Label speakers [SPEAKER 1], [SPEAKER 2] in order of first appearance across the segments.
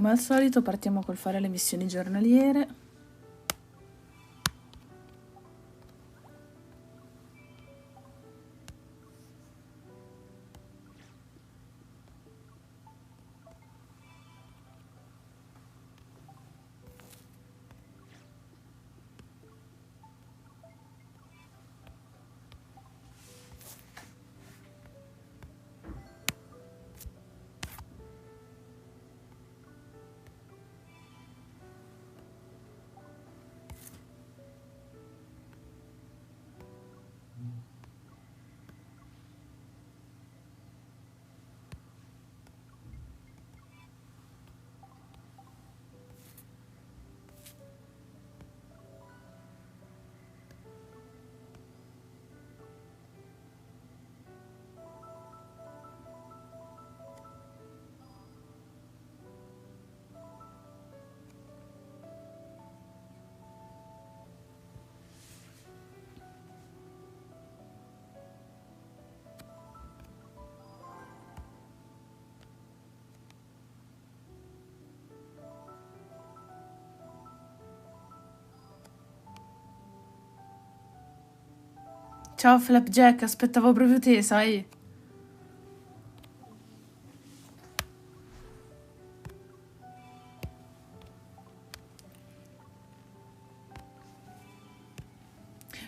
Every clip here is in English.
[SPEAKER 1] come al solito partiamo col fare le missioni giornaliere. Ciao Flapjack, aspettavo proprio te, sai?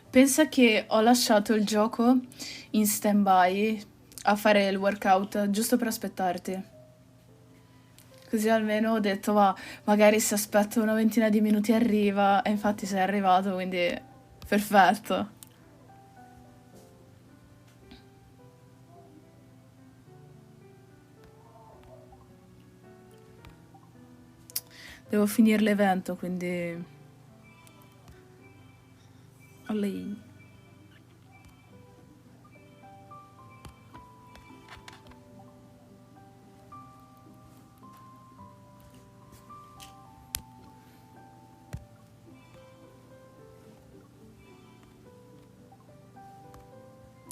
[SPEAKER 1] Pensa che ho lasciato il gioco in stand-by a fare il workout giusto per aspettarti. Così almeno ho detto, va, magari se aspetto una ventina di minuti arriva, e infatti sei arrivato, quindi perfetto. Devo finire l'evento, quindi... Olè.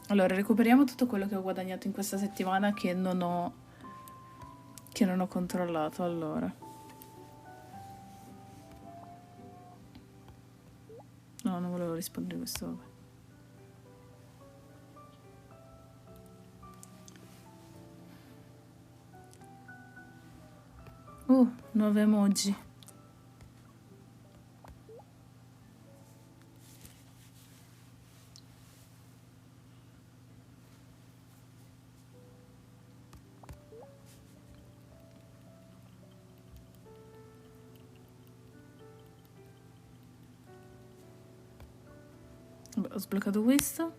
[SPEAKER 1] Allora, recuperiamo tutto quello che ho guadagnato in questa settimana che non ho controllato, allora. No, non volevo rispondere a questo, vabbè. Nuove emoji. Vabbè, ho sbloccato questo,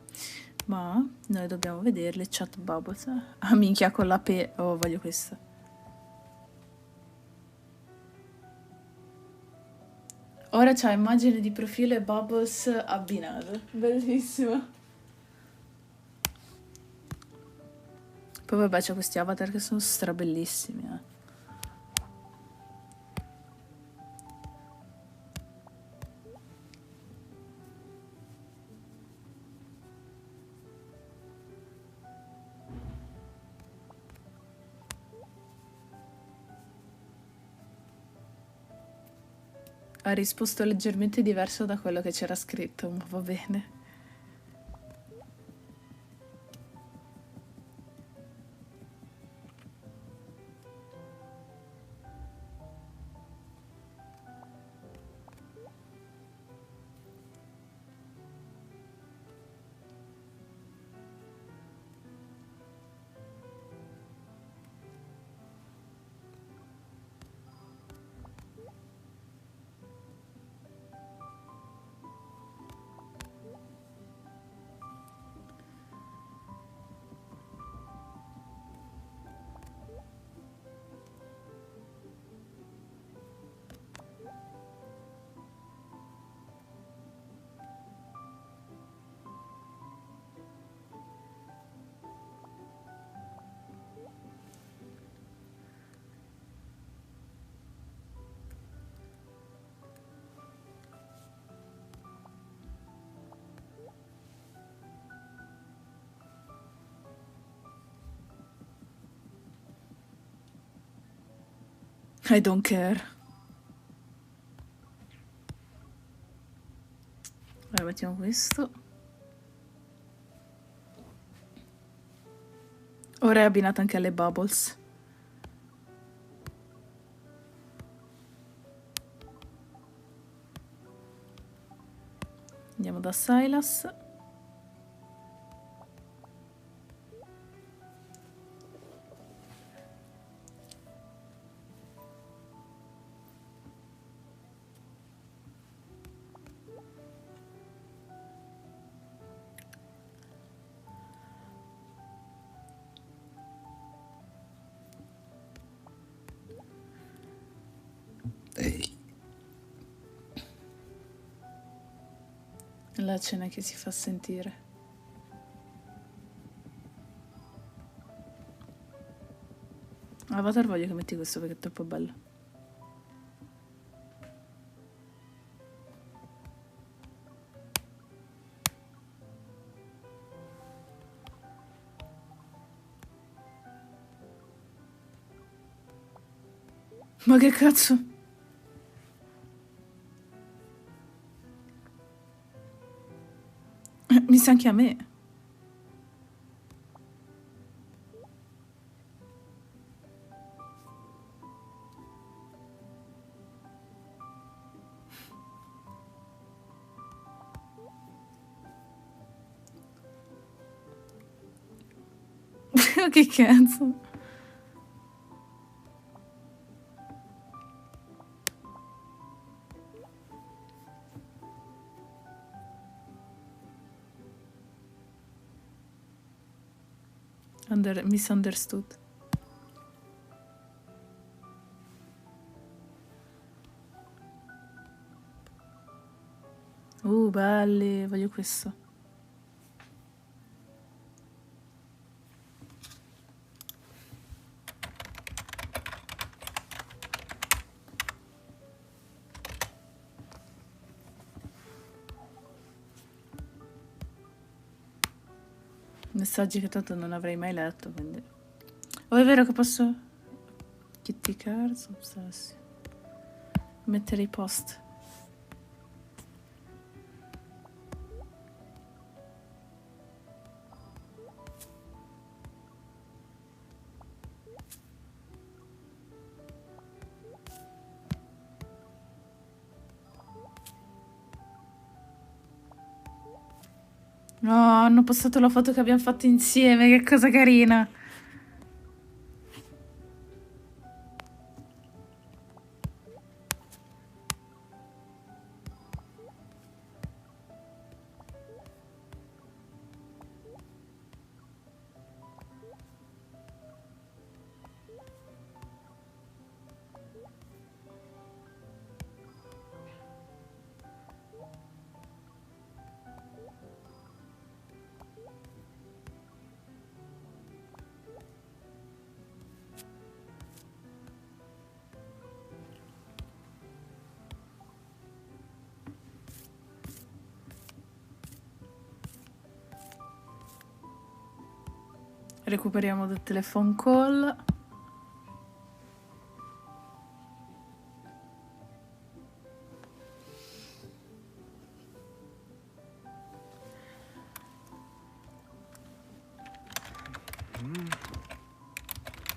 [SPEAKER 1] ma noi dobbiamo vedere le chat bubbles. Ah, minchia, con la P. Oh, voglio questa. Ora c'ha immagine di profilo e bubbles abbinate. Bellissimo. Poi vabbè c'è questi avatar che sono strabellissimi, eh. Ha risposto leggermente diverso da quello che c'era scritto, ma va bene. I don't care. Allora mettiamo questo. Ora è abbinato anche alle bubbles. Andiamo da Silas. La cena che si fa sentire. Avatar voglio che metti questo perché è troppo bello. Ma che cazzo? Mi sa anche a me. Che cazzo? Misunderstood. Belli, voglio questo. Messaggi che tanto non avrei mai letto, quindi... Oh, è vero che posso... Kitty cards, obsessi. Mettere i post. No, hanno postato la foto che abbiamo fatto insieme, che cosa carina. Recuperiamo the telephone call.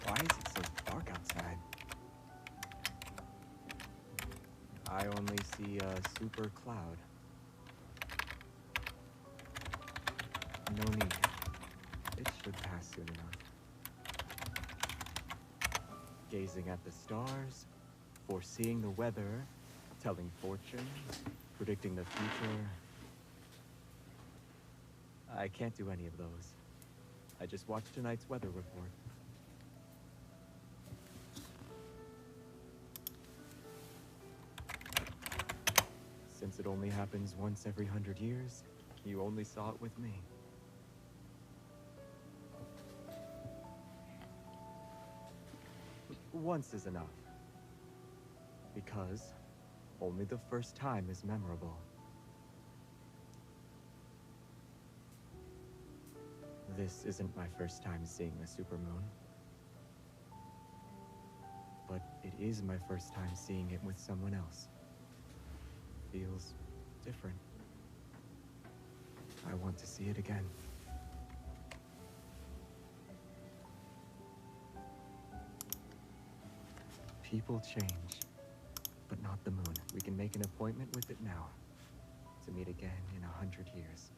[SPEAKER 2] Why is it so dark outside? I only see a super cloud. No need. It should pass soon enough. Gazing at the stars, foreseeing the weather, telling fortunes, predicting the future. I can't do any of those. I just watched tonight's weather report. Since it only happens once every 100 years, you only saw it with me. Once is enough. Because only the first time is memorable. This isn't my first time seeing the supermoon. but it is my first time seeing it with someone else. Feels different. I want to see it again. People change, but not the moon. We can make an appointment with it now, to meet again in 100 years.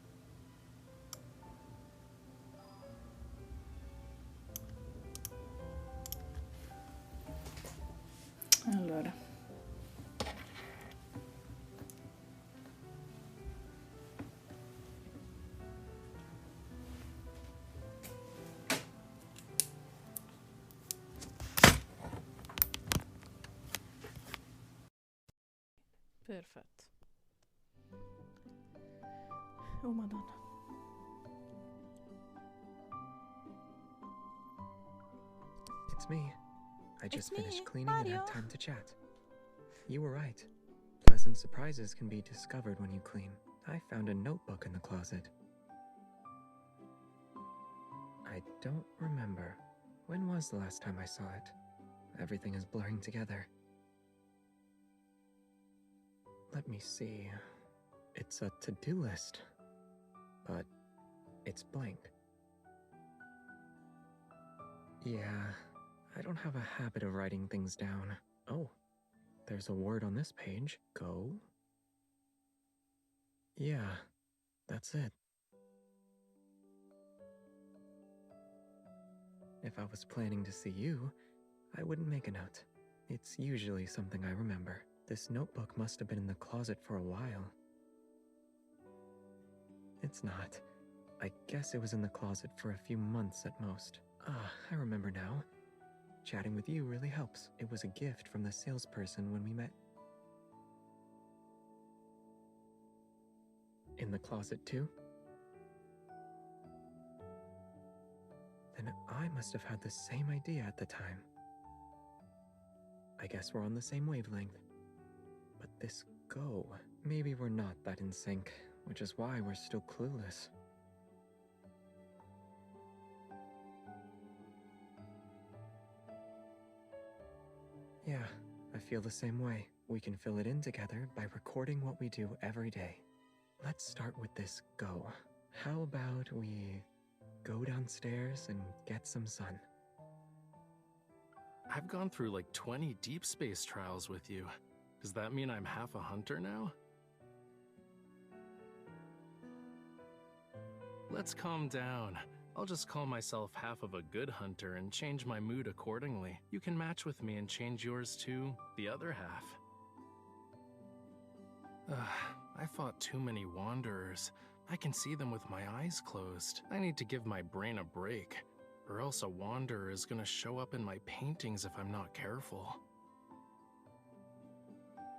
[SPEAKER 1] Allora. Perfetto. Oh Madonna.
[SPEAKER 3] It's me. I just
[SPEAKER 1] me,
[SPEAKER 3] finished cleaning
[SPEAKER 1] Mario.
[SPEAKER 3] and had time to chat. You were right. Pleasant surprises can be discovered when you clean. I found a notebook in the closet. I don't remember. When was the last time I saw it? Everything is blurring together. Let me see. It's a to-do list, but it's blank. Yeah, I don't have a habit of writing things down. Oh, there's a word on this page. Go. Yeah, that's it. If I was planning to see you, I wouldn't make a note. It's usually something I remember. This notebook must have been in the closet for a while. It's not. I guess it was in the closet for a few months at most. Ah, I remember now. Chatting with you really helps. It was a gift from the salesperson when we met. In the closet too? Then I must have had the same idea at the time. I guess we're on the same wavelength. But this go, maybe we're not that in sync, which is why we're still clueless. Yeah, I feel the same way. We can fill it in together by recording what we do every day. Let's start with this go. How about we go downstairs and get some sun?
[SPEAKER 4] I've gone through like 20 deep space trials with you. Does that mean I'm half a hunter now? Let's calm down. I'll just call myself half of a good hunter and change my mood accordingly. You can match with me and change yours to the other half. I fought too many wanderers. I can see them with my eyes closed. I need to give my brain a break, or else a wanderer is gonna show up in my paintings if I'm not careful.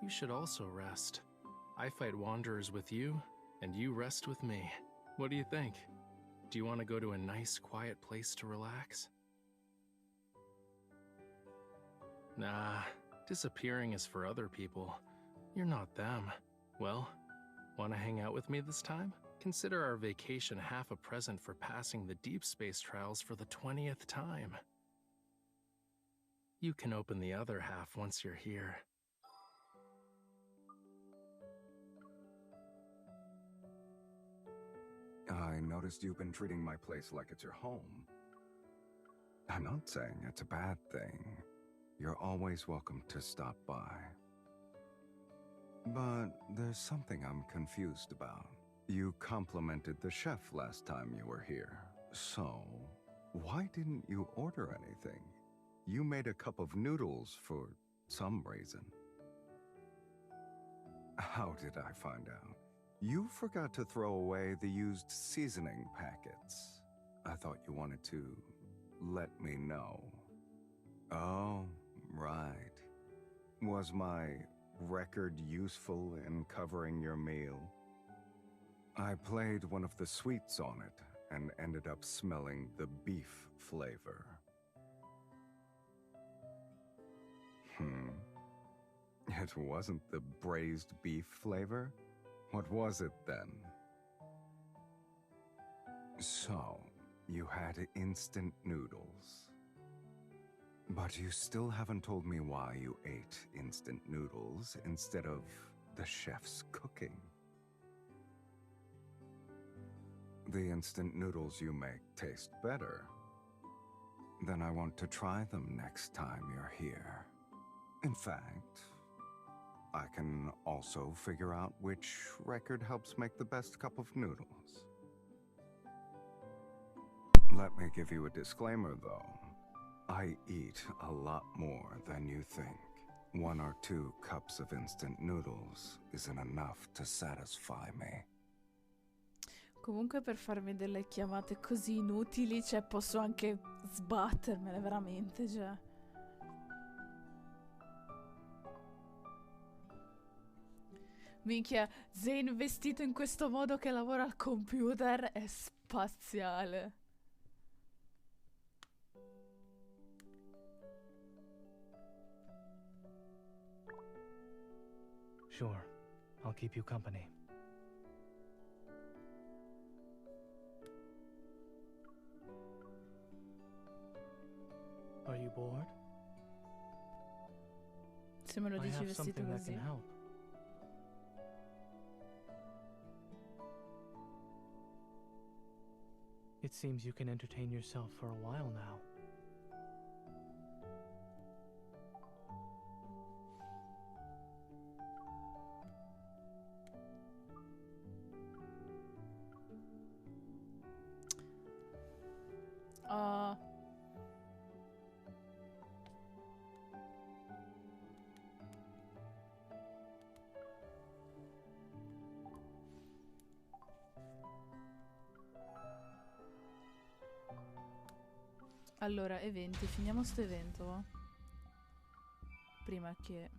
[SPEAKER 4] You should also rest. I fight wanderers with you, and you rest with me. What do you think? Do you want to go to a nice, quiet place to relax? Nah, disappearing is for other people. You're not them. Well, want to hang out with me this time? Consider our vacation half a present for passing the deep space trials for the 20th time. You can open the other half once you're here.
[SPEAKER 5] I noticed you've been treating my place like it's your home. I'm not saying it's a bad thing. You're always welcome to stop by. But there's something I'm confused about. You complimented the chef last time you were here. So, why didn't you order anything? You made a cup of noodles for some reason. How did I find out? You forgot to throw away the used seasoning packets. I thought you wanted to let me know. Oh, right. Was my record useful in covering your meal? I played one of the sweets on it and ended up smelling the beef flavor. It wasn't the braised beef flavor? What was it then? So, you had instant noodles. But you still haven't told me why you ate instant noodles instead of the chef's cooking. The instant noodles you make taste better. Then I want to try them next time you're here. In fact, I can also figure out which record helps make the best cup of noodles. Let me give you a disclaimer, though. I eat a lot more than you think. 1 or 2 cups of instant noodles isn't enough to satisfy me.
[SPEAKER 1] Comunque per farmi delle chiamate così inutili, cioè posso anche sbattermene veramente, cioè. Minchia, Zane vestito in questo modo che lavora al computer è spaziale.
[SPEAKER 6] Sure, I'll keep you company. Are you bored?
[SPEAKER 1] Se me lo
[SPEAKER 6] I
[SPEAKER 1] dici
[SPEAKER 6] have
[SPEAKER 1] vestito
[SPEAKER 6] something that
[SPEAKER 1] così.
[SPEAKER 6] can help. It seems you can entertain yourself for a while now.
[SPEAKER 1] Allora, eventi, finiamo sto evento, va? Prima che...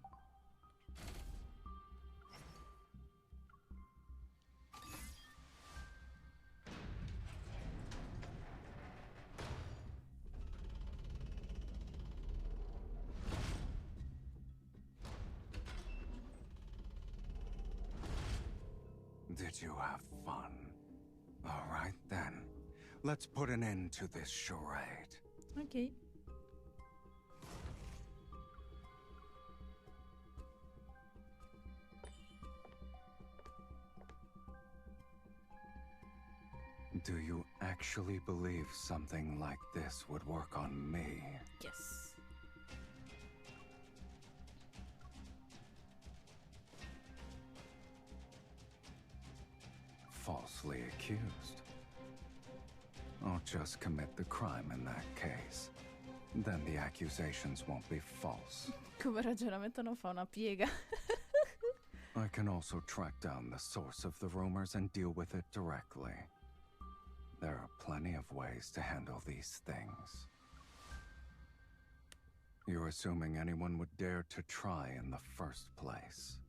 [SPEAKER 5] Did you have fun? All right then. Let's put an end to this charade.
[SPEAKER 1] Ok.
[SPEAKER 5] Do you actually believe something like this would work on me?
[SPEAKER 1] Yes.
[SPEAKER 5] Falsely accused. I'll just commit the crime in that case. Then the accusations won't be false.
[SPEAKER 1] Come ragionamento non fa una piega.
[SPEAKER 5] I can also track down the source of the rumors and deal with it directly. There are plenty of ways to handle these things. You're assuming anyone would dare to try in the first place.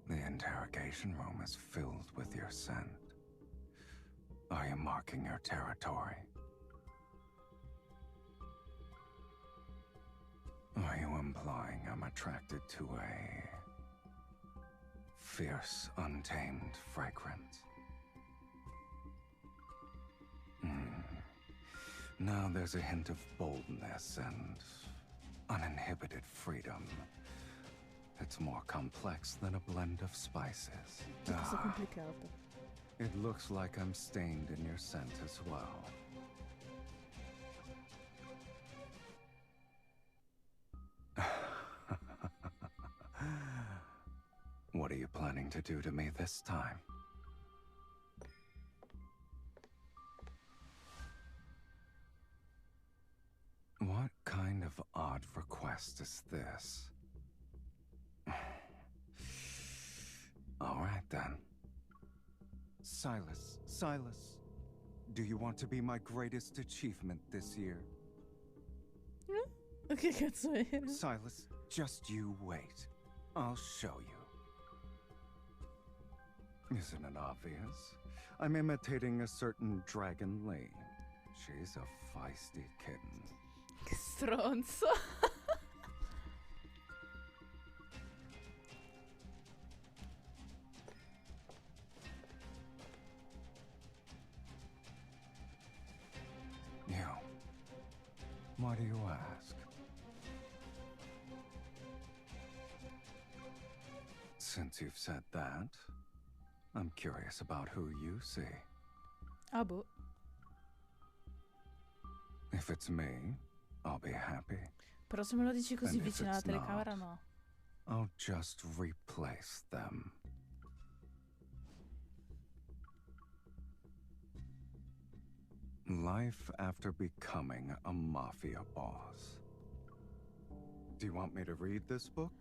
[SPEAKER 5] The interrogation room is filled with your scent. Are you marking your territory? Are you implying I'm attracted to a fierce, untamed fragrance? Now there's a hint of boldness and uninhibited freedom. It's more complex than a blend of spices.
[SPEAKER 1] Tutto sto complicato.
[SPEAKER 5] It looks like I'm stained in your scent as well. What are you planning to do to me this time? What kind of odd request is this? All right then. Silas, do you want to be my greatest achievement this year?
[SPEAKER 1] Che cazzo era?
[SPEAKER 5] Silas, just you wait. I'll show you. Isn't it obvious? I'm imitating a certain Dragon Lee. She's a feisty kitten.
[SPEAKER 1] Che stronzo.
[SPEAKER 5] Why do you ask? Since you've said that, I'm curious about who you see.
[SPEAKER 1] Ah, boh.
[SPEAKER 5] If it's me, I'll be happy.
[SPEAKER 1] Però se me lo dici così
[SPEAKER 5] And if
[SPEAKER 1] vicino alla
[SPEAKER 5] it's
[SPEAKER 1] telecamera,
[SPEAKER 5] not,
[SPEAKER 1] no.
[SPEAKER 5] I'll just replace them. Life after becoming a mafia boss. Do you want me to read this book?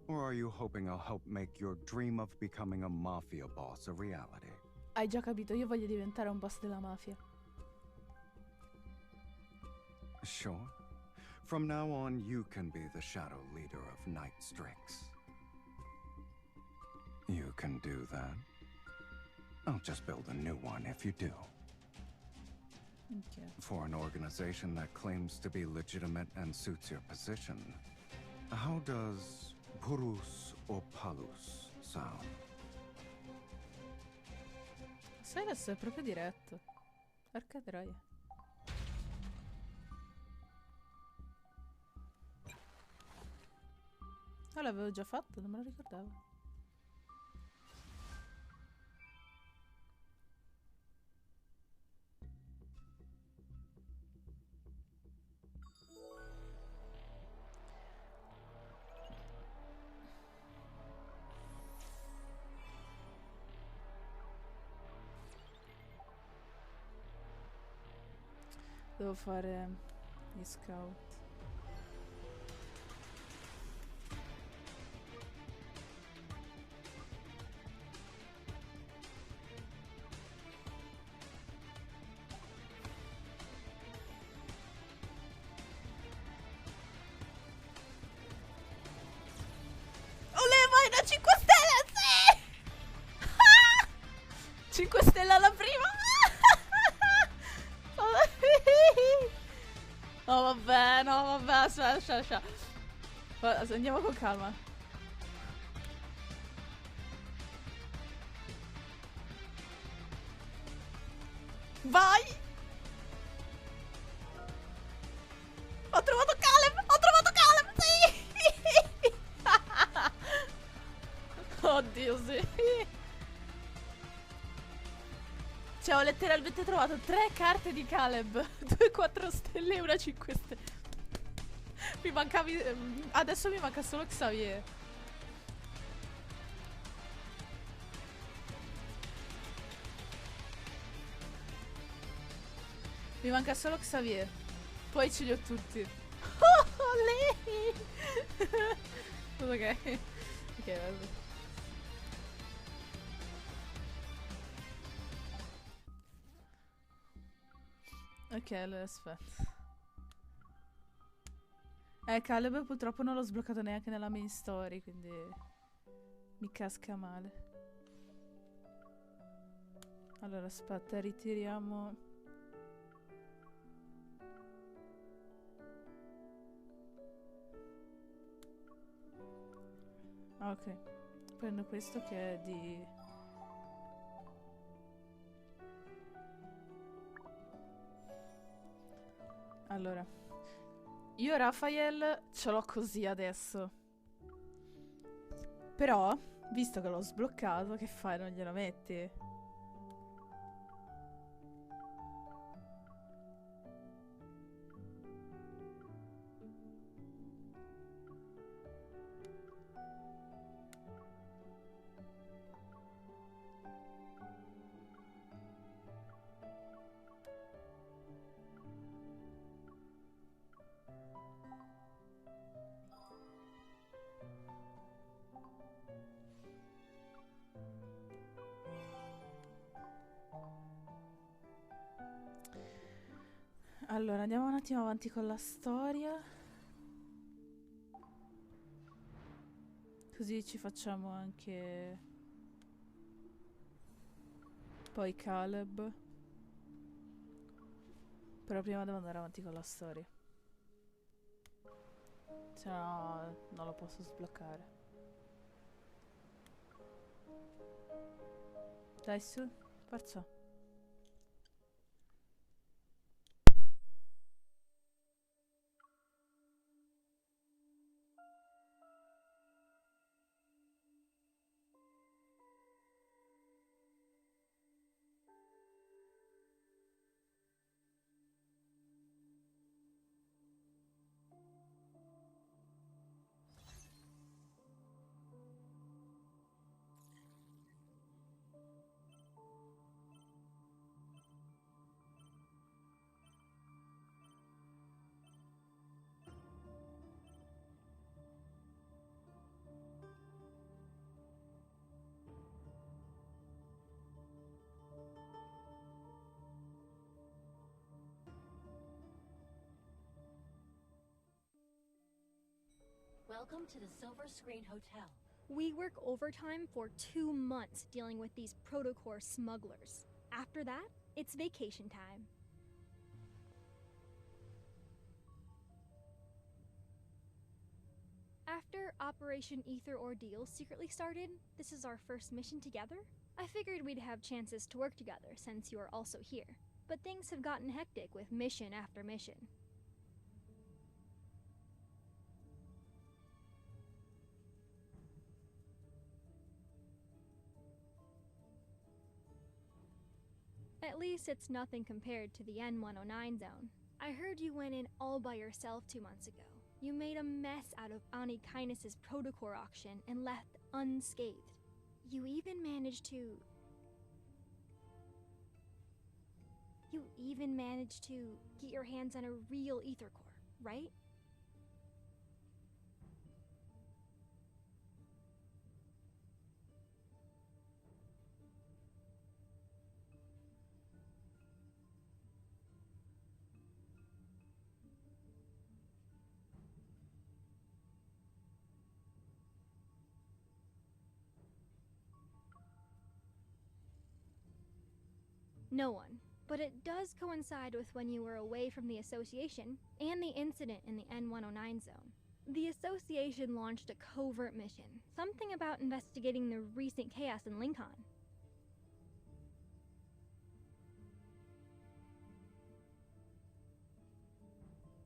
[SPEAKER 5] Or are you hoping I'll help make your dream of becoming a mafia boss a reality?
[SPEAKER 1] Hai già capito, io voglio diventare un boss della mafia.
[SPEAKER 5] Sure. From now on, you can be the shadow leader of Night Strix. You can do that. I'll just build a new one if you do.
[SPEAKER 1] Ok.
[SPEAKER 5] For an organization that claims to be legitimate and suits your position, how does Purus or Palus sound?
[SPEAKER 1] Sai, adesso è proprio diretto. Porca troia. Ah, l'avevo già fatto, non me lo ricordavo. Devo fare gli scout. Vai da 5 stelle, sì! 5 stelle alla prima! No, vabbè, aspetta. Andiamo con calma. Vai! Ho trovato Caleb, sì! Oddio, sì. Cioè, ho letteralmente trovato 3 carte di Caleb. 2 4 stelle e una 5 stelle. Mi mancavi... adesso mi manca solo Xavier. Mi manca solo Xavier. Poi ce li ho tutti. Oh, lei! Ok. Ok, vabbè. Ok, allora aspetta. Caleb purtroppo non l'ho sbloccato neanche nella main story, quindi mi casca male. Allora aspetta, ritiriamo. Ah, ok. Prendo questo che è di... Allora, io Raphael ce l'ho così adesso. Però, visto che l'ho sbloccato, che fai? Non glielo metti? Allora, andiamo un attimo avanti con la storia. Così ci facciamo anche... Poi Caleb. Però prima devo andare avanti con la storia. Se no non lo posso sbloccare. Dai su, forza.
[SPEAKER 7] Welcome to the Silver Screen Hotel.
[SPEAKER 8] We work overtime for 2 months dealing with these protocore smugglers. After that, it's vacation time. After Operation Ether Ordeal secretly started, this is our first mission together. I figured we'd have chances to work together since you are also here, but things have gotten hectic with mission after mission. At least it's nothing compared to the N109 zone. I heard you went in all by yourself 2 months ago. You made a mess out of Ani Kindness's protocore auction and left unscathed. You even managed to get your hands on a real ether core, right? No one. But it does coincide with when you were away from the Association and the incident in the N109 zone. The Association launched a covert mission, something about investigating the recent chaos in Lincoln.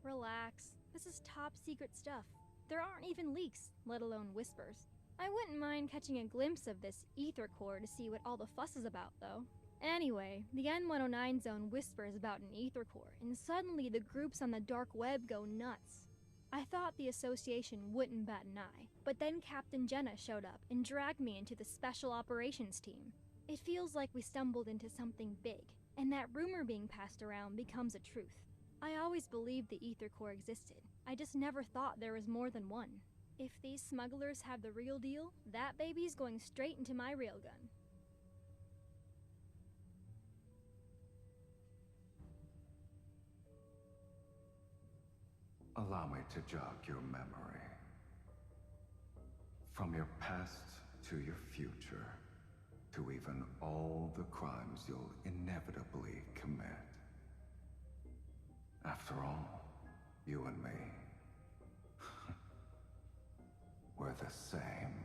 [SPEAKER 8] Relax, this is top secret stuff. There aren't even leaks, let alone whispers. I wouldn't mind catching a glimpse of this ether core to see what all the fuss is about, though. Anyway, the N109 zone whispers about an ether core, and suddenly the groups on the dark web go nuts. I thought the Association wouldn't bat an eye, but then Captain Jenna showed up and dragged me into the Special Operations team. It feels like we stumbled into something big, and that rumor being passed around becomes a truth. I always believed the ether core existed. I just never thought there was more than one. If these smugglers have the real deal, that baby's going straight into my railgun.
[SPEAKER 5] Allow me to jog your memory. From your past to your future, to even all the crimes you'll inevitably commit. After all, you and me, we're the same.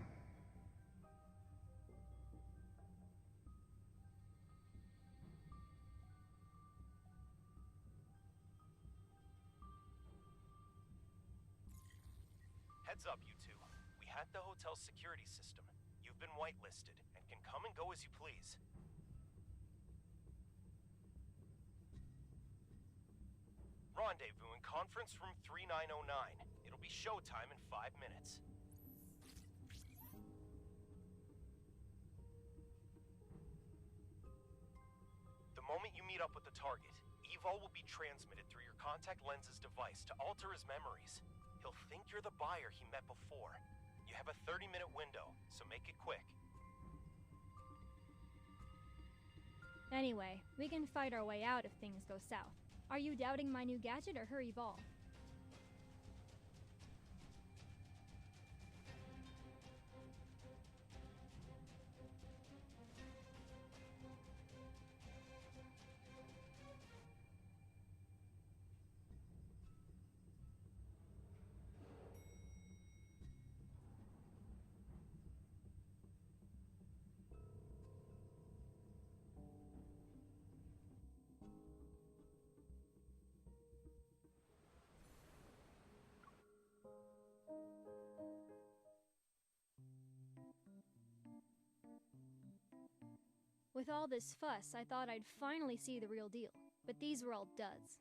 [SPEAKER 9] Heads up, you two. We hacked the hotel's security system. You've been whitelisted and can come and go as you please. Rendezvous in conference room 3909. It'll be showtime in 5 minutes. The moment you meet up with the target, Evo will be transmitted through your contact lens's device to alter his memories. He'll think you're the buyer he met before. You have a 30-minute window, so make it quick.
[SPEAKER 8] Anyway, we can fight our way out if things go south. Are you doubting my new gadget or her evolve? With all this fuss, I thought I'd finally see the real deal, but these were all duds.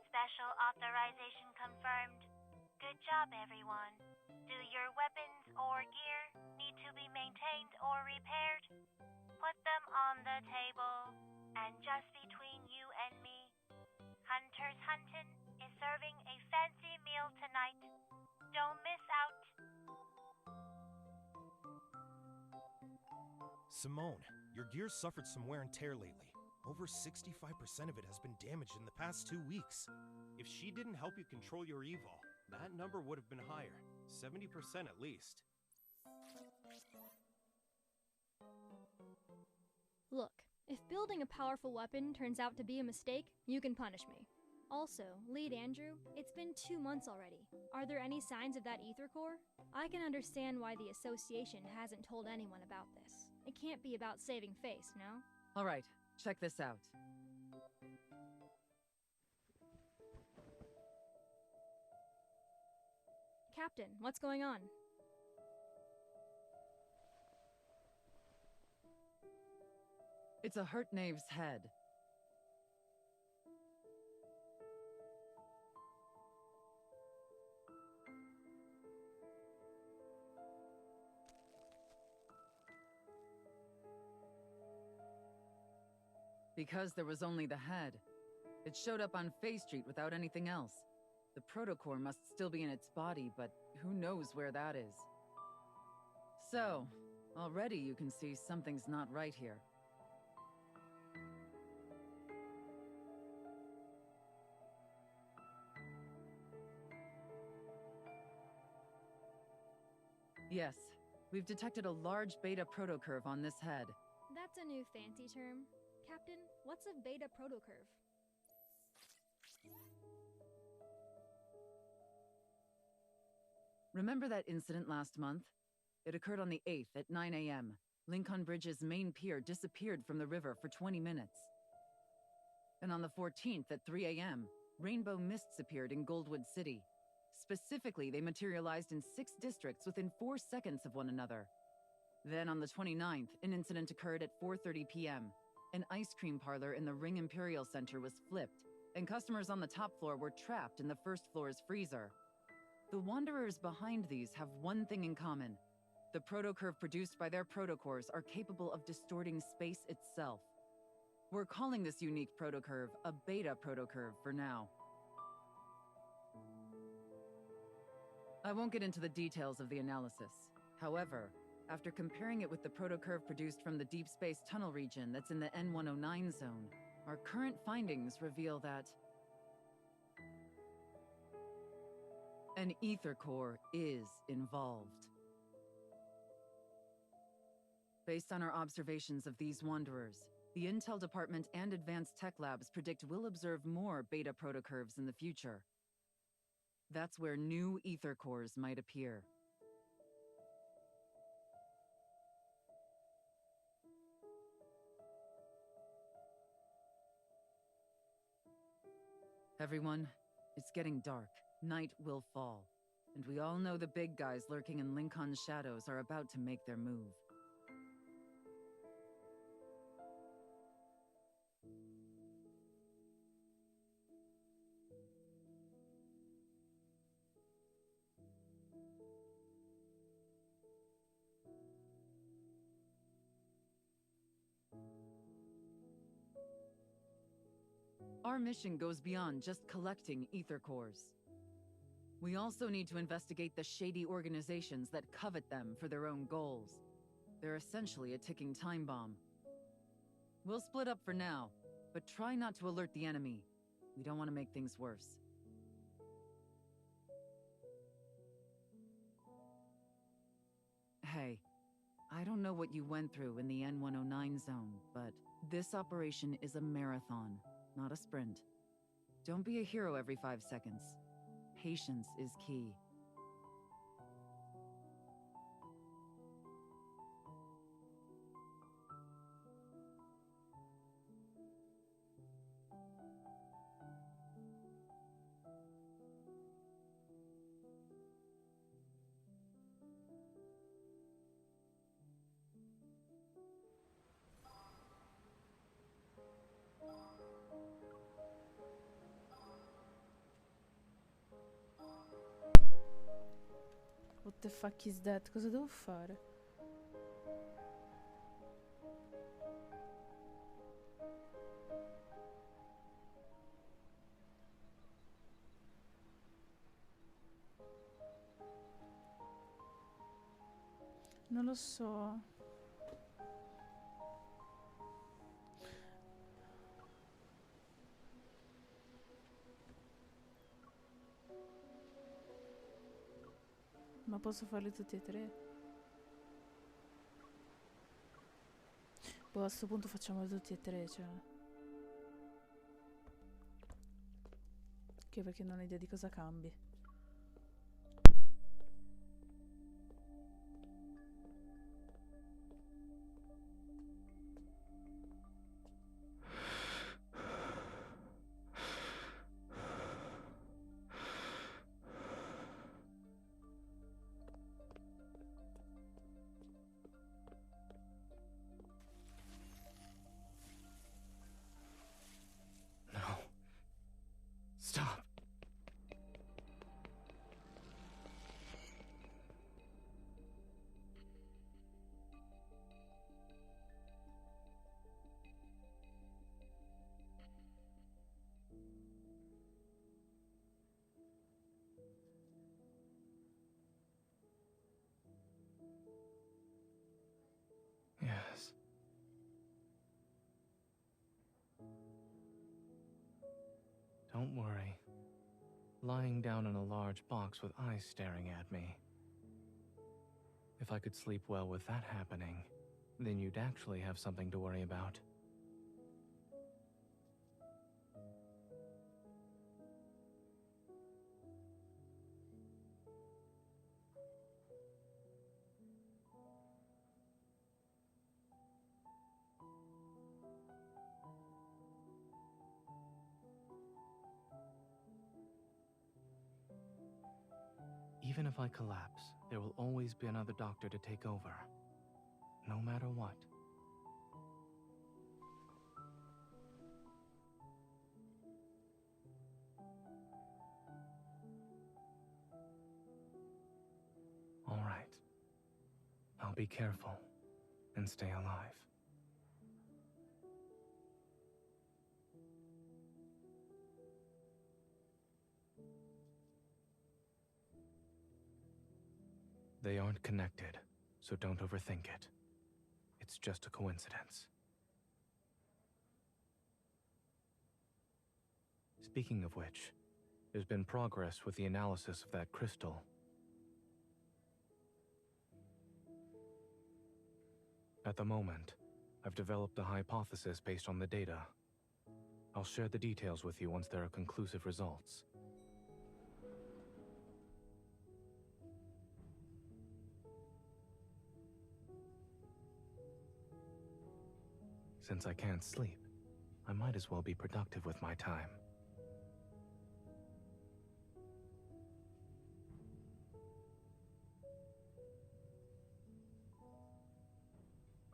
[SPEAKER 10] Special authorization confirmed. Good job, everyone. Do your weapons or gear need to be maintained or repaired? Put them on the table. And just between you and me, Hunter's Huntin' is serving a fancy meal tonight. Don't miss out.
[SPEAKER 9] Simone, your gear's suffered some wear and tear lately. Over 65% of it has been damaged in the past 2 weeks. If she didn't help you control your evil, that number would have been higher. 70% at least.
[SPEAKER 8] Look, if building a powerful weapon turns out to be a mistake, you can punish me. Also, Lead Andrew, it's been 2 months already. Are there any signs of that ether core? I can understand why the association hasn't told anyone about this. It can't be about saving face, no?
[SPEAKER 11] Alright, check this out.
[SPEAKER 8] Captain, what's going on?
[SPEAKER 11] It's a hurt knave's head. Because there was only the head. It showed up on Faye Street without anything else. The protocore must still be in its body, but who knows where that is. So, already you can see something's not right here. Yes, we've detected a large beta protocurve on this head.
[SPEAKER 8] That's a new fancy term. Captain, what's a beta protocurve?
[SPEAKER 11] Remember that incident last month? It occurred on the 8th at 9 a.m. Lincoln Bridge's main pier disappeared from the river for 20 minutes. And on the 14th at 3 a.m., rainbow mists appeared in Goldwood City. Specifically, they materialized in 6 districts within 4 seconds of one another. Then on the 29th, an incident occurred at 4:30 p.m. An ice cream parlor in the Ring Imperial Center was flipped, and customers on the top floor were trapped in the first floor's freezer. The Wanderers behind these have one thing in common. The protocurve produced by their protocores are capable of distorting space itself. We're calling this unique protocurve a beta protocurve for now. I won't get into the details of the analysis. However, after comparing it with the protocurve produced from the Deep Space tunnel region that's in the N109 zone, our current findings reveal that an ether core is involved. Based on our observations of these Wanderers, the Intel Department and Advanced Tech Labs predict we'll observe more beta protocurves in the future. That's where new ether cores might appear. Everyone, it's getting dark. Night will fall. And we all know the big guys lurking in Lincoln's shadows are about to make their move. Our mission goes beyond just collecting ether cores. We also need to investigate the shady organizations that covet them for their own goals. They're essentially a ticking time bomb. We'll split up for now, but try not to alert the enemy. We don't want to make things worse. Hey, I don't know what you went through in the N109 zone, but this operation is a marathon, not a sprint. Don't be a hero every 5 seconds. Patience is key.
[SPEAKER 1] What the fuck is that? Cosa devo fare? Non lo so. Ma posso farli tutti e tre? Boh, a sto punto facciamoli tutti e tre, cioè. Che perché non ho idea di cosa cambi.
[SPEAKER 3] No. Stop. Yes. Don't worry. Lying down in a large box with eyes staring at me. If I could sleep well with that happening, then you'd actually have something to worry about. Even if I collapse, there will always be another doctor to take over. No matter what. All right. I'll be careful and stay alive. They aren't connected, so don't overthink it. It's just a coincidence. Speaking of which, there's been progress with the analysis of that crystal. At the moment, I've developed a hypothesis based on the data. I'll share the details with you once there are conclusive results. Since I can't sleep, I might as well be productive with my time.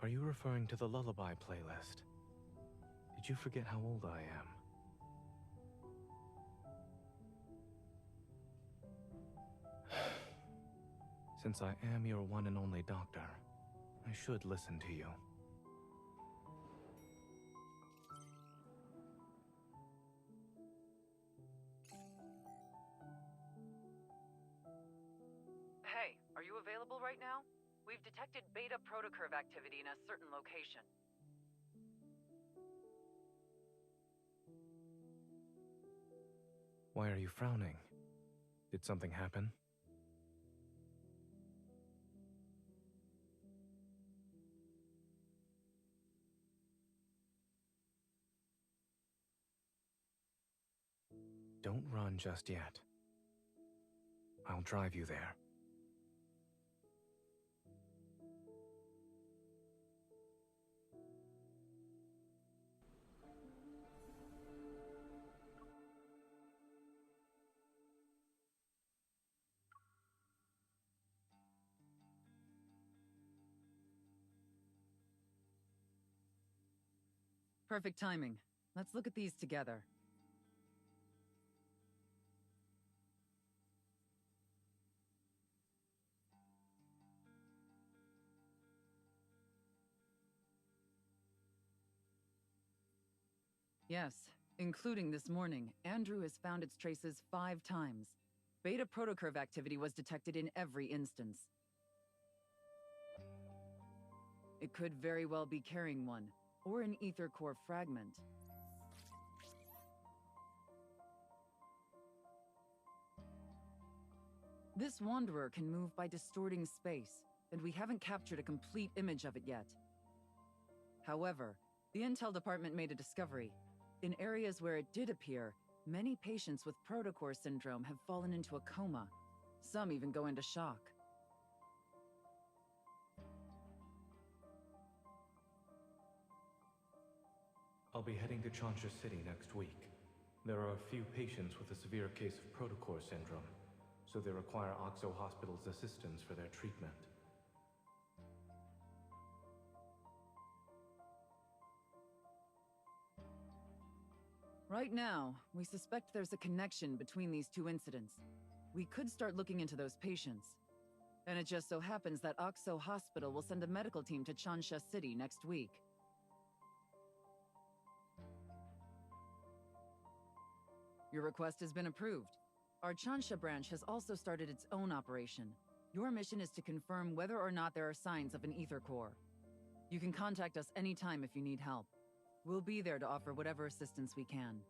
[SPEAKER 3] Are you referring to the lullaby playlist? Did you forget how old I am? Since I am your one and only doctor, I should listen to you.
[SPEAKER 11] Hey, are you available right now? We've detected beta protocurve activity in a certain location.
[SPEAKER 3] Why are you frowning? Did something happen? Don't run just yet. I'll drive you there.
[SPEAKER 11] Perfect timing. Let's look at these together. Yes, including this morning, Andrew has found its traces 5 times. Beta protocurve activity was detected in every instance. It could very well be carrying one, or an ether core fragment. This Wanderer can move by distorting space, and we haven't captured a complete image of it yet. However, the Intel department made a discovery. In areas where it did appear, many patients with protocore syndrome have fallen into a coma. Some even go into shock.
[SPEAKER 6] I'll be heading to Chansha City next week. There are a few patients with a severe case of protocore syndrome, so they require Oxo Hospital's assistance for their treatment.
[SPEAKER 11] Right now, we suspect there's a connection between these two incidents. We could start looking into those patients. And it just so happens that Oxo Hospital will send a medical team to Chansha City next week. Your request has been approved. Our Chansha branch has also started its own operation. Your mission is to confirm whether or not there are signs of an ether core. You can contact us anytime if you need help. We'll be there to offer whatever assistance we can.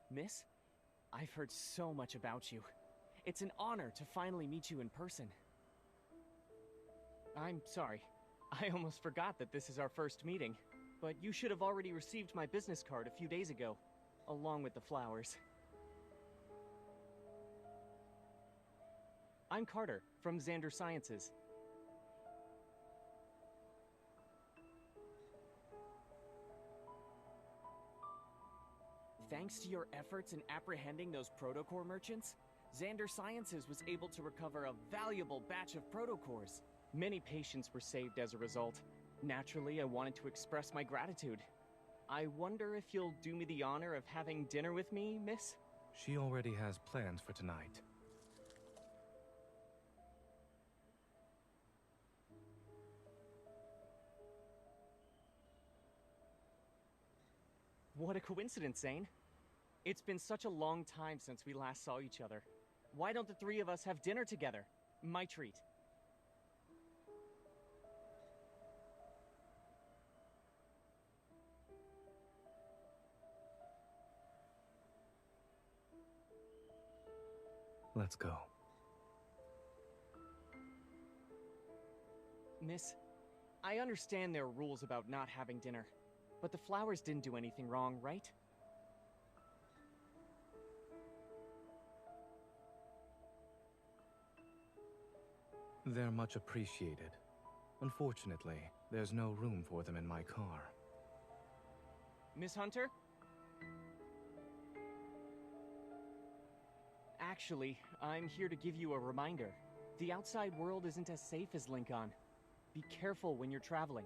[SPEAKER 12] Miss, I've heard so much about you. It's an honor to finally meet you in person. I'm sorry. I almost forgot that this is our first meeting. But you should have already received my business card a few days ago, along with the flowers. I'm Carter, from Xander Sciences. Thanks to your efforts in apprehending those protocore merchants, Xander Sciences was able to recover a valuable batch of protocores. Many patients were saved as a result. Naturally, I wanted to express my gratitude. I wonder if you'll do me the honor of having dinner with me, miss?
[SPEAKER 6] She already has plans for tonight.
[SPEAKER 12] What a coincidence, Zane. It's been such a long time since we last saw each other. Why don't the three of us have dinner together? My treat.
[SPEAKER 6] Let's go.
[SPEAKER 12] Miss, I understand there are rules about not having dinner, but the flowers didn't do anything wrong, right?
[SPEAKER 6] They're much appreciated. Unfortunately, there's no room for them in my car.
[SPEAKER 12] Miss Hunter? Actually, I'm here to give you a reminder. The outside world isn't as safe as Lincoln. Be careful when you're traveling.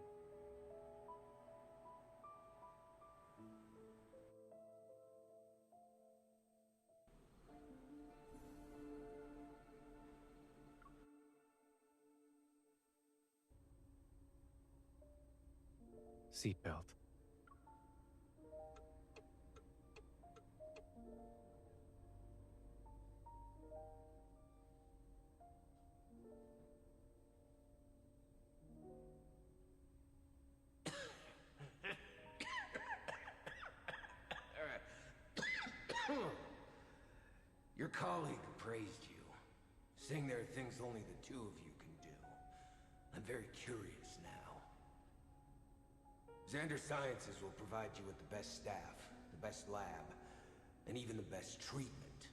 [SPEAKER 6] Seatbelt.
[SPEAKER 13] Your colleague praised you, saying there are things only the two of you can do. I'm very curious now. Xander Sciences will provide you with the best staff, the best lab, and even the best treatment.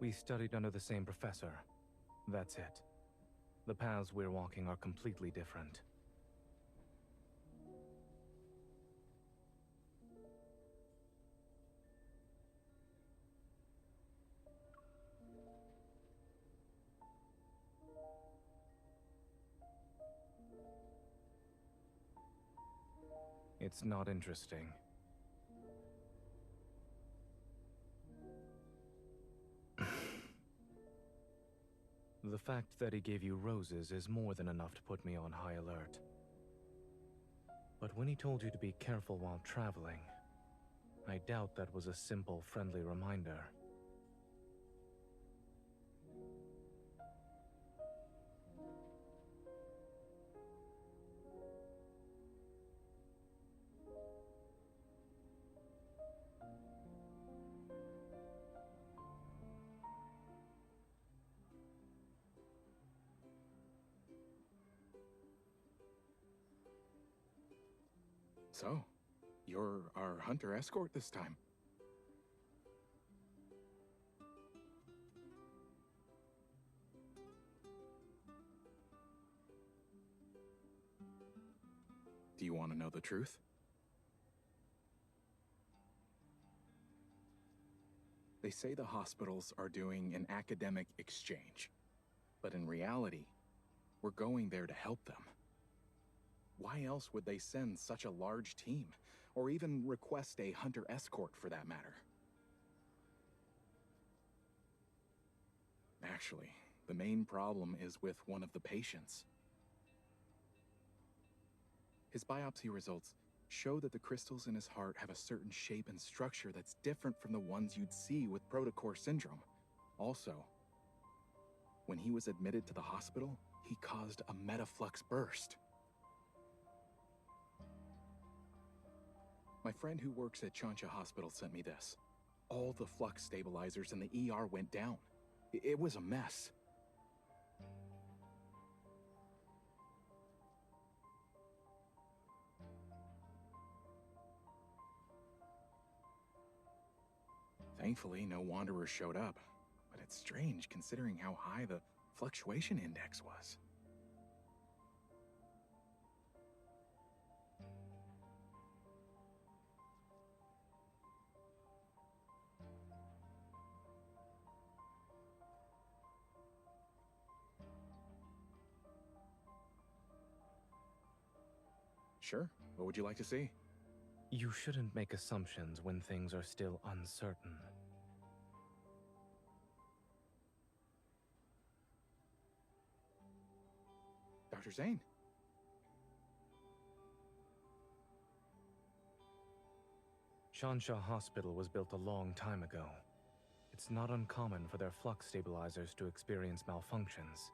[SPEAKER 6] We studied under the same professor. That's it. The paths we're walking are completely different. It's not interesting. The fact that he gave you roses is more than enough to put me on high alert.
[SPEAKER 4] But when he told you to be careful while traveling, I doubt that was a simple, friendly reminder.
[SPEAKER 14] So, you're our hunter escort this time. Do you want to know the truth? They say the hospitals are doing an academic exchange, but in reality, we're going there to help them. Why else would they send such a large team, or even request a hunter escort for that matter? Actually, the main problem is with one of the patients. His biopsy results show that the crystals in his heart have a certain shape and structure that's different from the ones you'd see with protocore syndrome. Also, when he was admitted to the hospital, he caused a metaflux burst. My friend who works at Chancha Hospital sent me this. All the flux stabilizers in the ER went down. It was a mess. Thankfully, no wanderers showed up, but it's strange considering how high the fluctuation index was. Sure. What would you like to see?
[SPEAKER 4] You shouldn't make assumptions when things are still uncertain.
[SPEAKER 14] Dr. Zane?
[SPEAKER 4] Shansha Hospital was built a long time ago. It's not uncommon for their flux stabilizers to experience malfunctions.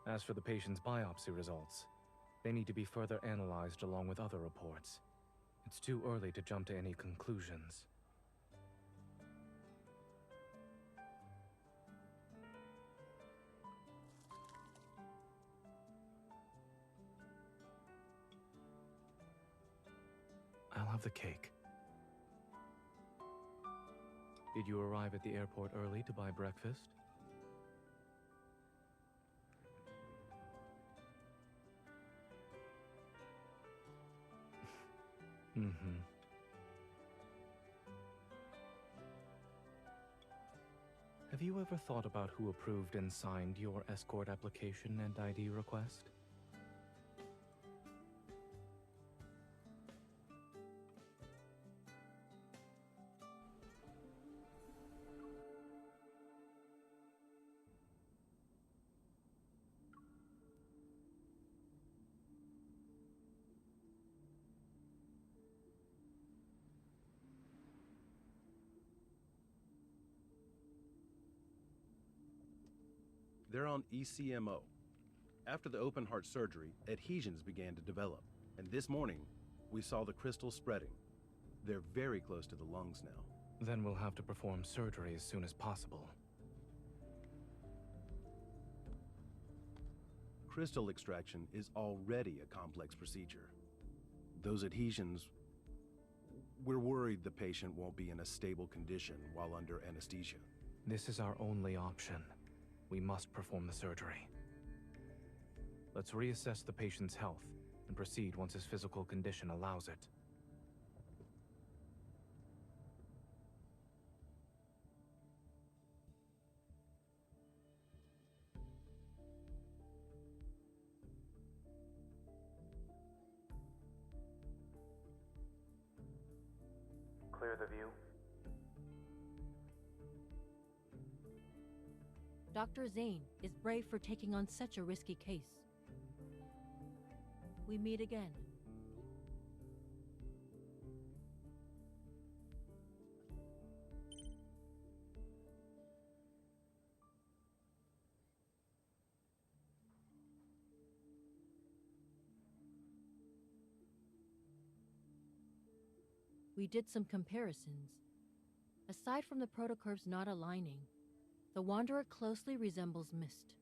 [SPEAKER 4] As for the patient's biopsy results, they need to be further analyzed along with other reports. It's too early to jump to any conclusions. I'll have the cake. Did you arrive at the airport early to buy breakfast? Mm-hmm. Have you ever thought about who approved and signed your escort application and ID request?
[SPEAKER 15] They're on ECMO. After the open heart surgery, adhesions began to develop, and this morning, we saw the crystals spreading. They're very close to the lungs now.
[SPEAKER 4] Then we'll have to perform surgery as soon as possible.
[SPEAKER 15] Crystal extraction is already a complex procedure. Those adhesions, we're worried the patient won't be in a stable condition while under anesthesia.
[SPEAKER 4] This is our only option. We must perform the surgery. Let's reassess the patient's health and proceed once his physical condition allows it.
[SPEAKER 6] Clear the view.
[SPEAKER 7] Dr. Zane is brave for taking on such a risky case. We meet again. We did some comparisons. Aside from the protocorps not aligning, the Wanderer closely resembles Mist.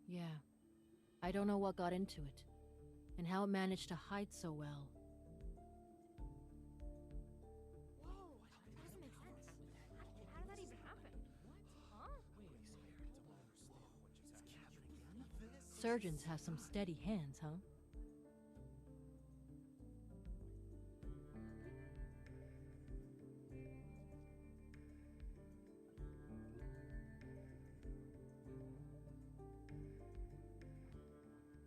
[SPEAKER 7] Yeah, I don't know what got into it, and how it managed to hide so well.
[SPEAKER 8] Whoa, that doesn't make sense. How did that even happen? Huh?
[SPEAKER 7] Surgeons have some steady hands, huh?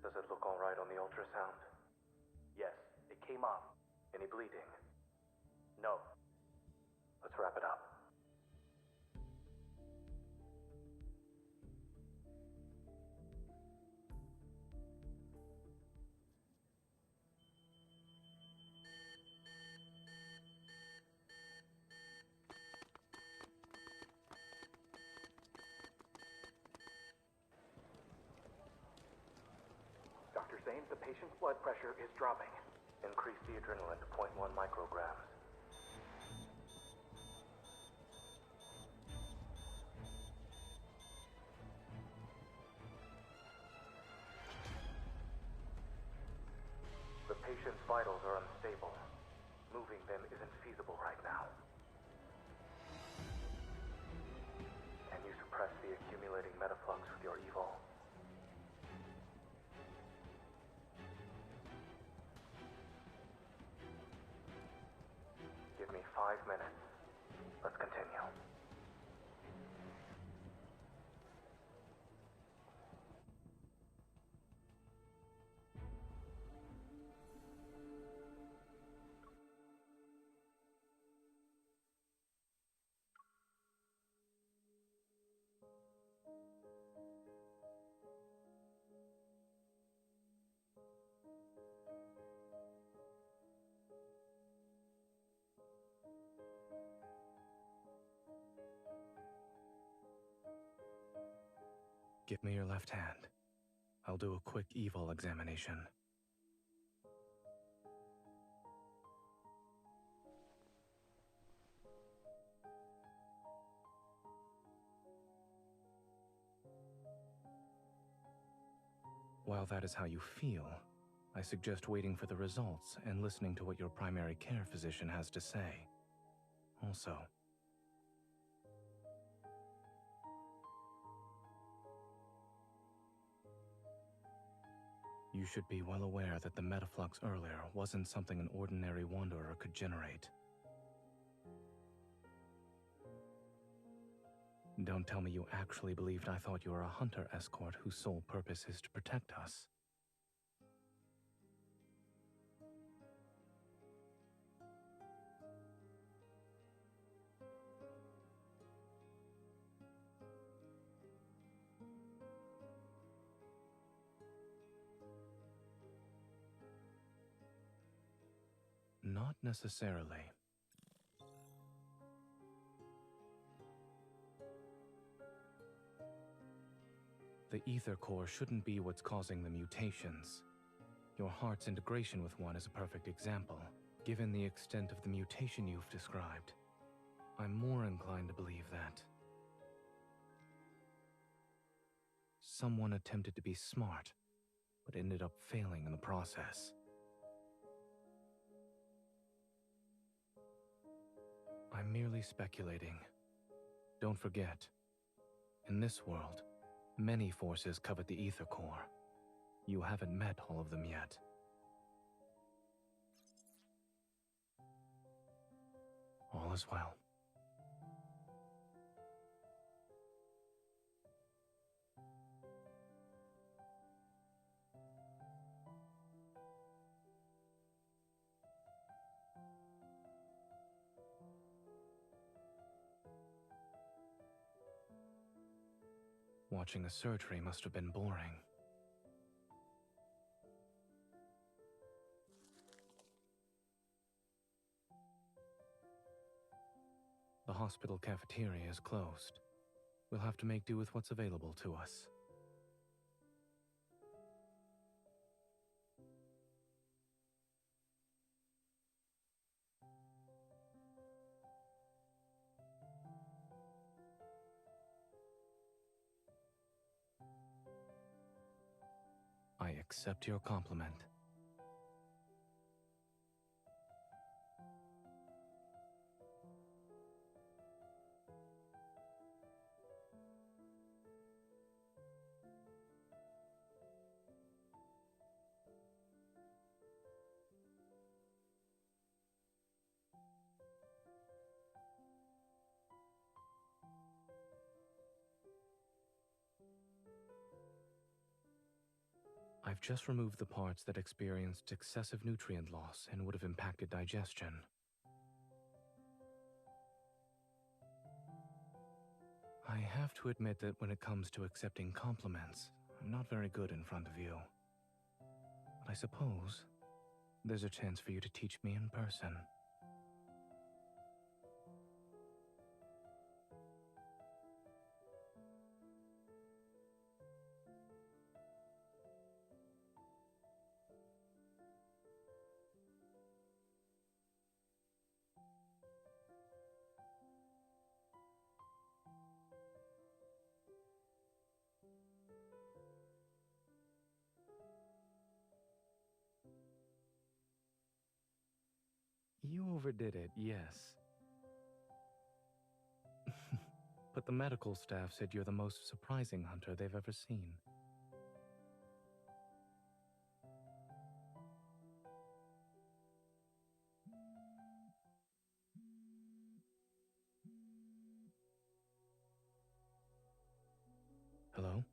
[SPEAKER 16] Does it look all right on the ultrasound? Yes, it came up. Any bleeding? No. Let's wrap it up. Dr. Zane, the patient's blood pressure is dropping. Increase the adrenaline to 0.1 micrograms. The patient's vitals are unstable. Moving them isn't feasible right now. Can you suppress the accumulating metaflux with your evil? Give me 5 minutes. Let's continue.
[SPEAKER 3] Give me your left hand. I'll do a quick evil examination. While that is how you feel, I suggest waiting for the results and listening to what your primary care physician has to say. Also, you should be well aware that the metaflux earlier wasn't something an ordinary wanderer could generate. Don't tell me you actually believed I thought you were a hunter escort whose sole purpose is to protect us. Not necessarily. The ether core shouldn't be what's causing the mutations. Your heart's integration with one is a perfect example. Given the extent of the mutation you've described, I'm more inclined to believe that someone attempted to be smart, but ended up failing in the process. I'm merely speculating. Don't forget, in this world, many forces covet the ether core. You haven't met all of them yet. All is well. Watching the surgery must have been boring. The hospital cafeteria is closed. We'll have to make do with what's available to us.
[SPEAKER 4] I accept your compliment. I've just removed the parts that experienced excessive nutrient loss and would have impacted digestion. I have to admit that when it comes to accepting compliments, I'm not very good in front of you. But I suppose there's a chance for you to teach me in person. You overdid it, yes. But the medical staff said you're the most surprising hunter they've ever seen. Hello?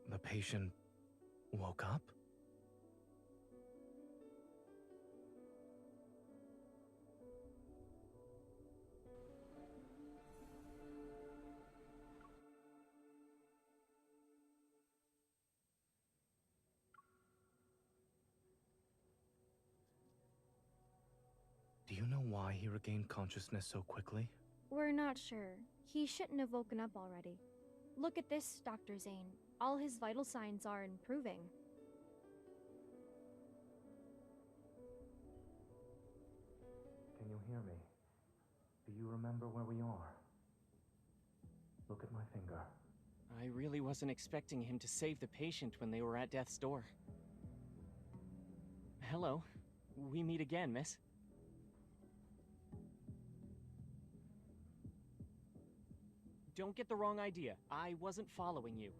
[SPEAKER 4] The patient woke up? Do you know why he regained consciousness so quickly?
[SPEAKER 8] We're not sure. He shouldn't have woken up already. Look at this, Dr. Zane. All his vital signs are improving.
[SPEAKER 6] Can you hear me? Do you remember where we are? Look at my finger.
[SPEAKER 12] I really wasn't expecting him to save the patient when they were at death's door. Hello. We meet again, miss. Don't get the wrong idea. I wasn't following you.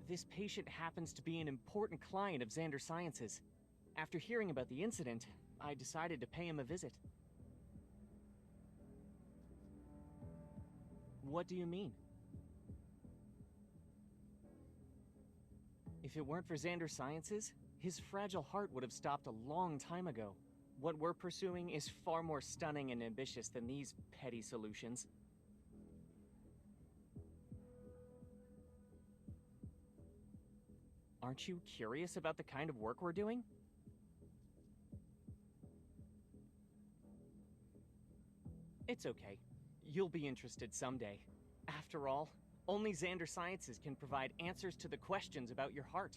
[SPEAKER 12] This patient happens to be an important client of Xander Sciences. After hearing about the incident, I decided to pay him a visit. What do you mean? If it weren't for Xander Sciences, his fragile heart would have stopped a long time ago. What we're pursuing is far more stunning and ambitious than these petty solutions. Aren't you curious about the kind of work we're doing? It's okay. You'll be interested someday. After all, only Xander Sciences can provide answers to the questions about your heart.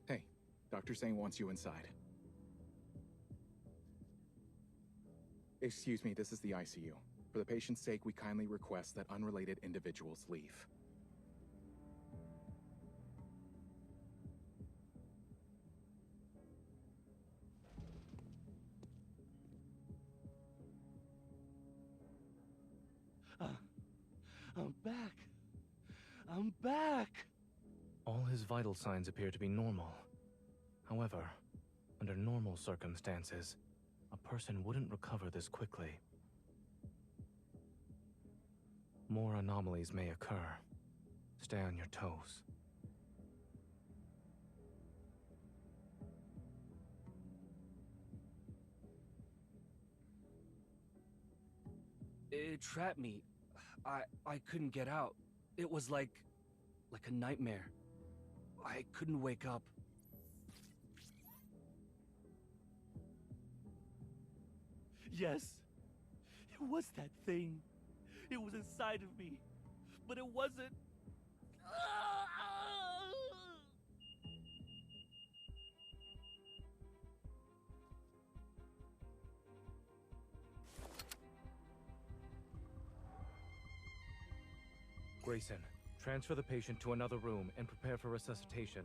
[SPEAKER 14] Hey, Dr. Zane wants you inside. Excuse me, this is the ICU. For the patient's sake, we kindly request that unrelated individuals leave.
[SPEAKER 17] I'm back. I'm back!
[SPEAKER 4] All his vital signs appear to be normal. However, under normal circumstances, a person wouldn't recover this quickly. More anomalies may occur. Stay on your toes.
[SPEAKER 17] It trapped me. I couldn't get out. It was like a nightmare. I couldn't wake up. Yes, it was that thing. It was inside of me, but it wasn't.
[SPEAKER 6] Grayson, transfer the patient to another room and prepare for resuscitation.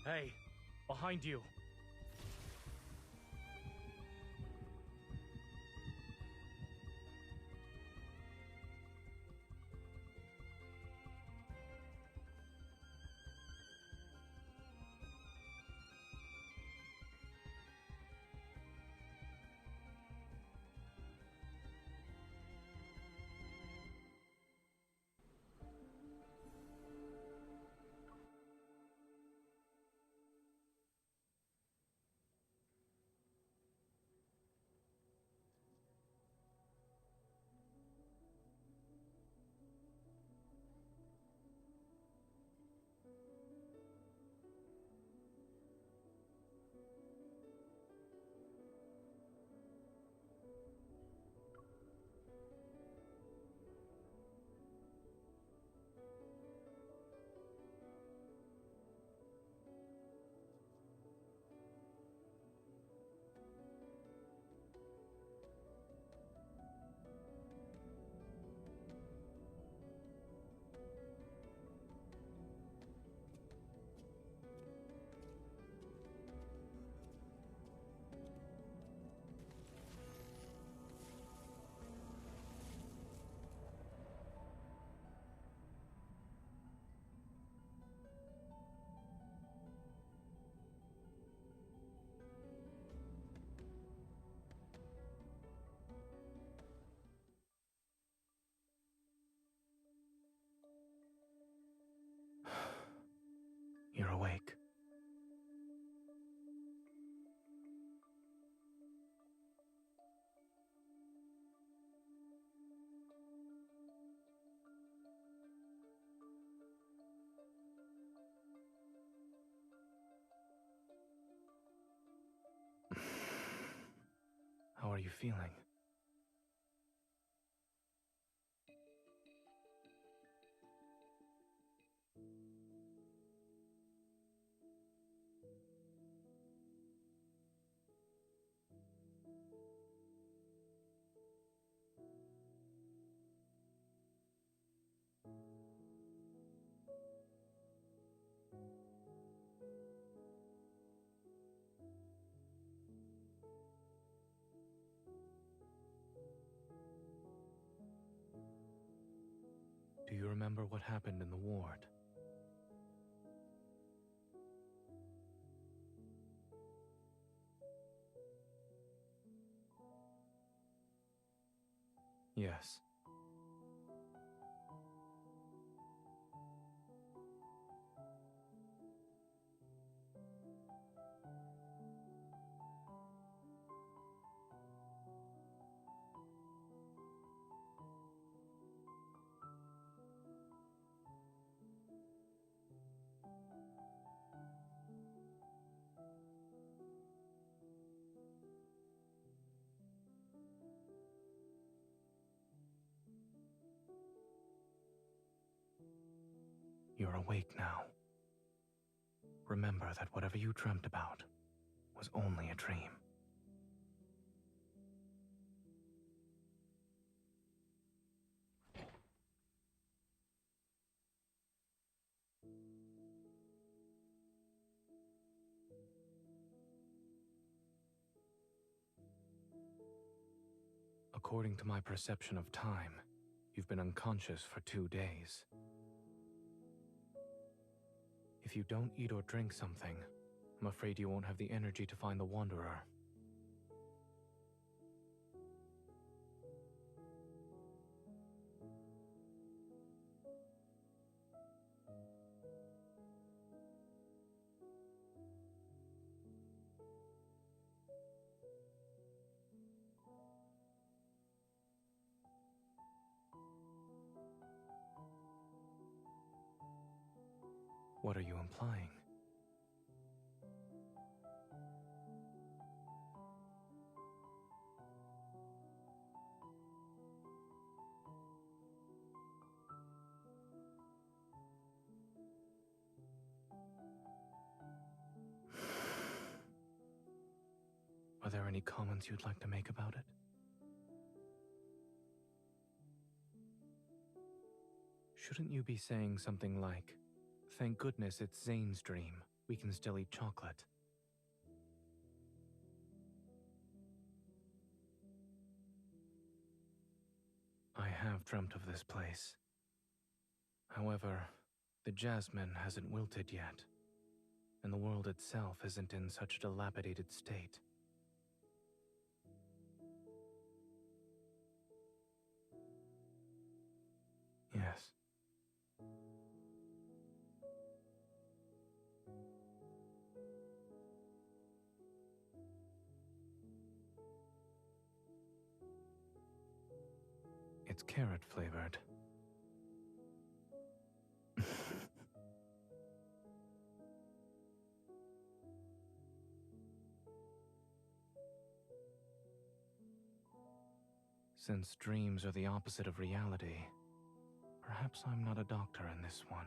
[SPEAKER 6] Hey, behind you. You're awake. How are you feeling? Do you remember what happened in the ward? Yes. You're awake now. Remember that whatever you dreamt about was only a dream. According to my perception of time, you've been unconscious for 2 days. If you don't eat or drink something, I'm afraid you won't have the energy to find the Wanderer. What are you implying? there any comments you'd like to make about it? Shouldn't you be saying something like, "Thank goodness it's Zane's dream. We can still eat chocolate"? I have dreamt of this place. However, the jasmine hasn't wilted yet, and the world itself isn't in such a dilapidated state. Yes. It's carrot flavored. Since dreams are the opposite of reality, perhaps I'm not a doctor in this one.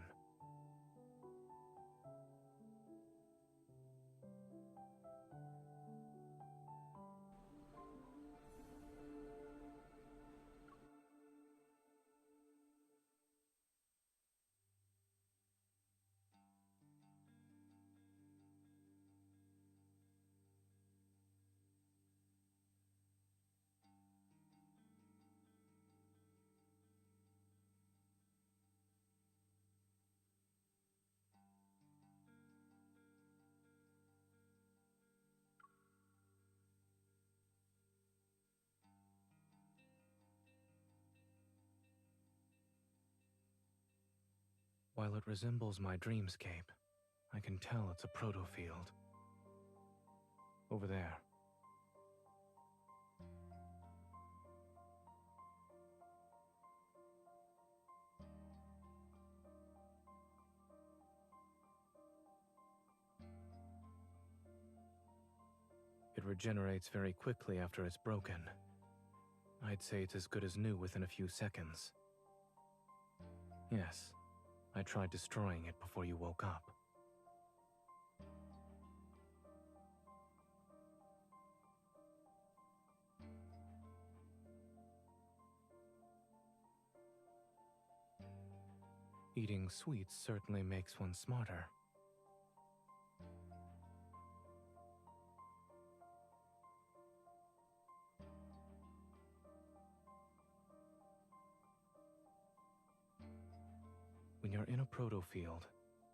[SPEAKER 6] While it resembles my dreamscape, I can tell it's a proto-field. Over there. It regenerates very quickly after it's broken. I'd say it's as good as new within a few seconds. Yes, I tried destroying it before you woke up. Eating sweets certainly makes one smarter. When you're in a proto-field,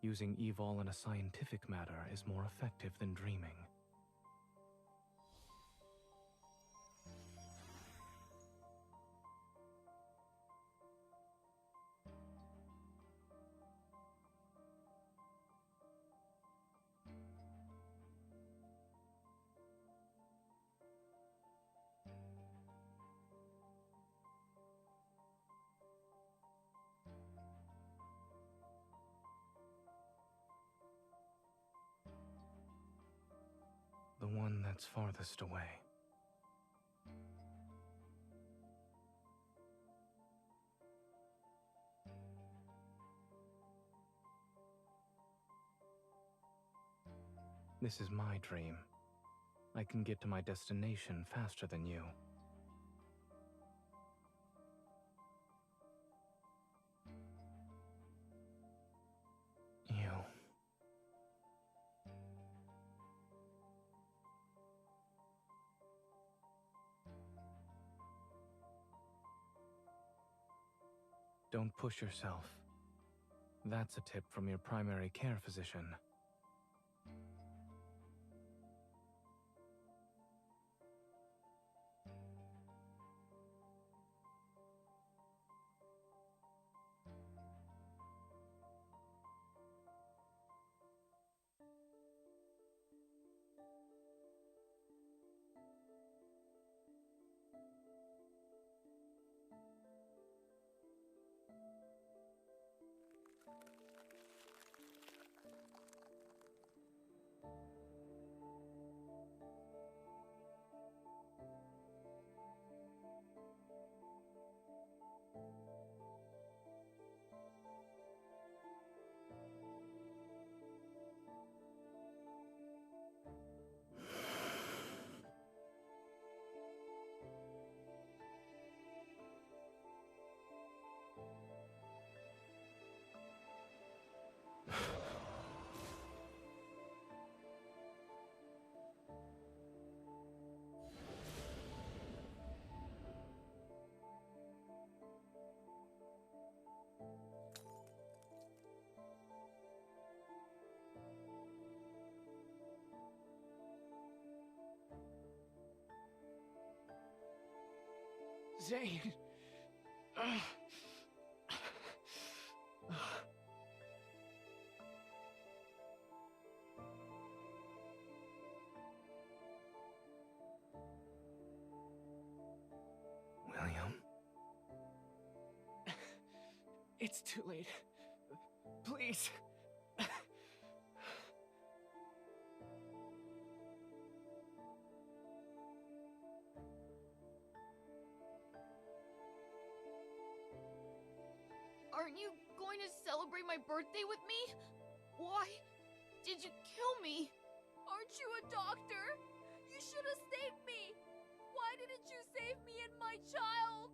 [SPEAKER 6] using evol in a scientific matter is more effective than dreaming. The one that's farthest away. This is my dream. I can get to my destination faster than you. You. Don't push yourself. That's a tip from your primary care physician.
[SPEAKER 12] Zane.
[SPEAKER 3] William?
[SPEAKER 12] It's too late. Please.
[SPEAKER 18] Aren't you going to celebrate my birthday with me? Why did you kill me? Aren't you a doctor? You should have saved me! Why didn't you save me and my child?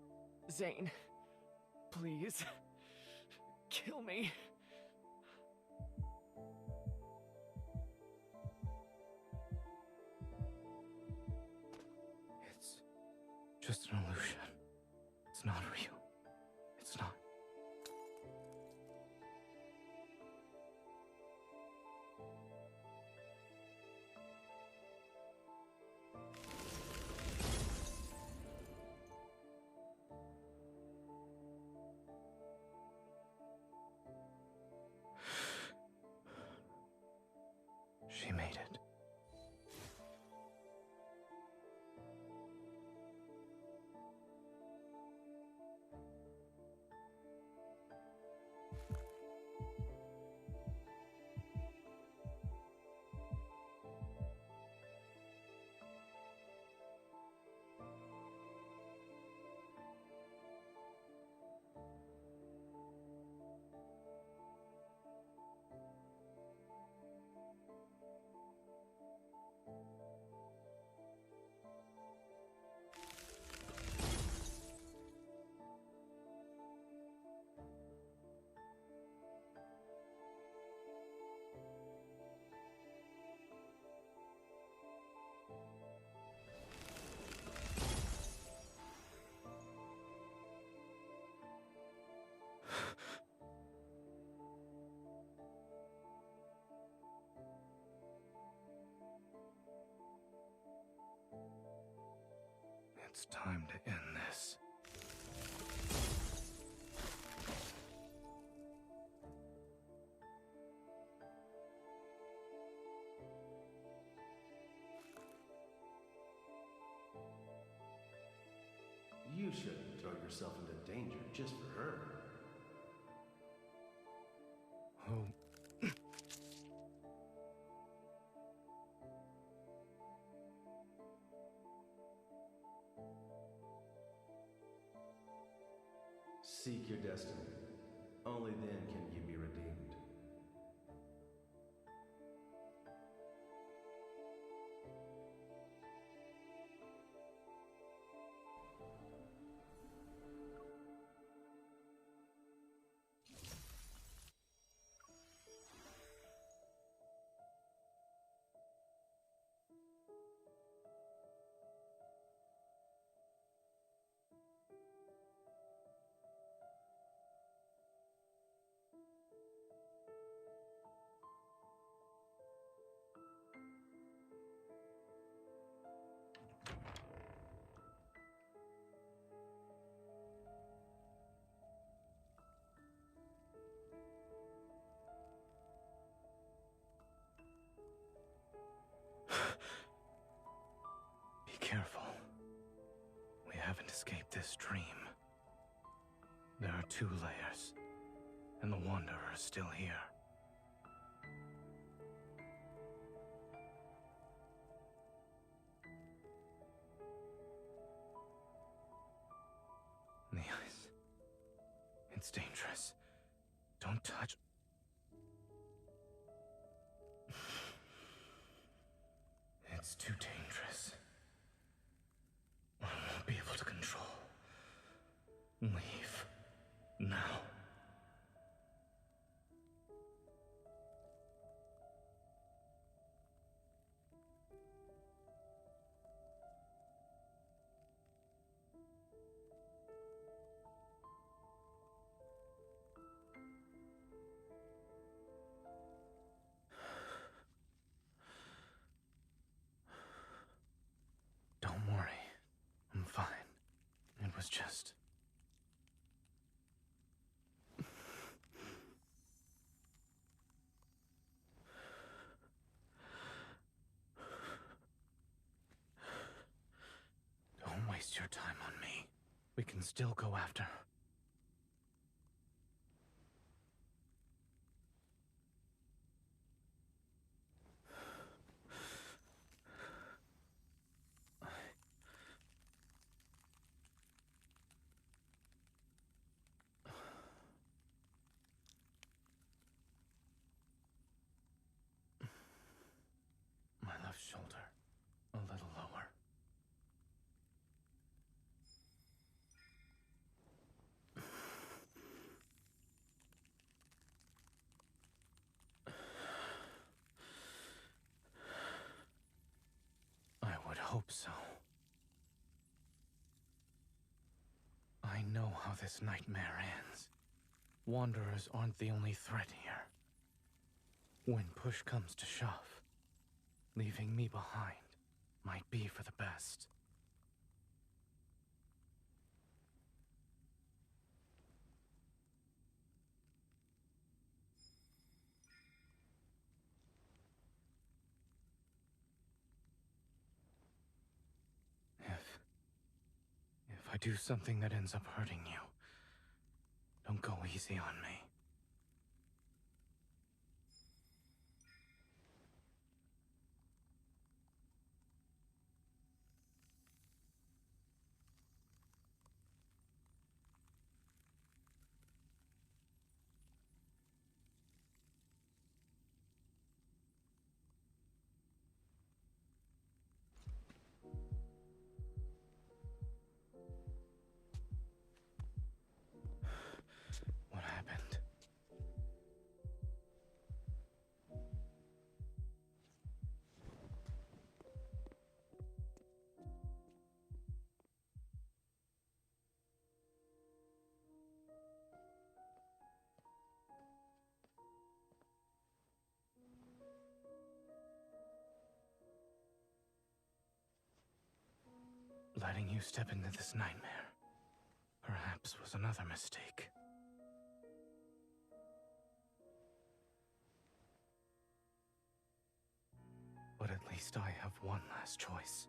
[SPEAKER 12] Zane, please. Kill me.
[SPEAKER 3] It's just an illusion. It's not real. It's not. She made it. It's time to end this.
[SPEAKER 15] You shouldn't throw yourself into danger just for her.
[SPEAKER 3] Oh.
[SPEAKER 15] Seek your destiny. Only then can you be redeemed.
[SPEAKER 3] Be careful. We haven't escaped this dream. There are 2 layers, and the Wanderer is still here. The ice. It's dangerous. Don't touch. It's too dangerous. I won't be able to control. Leave. Now. Don't worry. I'm fine. It was
[SPEAKER 19] was just... Don't waste your time on me. We can still go after her. My left shoulder, a little lower. I would hope so. I know how this nightmare ends. Wanderers aren't the only threat here. When push comes to shove, leaving me behind might be for the best. If I do something that ends up hurting you, don't go easy on me. What happened? Letting you step into this nightmare, perhaps, was another mistake. But at least I have one last choice.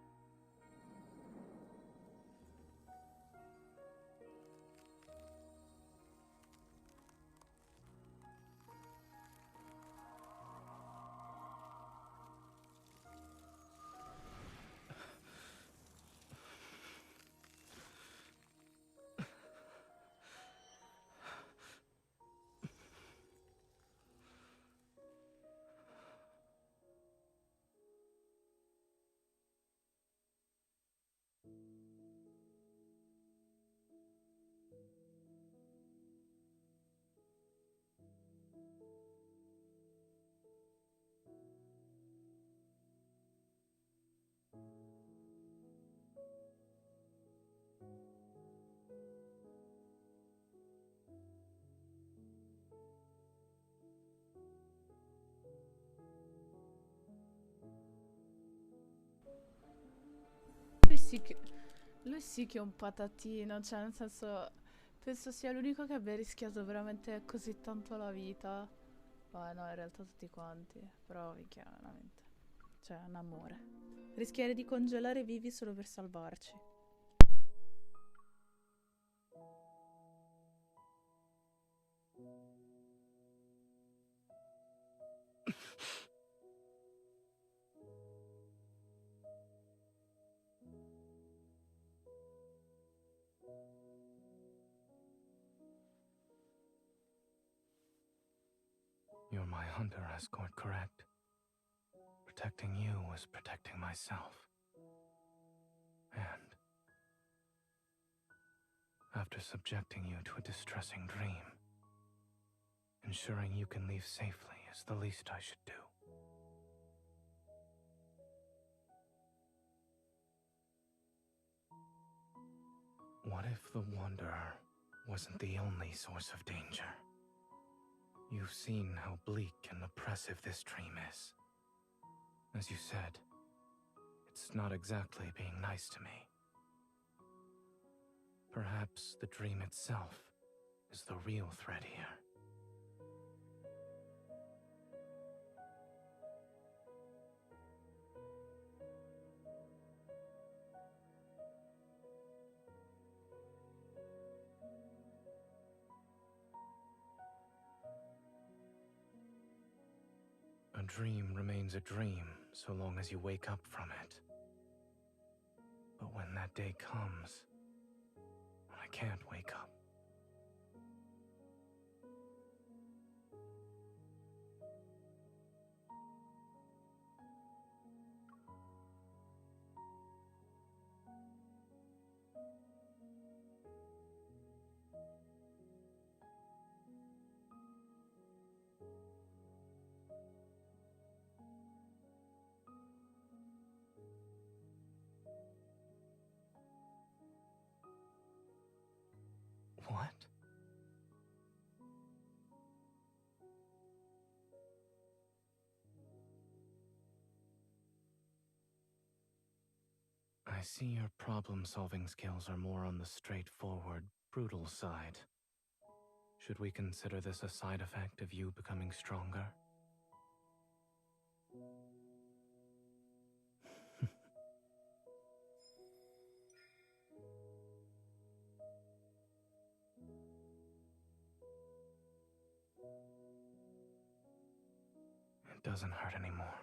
[SPEAKER 1] Lui sì che è un patatino, cioè nel senso, penso sia l'unico che abbia rischiato veramente così tanto la vita. No, in realtà tutti quanti, però minchia, veramente. Cioè, un amore. Rischiare di congelare vivi solo per salvarci.
[SPEAKER 19] You're my hunter, escort, correct? Protecting you was protecting myself. And after subjecting you to a distressing dream, ensuring you can leave safely is the least I should do. What if the Wanderer wasn't the only source of danger? You've seen how bleak and oppressive this dream is. As you said, it's not exactly being nice to me. Perhaps the dream itself is the real threat here. A dream remains a dream so long as you wake up from it. But when that day comes, when I can't wake up, what? I see your problem-solving skills are more on the straightforward, brutal side. Should we consider this a side effect of you becoming stronger? It doesn't hurt anymore.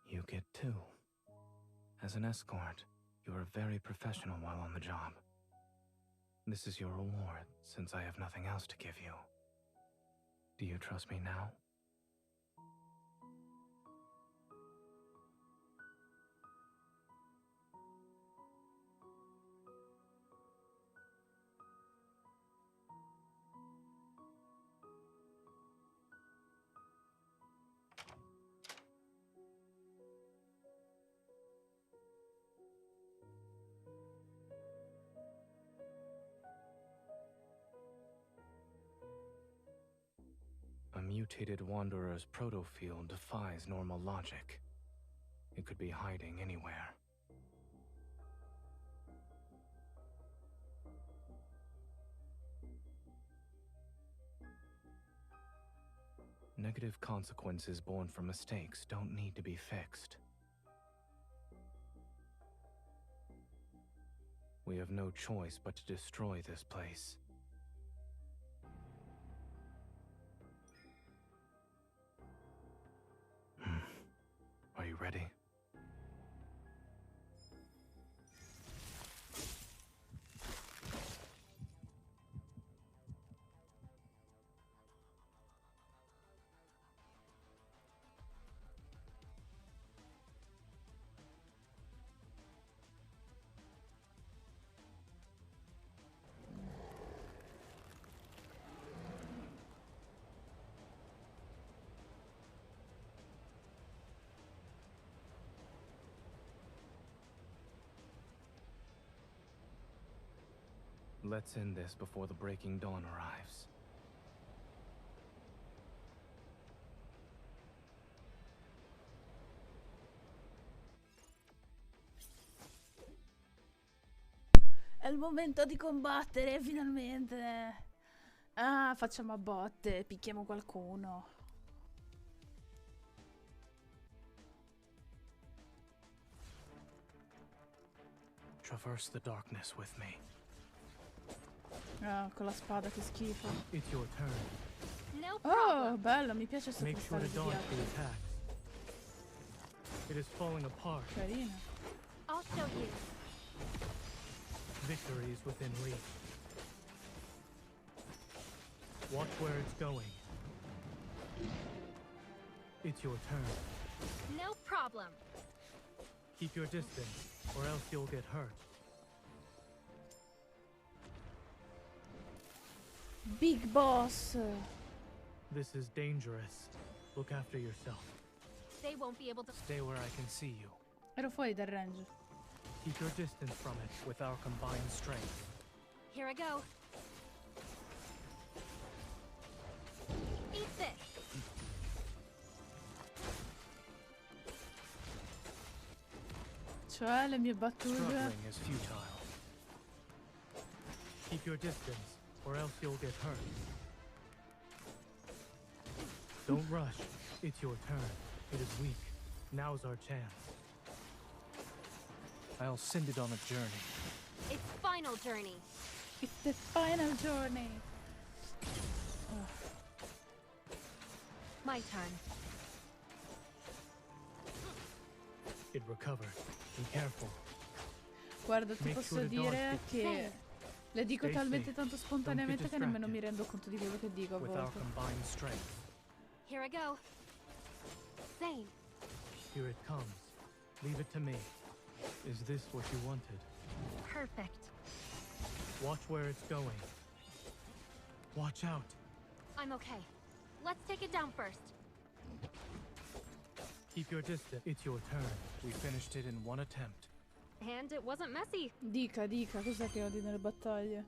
[SPEAKER 19] You get two. As an escort, you are very professional while on the job. This is your reward, since I have nothing else to give you. Do you trust me now? A mutated wanderer's protofield defies normal logic. It could be hiding anywhere. Negative consequences born from mistakes don't need to be fixed. We have no choice but to destroy this place. Are you ready? Let's end this before the breaking dawn arrives.
[SPEAKER 1] È il momento di combattere, finalmente. Ah, facciamo a botte, picchiamo qualcuno.
[SPEAKER 19] Traverse the darkness with me.
[SPEAKER 1] Ah, con la spada, che schifo.
[SPEAKER 19] It's your turn.
[SPEAKER 8] No
[SPEAKER 1] Oh, bello, mi piace questo
[SPEAKER 19] Make sure
[SPEAKER 1] cristallo
[SPEAKER 19] to
[SPEAKER 1] di
[SPEAKER 19] dodge the
[SPEAKER 1] ghiaccio.
[SPEAKER 19] attacks. It is falling apart.
[SPEAKER 1] Carino.
[SPEAKER 8] I'll show you.
[SPEAKER 19] Victory is within reach. Watch where it's going. It's your turn.
[SPEAKER 8] No problem.
[SPEAKER 19] Keep your distance, or else you'll get hurt.
[SPEAKER 1] Big boss.
[SPEAKER 19] This is dangerous. Look after yourself.
[SPEAKER 8] They won't be able to.
[SPEAKER 19] Stay where I can see you.
[SPEAKER 1] Ero fuori dal range.
[SPEAKER 19] Keep your distance from it with our combined strength.
[SPEAKER 8] Here I go. Eat this.
[SPEAKER 1] Cioè, le mie battute.
[SPEAKER 19] Struggling is futile. Keep your distance, or else you'll get hurt. Don't rush. It's your turn. It is weak. Now's our chance. I'll send it on a journey.
[SPEAKER 8] Its final journey.
[SPEAKER 1] It's the final journey.
[SPEAKER 8] My turn.
[SPEAKER 19] It recovered. Be careful.
[SPEAKER 1] Guarda, ti
[SPEAKER 19] Make
[SPEAKER 1] posso
[SPEAKER 19] sure the
[SPEAKER 1] dire
[SPEAKER 19] dog
[SPEAKER 1] che le dico
[SPEAKER 19] Stay
[SPEAKER 1] talmente
[SPEAKER 19] safe.
[SPEAKER 1] tanto
[SPEAKER 19] Don't
[SPEAKER 1] spontaneamente
[SPEAKER 19] get
[SPEAKER 1] che nemmeno mi
[SPEAKER 19] distracted.
[SPEAKER 1] rendo conto di quello che dico a
[SPEAKER 19] With our
[SPEAKER 1] volte.
[SPEAKER 19] combined strength.
[SPEAKER 8] Here I go. Zane,
[SPEAKER 19] Here it comes. Leave it to me. Is this what you wanted?
[SPEAKER 8] perfect.
[SPEAKER 19] Watch where it's going. Watch out.
[SPEAKER 8] I'm okay. Let's take it down first.
[SPEAKER 19] Keep your distance. It's your turn. We finished it in one attempt.
[SPEAKER 8] And it wasn't messy.
[SPEAKER 1] Dica, cos'è che odi nelle battaglie?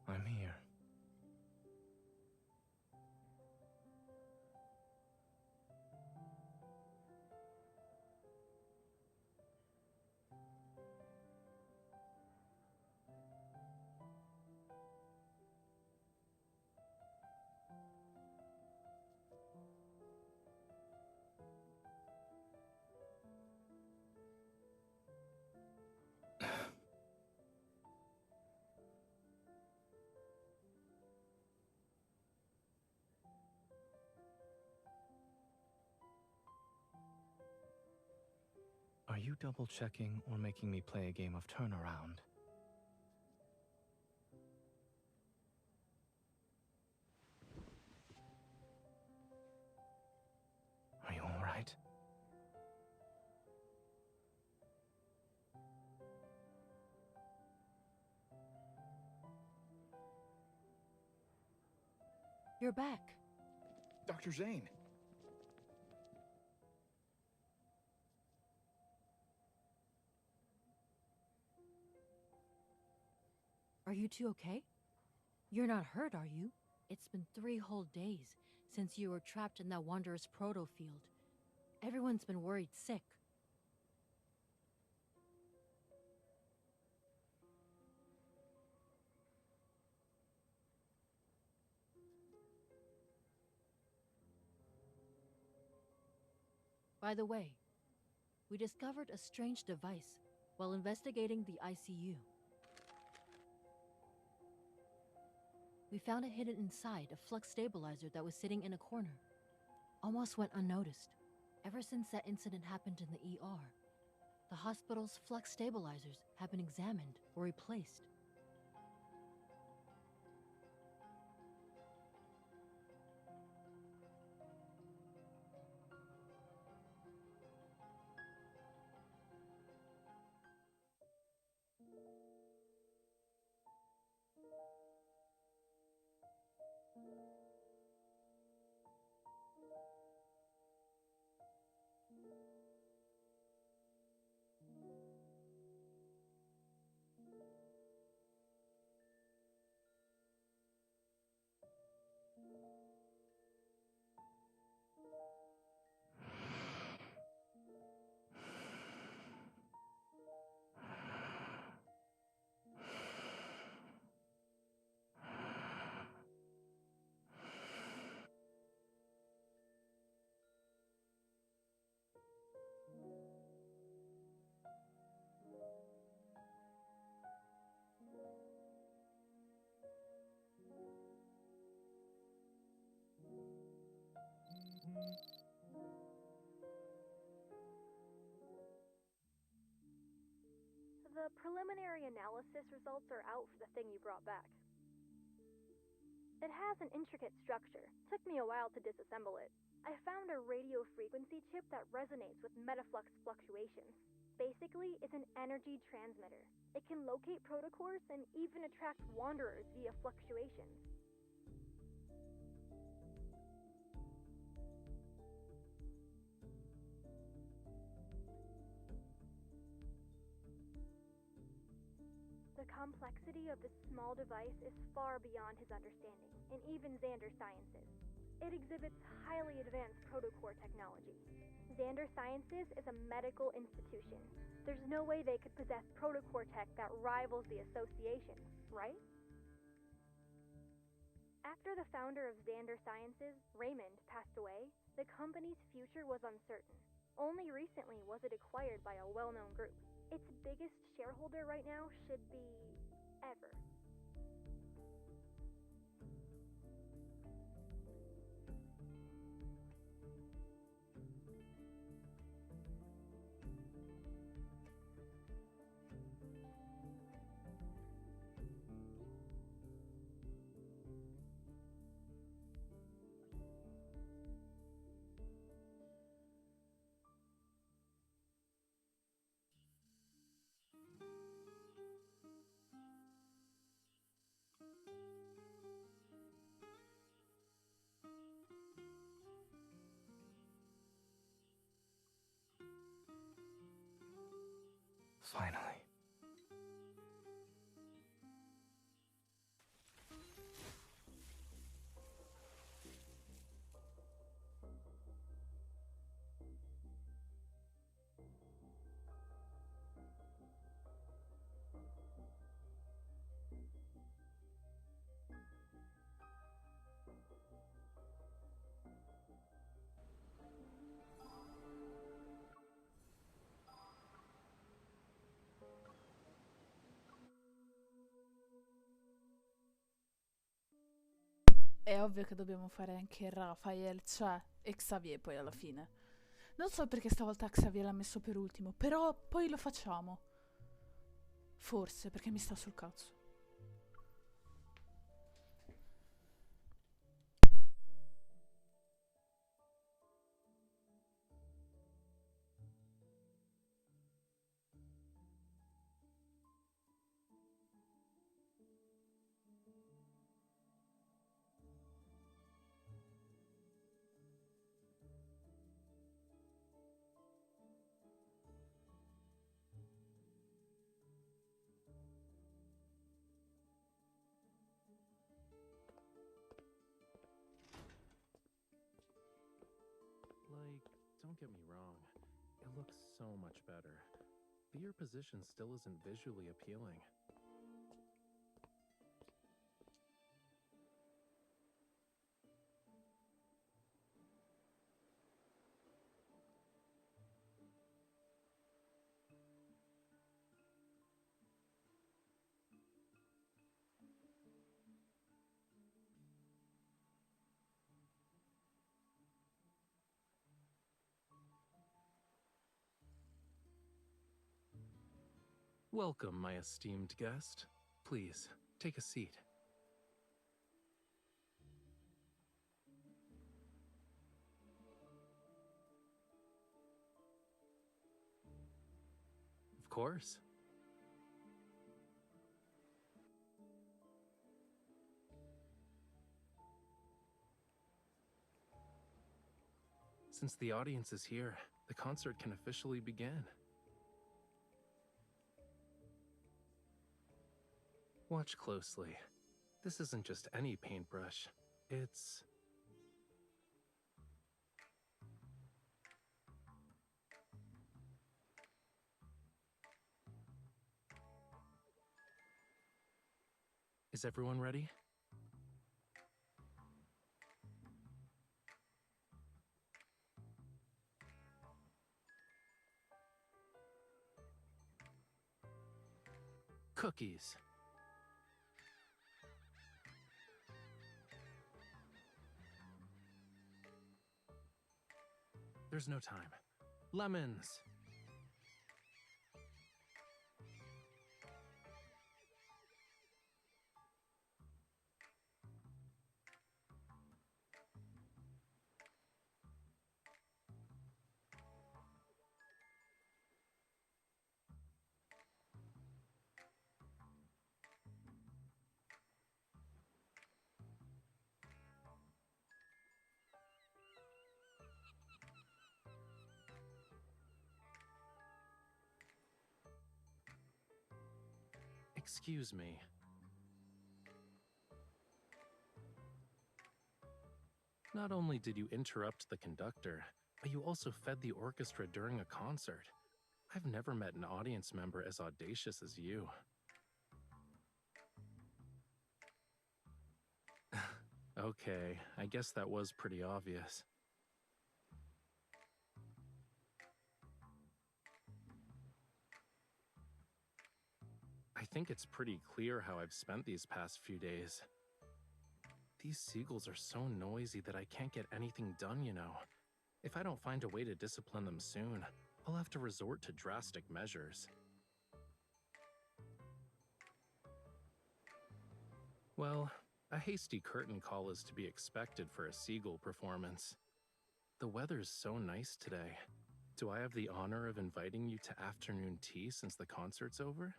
[SPEAKER 19] I'm here. Are you double-checking or making me play a game of turnaround? Are you all right?
[SPEAKER 7] You're back.
[SPEAKER 14] Dr. Zane!
[SPEAKER 7] Are you two okay? You're not hurt, are you? It's been 3 whole days since you were trapped in that Wanderer's proto field. Everyone's been worried sick. By the way, we discovered a strange device while investigating the ICU. We found it hidden inside a flux stabilizer that was sitting in a corner. Almost went unnoticed. Ever since that incident happened in the ER, the hospital's flux stabilizers have been examined or replaced.
[SPEAKER 8] The preliminary analysis results are out for the thing you brought back. It has an intricate structure. Took me a while to disassemble it. I found a radio frequency chip that resonates with metaflux fluctuations. Basically, it's an energy transmitter. It can locate protocores and even attract wanderers via fluctuations. The complexity of this small device is far beyond his understanding, and even Xander Sciences. It exhibits highly advanced protocore technology. Xander Sciences is a medical institution. There's no way they could possess protocore tech that rivals the association, right? After the founder of Xander Sciences, Raymond, passed away, the company's future was uncertain. Only recently was it acquired by a well-known group. Its biggest shareholder right now should be Ever.
[SPEAKER 19] Finally.
[SPEAKER 1] È ovvio che dobbiamo fare anche Raphael, cioè, e Xavier poi alla fine. Non so perché stavolta Xavier l'ha messo per ultimo, però poi lo facciamo. Forse perché mi sta sul cazzo.
[SPEAKER 4] Like, don't get me wrong, it looks so much better. But your position still isn't visually appealing. Welcome, my esteemed guest. Please, take a seat. Of course. Since the audience is here, the concert can officially begin. Watch closely. This isn't just any paintbrush. It's... Is everyone ready? Cookies. there's no time. Lemons! Excuse me. Not only did you interrupt the conductor, but you also fed the orchestra during a concert. I've never met an audience member as audacious as you. Okay, I guess that was pretty obvious. I think it's pretty clear how I've spent these past few days. These seagulls are so noisy that I can't get anything done, you know. If I don't find a way to discipline them soon, I'll have to resort to drastic measures. Well, a hasty curtain call is to be expected for a seagull performance. The weather's so nice today. Do I have the honor of inviting you to afternoon tea since the concert's over?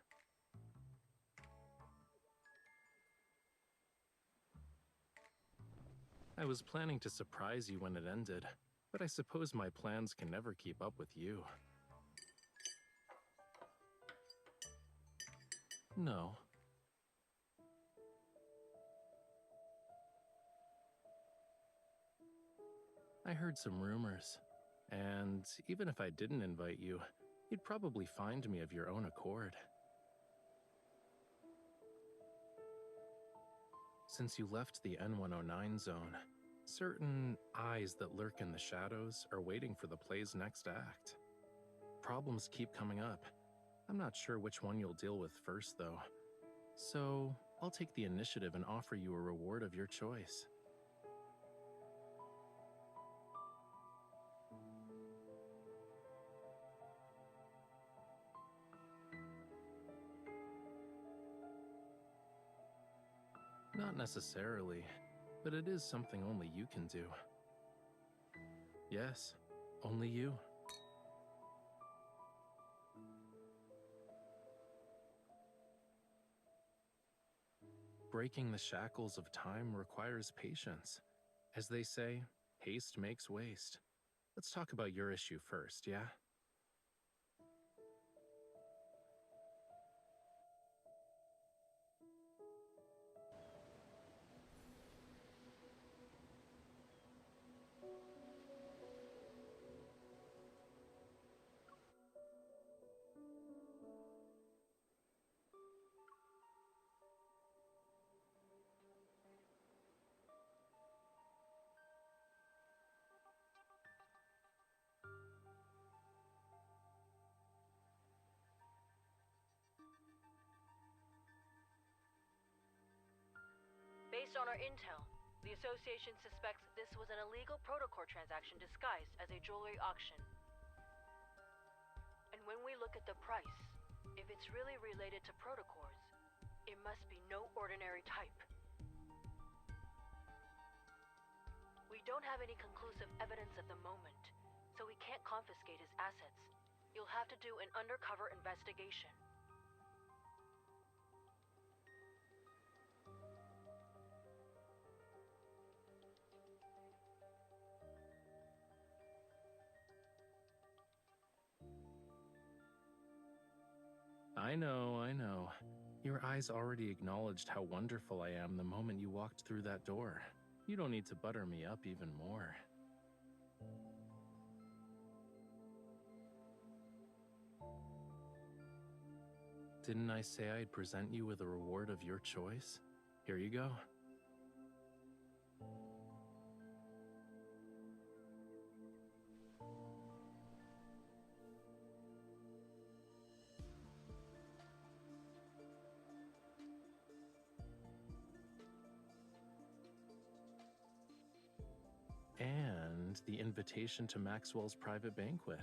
[SPEAKER 4] I was planning to surprise you when it ended, but I suppose my plans can never keep up with you. No. I heard some rumors, and even if I didn't invite you, you'd probably find me of your own accord. Since you left the N109 zone, certain eyes that lurk in the shadows are waiting for the play's next act. Problems keep coming up. I'm not sure which one you'll deal with first, though. So, I'll take the initiative and offer you a reward of your choice. Not necessarily, but it is something only you can do. Yes, only you. Breaking the shackles of time requires patience. As they say, haste makes waste. Let's talk about your issue first, yeah?
[SPEAKER 7] Based on our intel, the Association suspects this was an illegal protocore transaction disguised as a jewelry auction. And when we look at the price, if it's really related to protocores, it must be no ordinary type. We don't have any conclusive evidence at the moment, so we can't confiscate his assets. You'll have to do an undercover investigation.
[SPEAKER 4] I know. Your eyes already acknowledged how wonderful I am the moment you walked through that door. You don't need to butter me up even more. Didn't I say I'd present you with a reward of your choice? Here you go. And and the invitation to Maxwell's private banquet.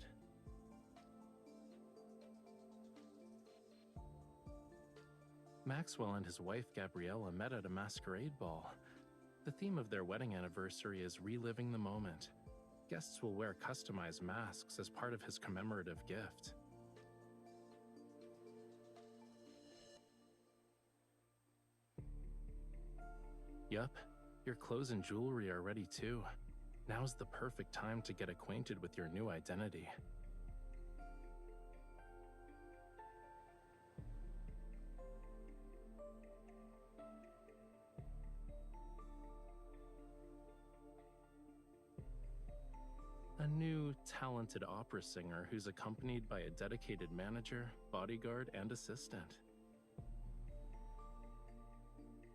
[SPEAKER 4] Maxwell and his wife Gabriella met at a masquerade ball. The theme of their wedding anniversary is reliving the moment. Guests will wear customized masks as part of his commemorative gift. Yup, your clothes and jewelry are ready too. Now's the perfect time to get acquainted with your new identity. A new, talented opera singer who's accompanied by a dedicated manager, bodyguard, and assistant.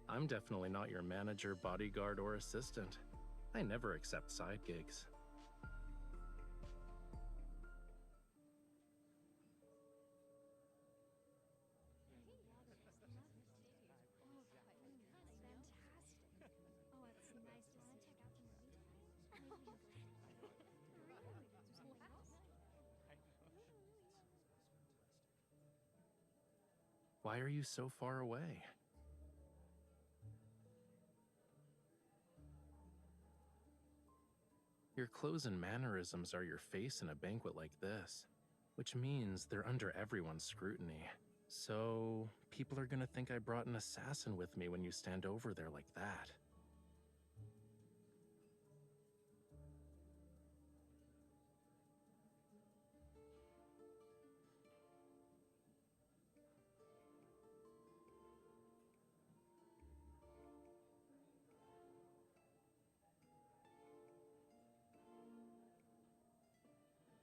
[SPEAKER 4] I'm definitely not your manager, bodyguard, or assistant. I never accept side gigs. Why are you so far away? Your clothes and mannerisms are your face in a banquet like this, which means they're under everyone's scrutiny. So, people are gonna think I brought an assassin with me when you stand over there like that.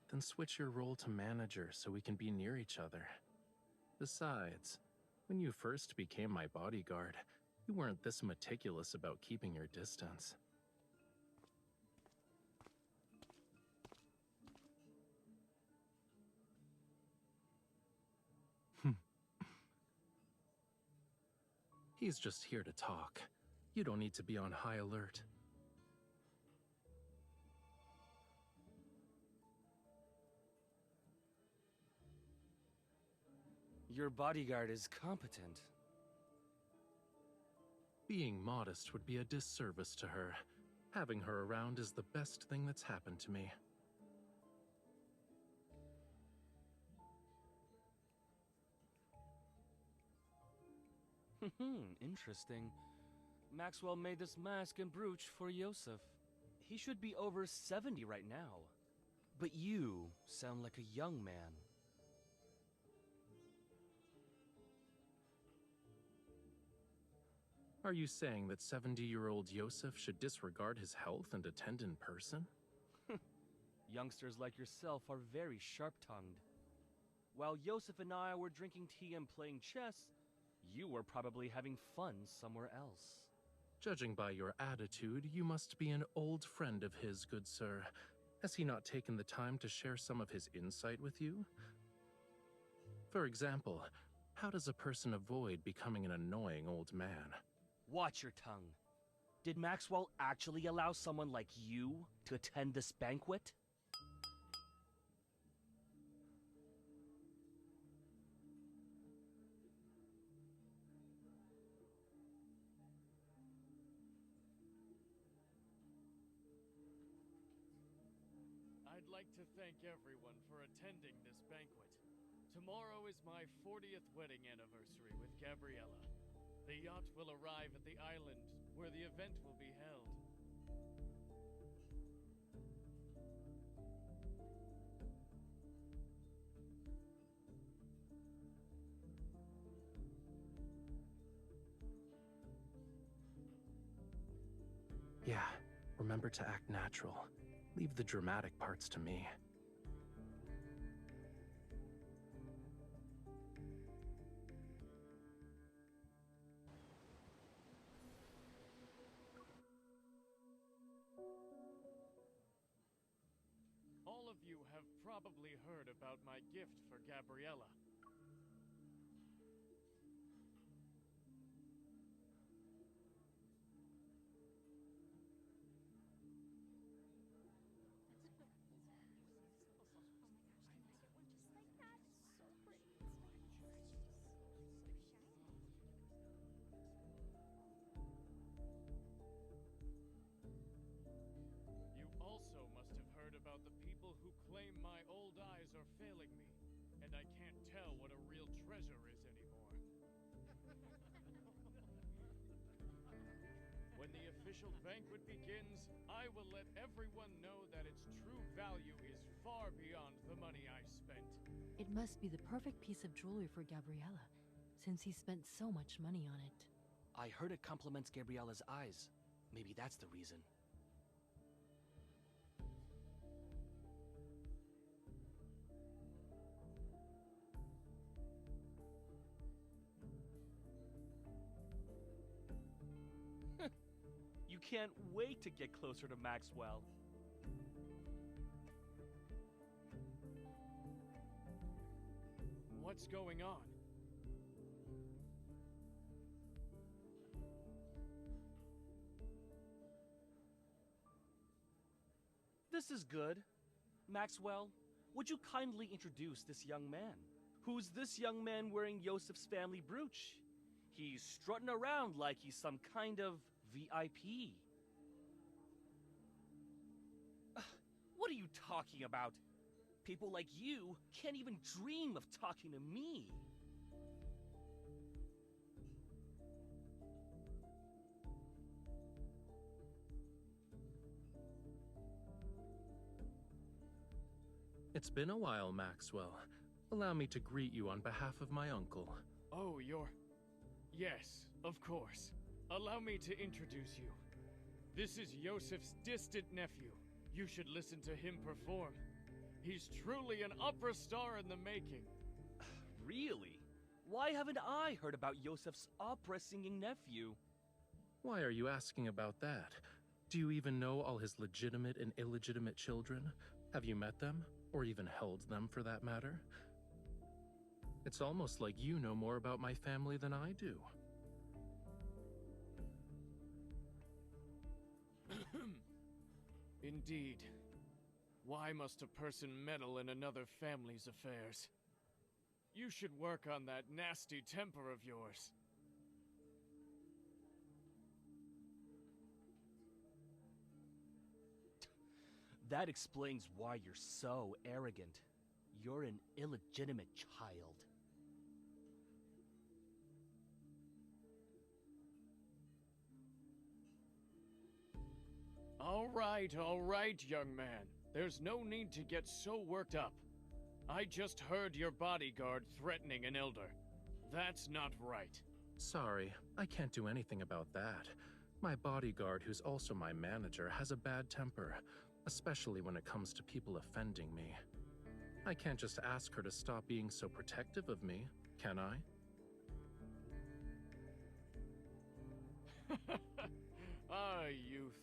[SPEAKER 4] Then switch your role to manager so we can be near each other. Besides, when you first became my bodyguard, you weren't this meticulous about keeping your distance. He's just here to talk. You don't need to be on high alert.
[SPEAKER 17] Your bodyguard is competent.
[SPEAKER 4] Being modest would be a disservice to her. Having her around is the best thing that's happened to me.
[SPEAKER 17] Interesting. Maxwell made this mask and brooch for Yosef. He should be over 70 right now. But you sound like a young man.
[SPEAKER 4] Are you saying that 70-year-old Yosef should disregard his health and attend in person?
[SPEAKER 17] Youngsters like yourself are very sharp-tongued. While Yosef and I were drinking tea and playing chess, you were probably having fun somewhere else.
[SPEAKER 4] Judging by your attitude, you must be an old friend of his, good sir. Has he not taken the time to share some of his insight with you? For example, how does a person avoid becoming an annoying old man?
[SPEAKER 17] Watch your tongue. Did Maxwell actually allow someone like you to attend this banquet?
[SPEAKER 20] I'd like to thank everyone for attending this banquet. Tomorrow is my 40th wedding anniversary with Gabriella. The yacht will arrive at the island where the event will be held.
[SPEAKER 4] Yeah, remember to act natural. Leave the dramatic parts to me.
[SPEAKER 20] All of you have probably heard about my gift for Gabriella. and I can't tell what a real treasure is anymore. When the official banquet begins, I will let everyone know that its true value is far beyond the money I spent.
[SPEAKER 7] It must be the perfect piece of jewelry for Gabriella, since he spent so much money on it.
[SPEAKER 17] I heard it complements Gabriella's eyes. Maybe that's the reason. You can't wait to get closer to Maxwell.
[SPEAKER 20] What's going on?
[SPEAKER 17] This is good. Maxwell, would you kindly introduce this young man? Who's this young man wearing Yosef's family brooch? He's strutting around like he's some kind of VIP. What are you talking about? People like you can't even dream of talking to me.
[SPEAKER 4] It's been a while, Maxwell. Allow me to greet you on behalf of my uncle.
[SPEAKER 20] Oh, you're... Yes, of course. Allow me to introduce you. This is Yosef's distant nephew. You should listen to him perform. He's truly an opera star in the making.
[SPEAKER 17] Really? Why haven't I heard about Yosef's opera-singing nephew?
[SPEAKER 4] Why are you asking about that? Do you even know all his legitimate and illegitimate children? Have you met them? Or even held them, for that matter? It's almost like you know more about my family than I do.
[SPEAKER 20] Indeed. Why must a person meddle in another family's affairs? You should work on that nasty temper of yours.
[SPEAKER 17] That explains why you're so arrogant. You're an illegitimate child.
[SPEAKER 20] All right, young man. There's no need to get so worked up. I just heard your bodyguard threatening an elder. That's not right.
[SPEAKER 4] Sorry, I can't do anything about that. My bodyguard, who's also my manager, has a bad temper, especially when it comes to people offending me. I can't just ask her to stop being so protective of me, can I?
[SPEAKER 20] Ah, youth.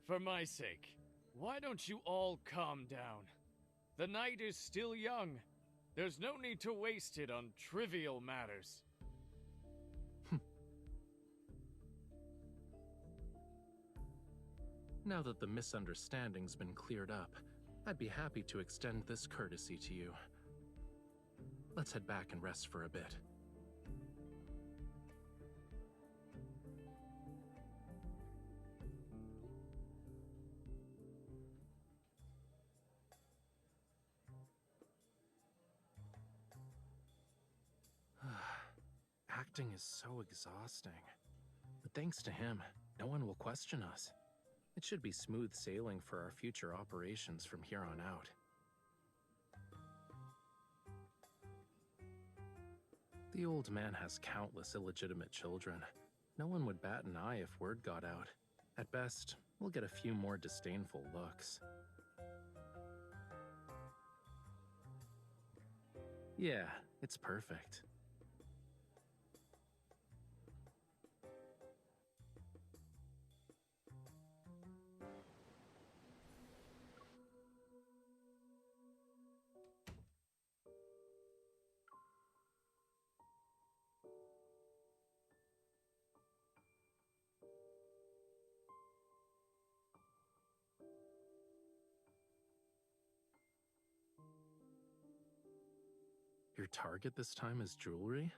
[SPEAKER 20] For my sake, why don't you all calm down? The night is still young. There's no need to waste it on trivial matters.
[SPEAKER 4] Now that the misunderstanding's been cleared up, I'd be happy to extend this courtesy to you. Let's head back and rest for a bit. Acting is so exhausting. But thanks to him, no one will question us. It should be smooth sailing for our future operations from here on out. The old man has countless illegitimate children. No one would bat an eye if word got out. At best, we'll get a few more disdainful looks. Yeah, it's perfect. Your target this time is jewelry?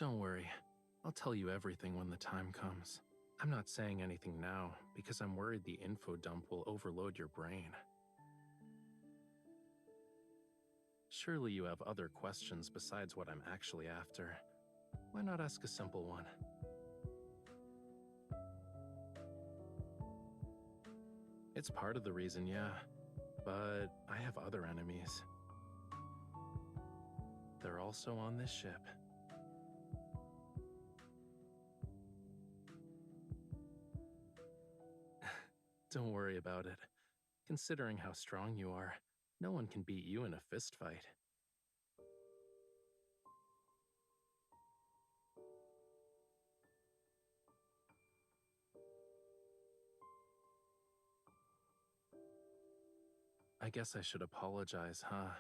[SPEAKER 4] Don't worry. I'll tell you everything when the time comes. I'm not saying anything now because I'm worried the info dump will overload your brain. Surely you have other questions besides what I'm actually after. Why not ask a simple one? It's part of the reason, yeah. But I have other enemies. They're also on this ship. Don't worry about it. Considering how strong you are, no one can beat you in a fist fight. I guess I should apologize, huh?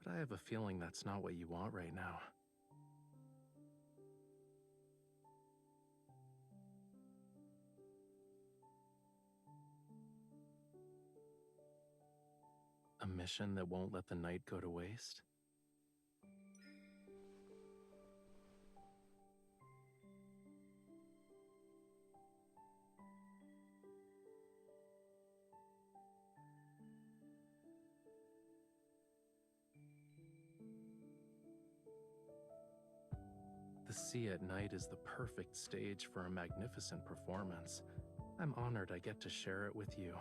[SPEAKER 4] But I have a feeling that's not what you want right now. A mission that won't let the night go to waste? The sea at night is the perfect stage for a magnificent performance. I'm honored I get to share it with you.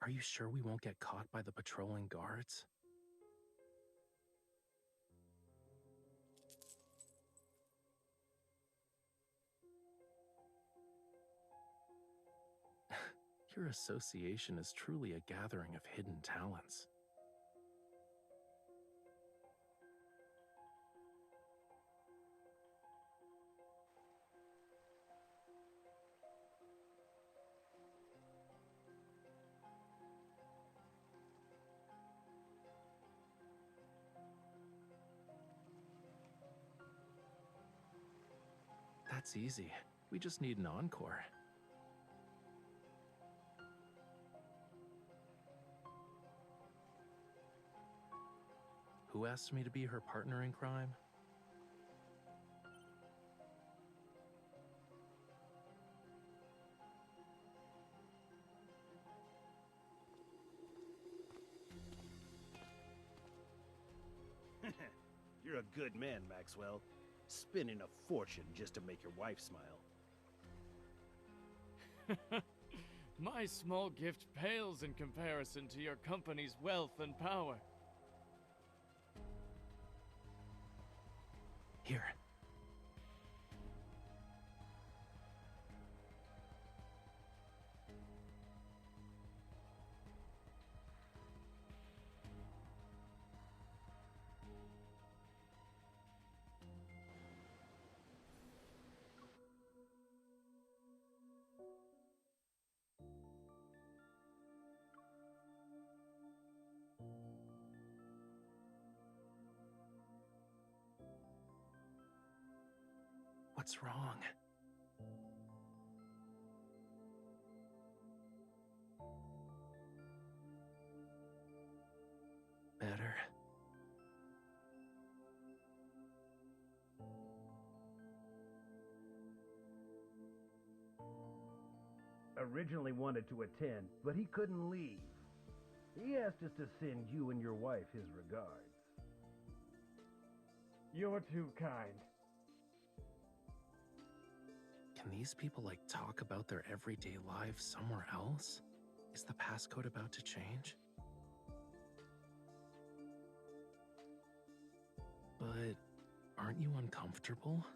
[SPEAKER 4] Are you sure we won't get caught by the patrolling guards? Your association is truly a gathering of hidden talents. That's easy. We just need an encore. Who asked me to be her partner in crime?
[SPEAKER 15] You're a good man, Maxwell. Spending a fortune just to make your wife smile.
[SPEAKER 20] My small gift pales in comparison to your company's wealth and power.
[SPEAKER 4] Here. What's wrong? Better.
[SPEAKER 21] Originally wanted to attend, but he couldn't leave. He asked us to send you and your wife his regards. You're too kind.
[SPEAKER 4] Can these people talk about their everyday lives somewhere else? Is the passcode about to change? But aren't you uncomfortable?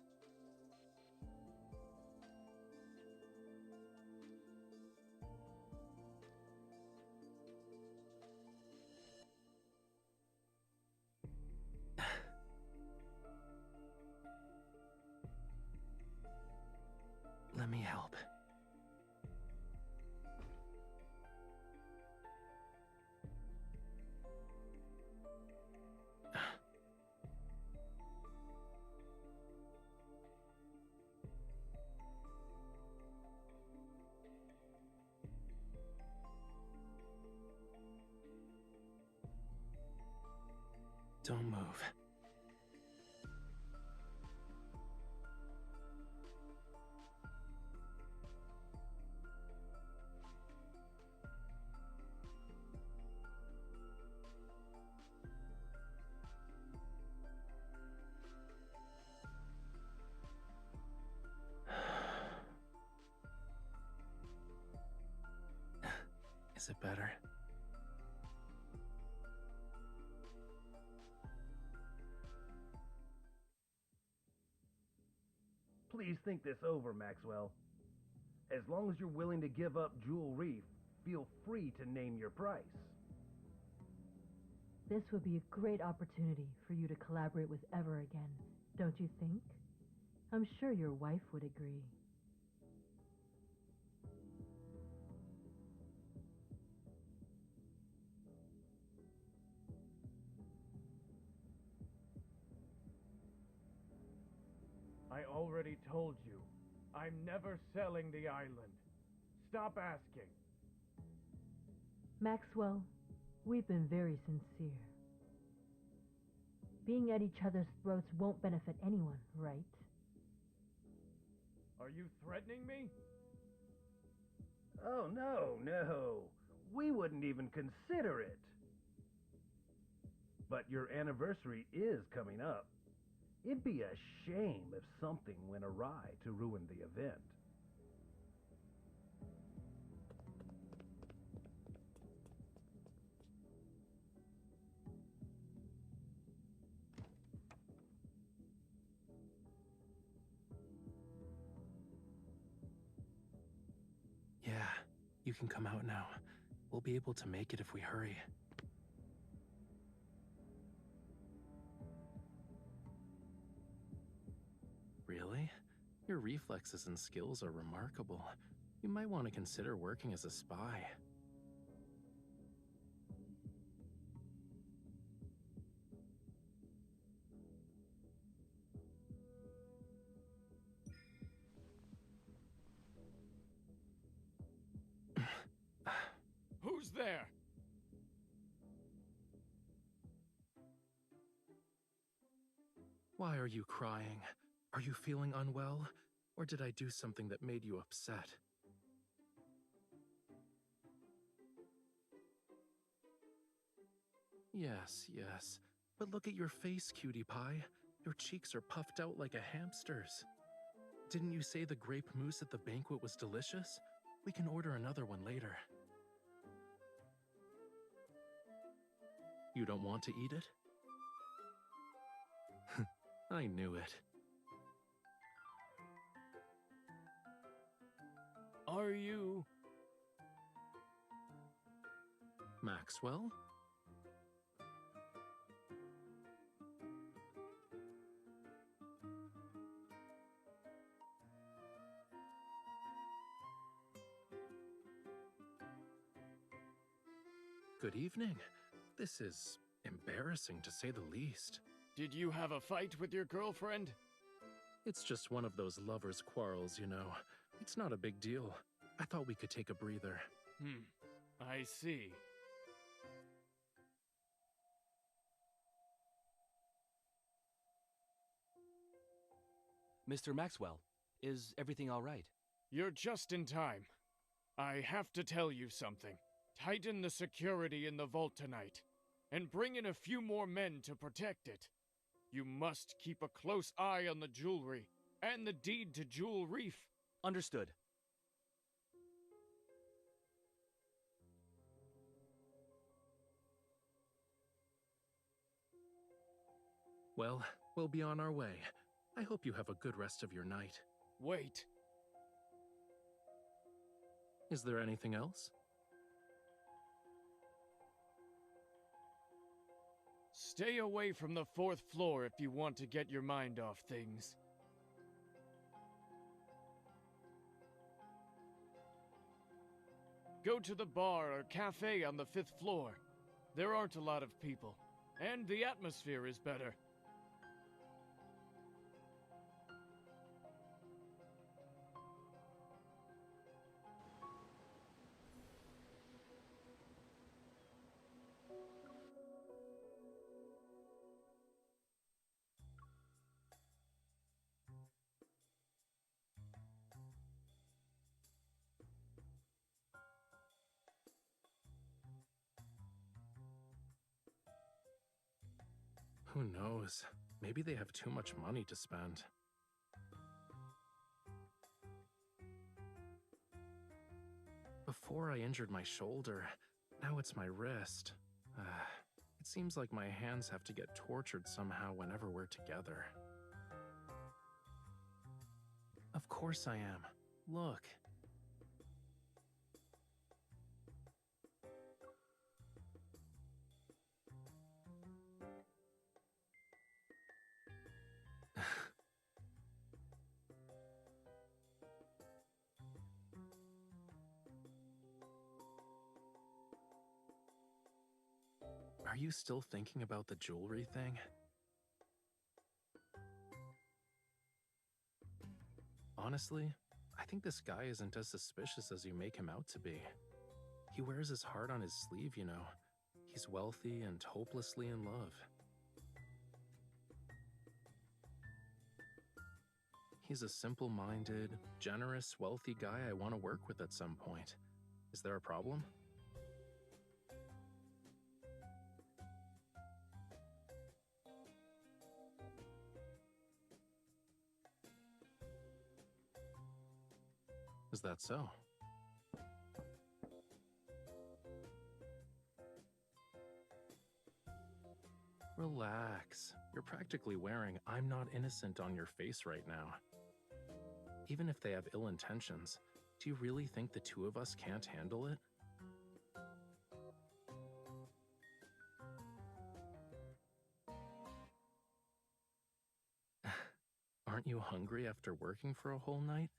[SPEAKER 4] Let me help. Don't move. Is it better?
[SPEAKER 21] Please think this over, Maxwell. As long as you're willing to give up Jewel Reef, feel free to name your price.
[SPEAKER 2] This would be a great opportunity for you to collaborate with Ever again, don't you think? I'm sure your wife would agree.
[SPEAKER 22] I already told you, I'm never selling the island. Stop asking.
[SPEAKER 2] Maxwell, we've been very sincere. Being at each other's throats won't benefit anyone, right?
[SPEAKER 22] Are you threatening me?
[SPEAKER 21] Oh, no. We wouldn't even consider it. But your anniversary is coming up. It'd be a shame if something went awry to ruin the event.
[SPEAKER 4] Yeah, you can come out now. We'll be able to make it if we hurry. Really? Your reflexes and skills are remarkable. You might want to consider working as a spy.
[SPEAKER 22] Who's there?
[SPEAKER 4] Why are you crying? Are you feeling unwell? Or did I do something that made you upset? Yes. But look at your face, cutie pie. Your cheeks are puffed out like a hamster's. Didn't you say the grape mousse at the banquet was delicious? We can order another one later. You don't want to eat it? I knew it.
[SPEAKER 22] Are you...
[SPEAKER 4] Maxwell? Good evening. This is embarrassing to say the least.
[SPEAKER 22] Did you have a fight with your girlfriend?
[SPEAKER 4] It's just one of those lovers' quarrels, you know. It's not a big deal. I thought we could take a breather.
[SPEAKER 22] I see.
[SPEAKER 23] Mr. Maxwell, is everything all right?
[SPEAKER 22] You're just in time. I have to tell you something. Tighten the security in the vault tonight, and bring in a few more men to protect it. You must keep a close eye on the jewelry, and the deed to Jewel Reef.
[SPEAKER 23] Understood.
[SPEAKER 4] Well, we'll be on our way. I hope you have a good rest of your night.
[SPEAKER 22] Wait.
[SPEAKER 4] Is there anything else?
[SPEAKER 22] Stay away from the 4th floor if you want to get your mind off things. Go to the bar or cafe on the 5th floor. There aren't a lot of people, and the atmosphere is better.
[SPEAKER 4] Who knows? Maybe they have too much money to spend. Before I injured my shoulder, now it's my wrist. It seems like my hands have to get tortured somehow whenever we're together. Of course I am. Look. Are you still thinking about the jewelry thing? Honestly, I think this guy isn't as suspicious as you make him out to be. He wears his heart on his sleeve, you know. He's wealthy and hopelessly in love. He's a simple-minded, generous, wealthy guy I want to work with at some point. Is there a problem? Is that so? Relax. You're practically wearing "I'm not innocent" on your face right now. Even if they have ill intentions, do you really think the two of us can't handle it? Aren't you hungry after working for a whole night?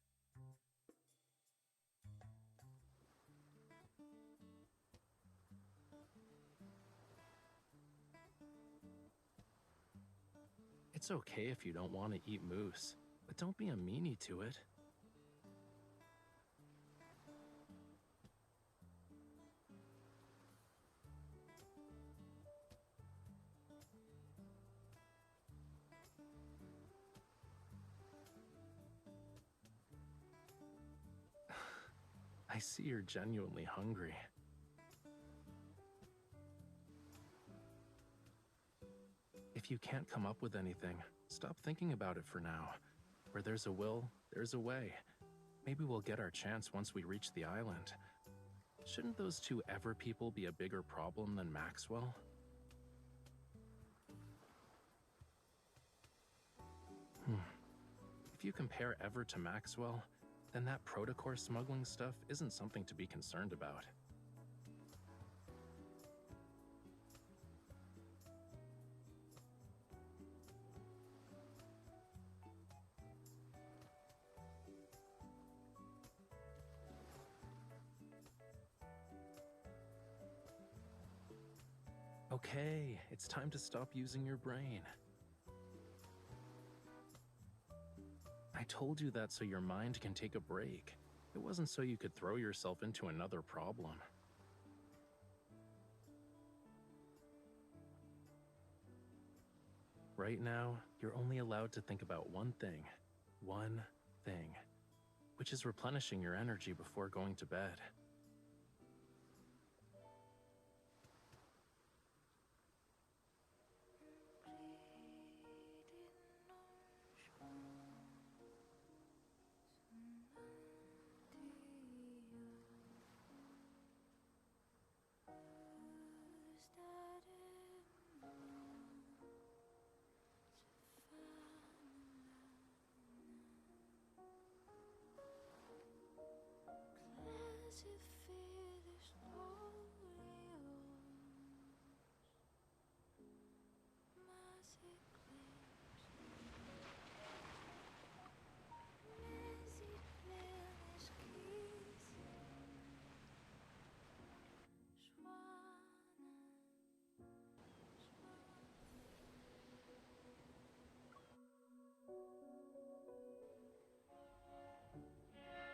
[SPEAKER 4] It's okay if you don't want to eat moose, but don't be a meanie to it. I see you're genuinely hungry. If you can't come up with anything, stop thinking about it for now. Where there's a will, there's a way. Maybe we'll get our chance once we reach the island. Shouldn't those two Ever people be a bigger problem than Maxwell? If you compare Ever to Maxwell, then that protocore smuggling stuff isn't something to be concerned about. Okay, it's time to stop using your brain. I told you that so your mind can take a break. It wasn't so you could throw yourself into another problem. Right now, you're only allowed to think about one thing, which is replenishing your energy before going to bed.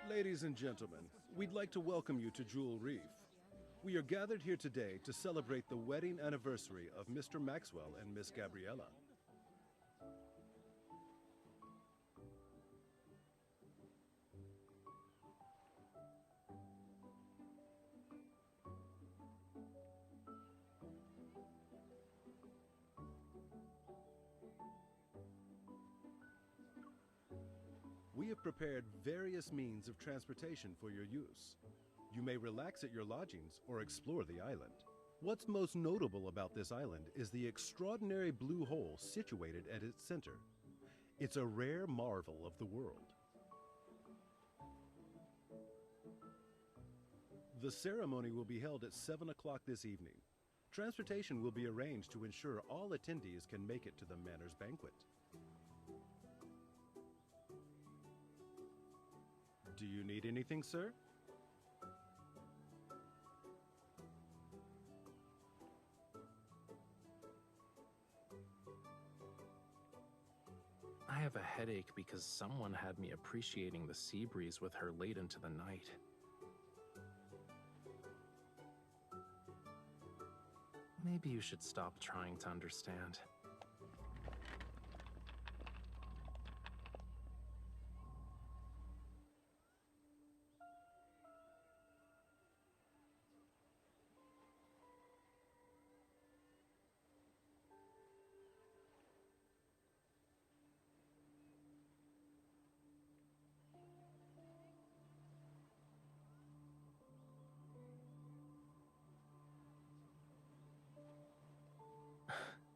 [SPEAKER 15] Ladies and gentlemen, we'd like to welcome you to Jewel Reef. We are gathered here today to celebrate the wedding anniversary of Mr. Maxwell and Miss Gabriella. have prepared various means of transportation for your use. You may relax at your lodgings or explore the island. What's most notable about this island is the extraordinary blue hole situated at its center. It's a rare marvel of the world. The ceremony will be held at 7 o'clock this evening. Transportation will be arranged to ensure all attendees can make it to the Manor's banquet. Do you need anything, sir?
[SPEAKER 4] I have a headache because someone had me appreciating the sea breeze with her late into the night. Maybe you should stop trying to understand.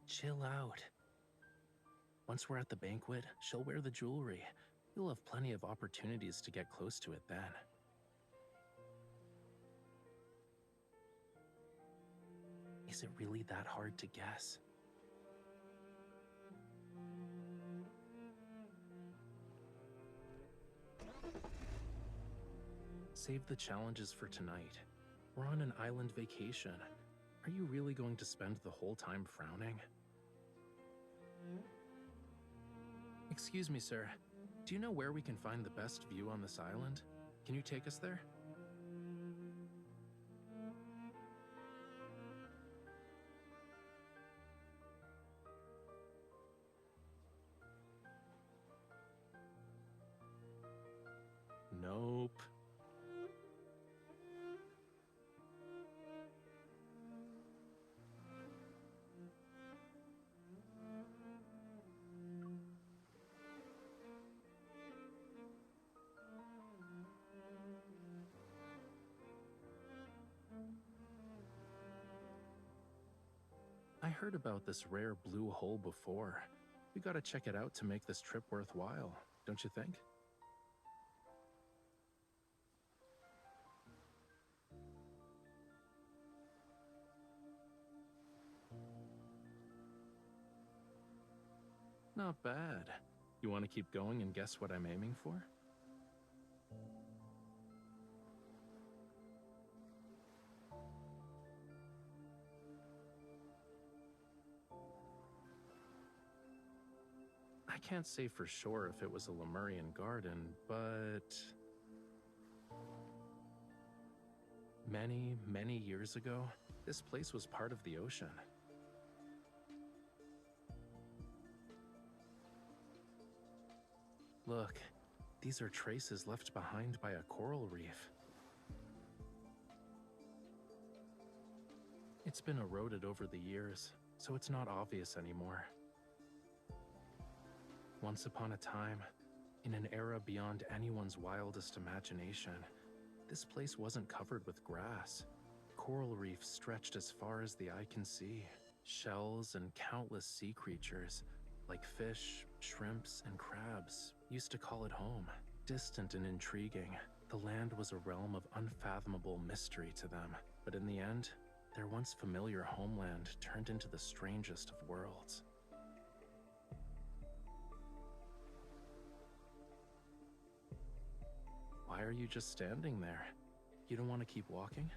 [SPEAKER 4] Chill out. Once we're at the banquet, she'll wear the jewelry. You'll have plenty of opportunities to get close to it then. Is it really that hard to guess? Save the challenges for tonight. We're on an island vacation. Are you really going to spend the whole time frowning? Excuse me, sir. Do you know where we can find the best view on this island? Can you take us there? Nope. I heard about this rare blue hole before. We gotta check it out to make this trip worthwhile, don't you think? Not bad. You want to keep going and guess what I'm aiming for? I can't say for sure if it was a Lemurian garden, but many years ago, this place was part of the ocean. Look, these are traces left behind by a coral reef. It's been eroded over the years, so it's not obvious anymore. Once upon a time, in an era beyond anyone's wildest imagination, this place wasn't covered with grass. Coral reefs stretched as far as the eye can see. Shells and countless sea creatures, like fish, shrimps, and crabs, used to call it home. Distant and intriguing, the land was a realm of unfathomable mystery to them. But in the end, their once familiar homeland turned into the strangest of worlds. Why are you just standing there? You don't want to keep walking?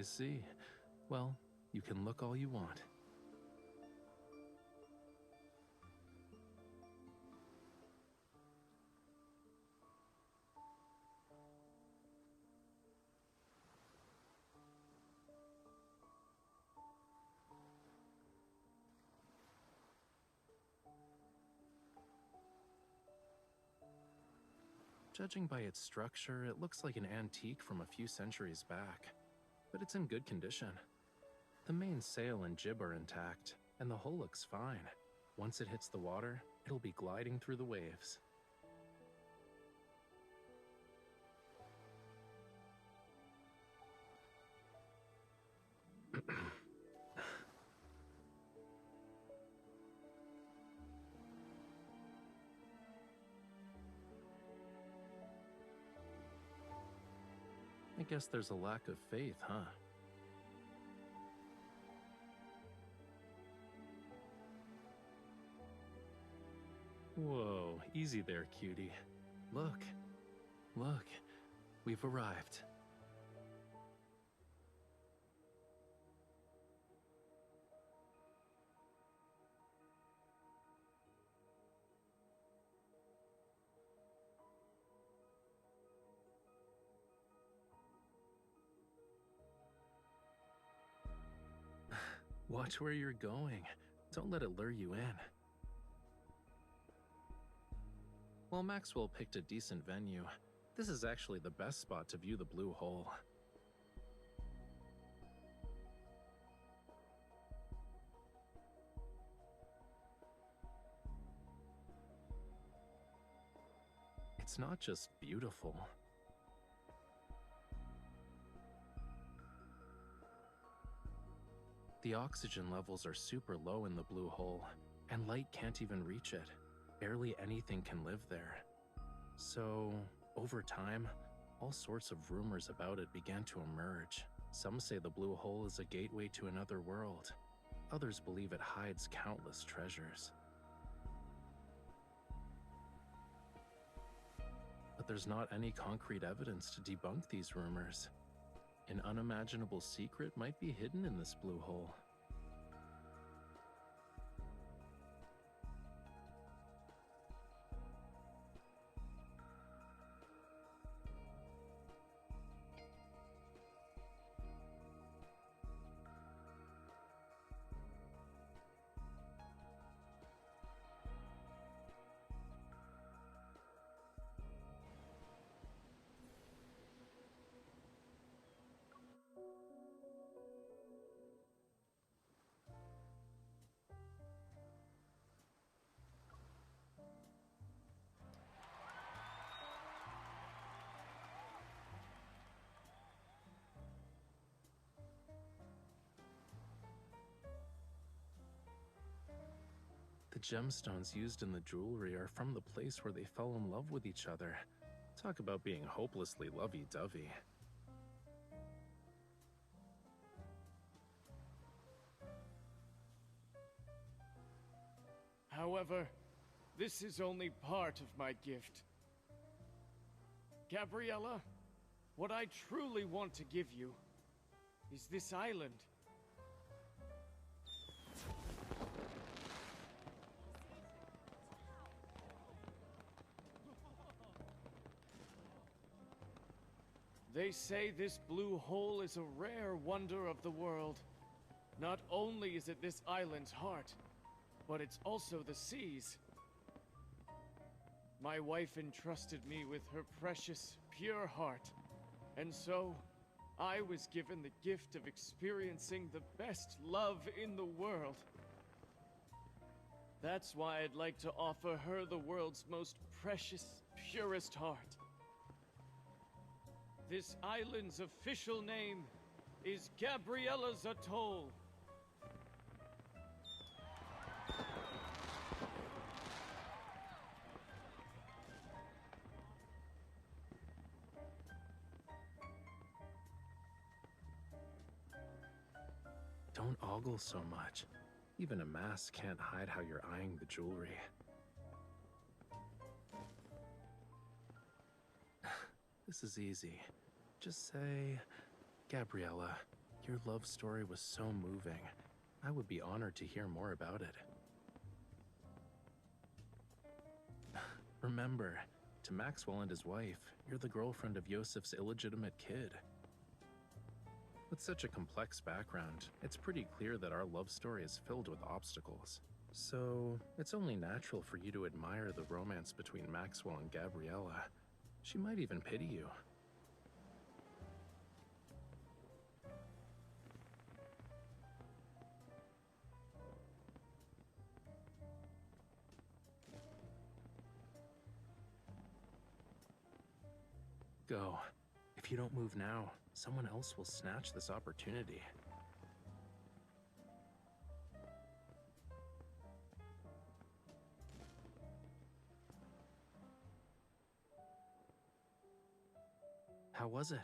[SPEAKER 4] I see. Well, you can look all you want. Judging by its structure, it looks like an antique from a few centuries back, but it's in good condition. The main sail and jib are intact, and the hull looks fine. Once it hits the water, it'll be gliding through the waves. I guess there's a lack of faith, huh? Whoa, easy there, cutie. Look, look, we've arrived. Watch where you're going. Don't let it lure you in. Well, Maxwell picked a decent venue. This is actually the best spot to view the blue hole. It's not just beautiful. The oxygen levels are super low in the blue hole, and light can't even reach it. Barely anything can live there. So, over time, all sorts of rumors about it began to emerge. Some say the blue hole is a gateway to another world. Others believe it hides countless treasures. But there's not any concrete evidence to debunk these rumors. An unimaginable secret might be hidden in this blue hole. The gemstones used in the jewelry are from the place where they fell in love with each other. Talk about being hopelessly lovey-dovey.
[SPEAKER 22] However, this is only part of my gift. Gabriella, what I truly want to give you is this island. They say this blue hole is a rare wonder of the world. Not only is it this island's heart, but it's also the sea's. My wife entrusted me with her precious, pure heart, and so I was given the gift of experiencing the best love in the world. That's why I'd like to offer her the world's most precious, purest heart. This island's official name is Gabriella's Atoll.
[SPEAKER 4] Don't ogle so much. Even a mask can't hide how you're eyeing the jewelry. This is easy. Just say, Gabriella, Your love story was so moving. I would be honored to hear more about it. Remember, to Maxwell and his wife, you're the girlfriend of Yosef's illegitimate kid. With such a complex background, it's pretty clear that our love story is filled with obstacles. So, it's only natural for you to admire the romance between Maxwell and Gabriella. She might even pity you. Go. If you don't move now, someone else will snatch this opportunity. How was it?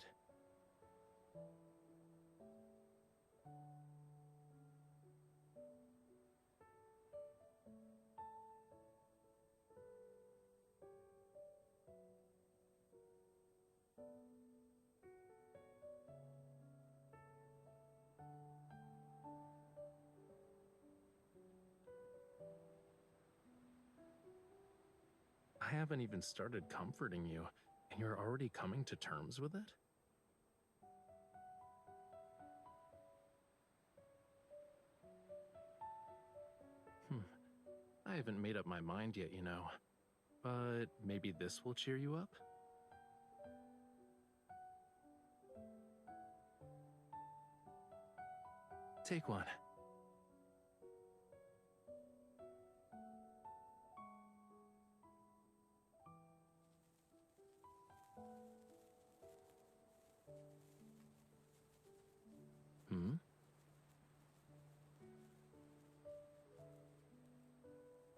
[SPEAKER 4] I haven't even started comforting you, and you're already coming to terms with it? I haven't made up my mind yet, you know. But maybe this will cheer you up? Take one.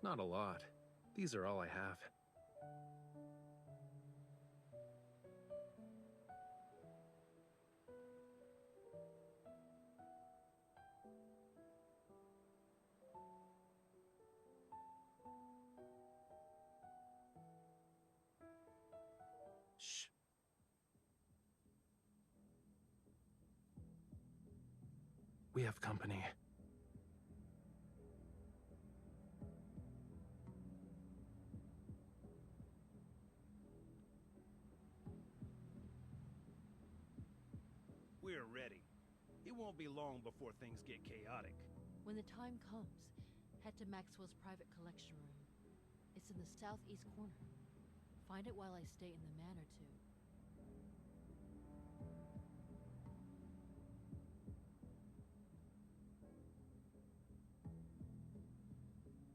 [SPEAKER 4] Not a lot. These are all I have. Shh. We have company.
[SPEAKER 22] We're ready. It won't be long before things get chaotic.
[SPEAKER 7] When the time comes, head to Maxwell's private collection room. It's in the southeast corner. Find it while I stay in the manor too.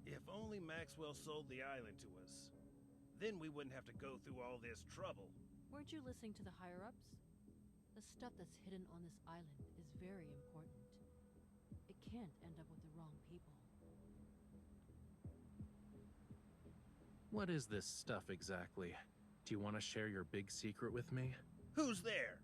[SPEAKER 22] If only Maxwell sold the island to us. Then we wouldn't have to go through all this trouble.
[SPEAKER 7] Weren't you listening to the higher-ups? The stuff that's hidden on this island is very important. It can't end up with the wrong people.
[SPEAKER 4] What is this stuff exactly? Do you want to share your big secret with me?
[SPEAKER 22] Who's there?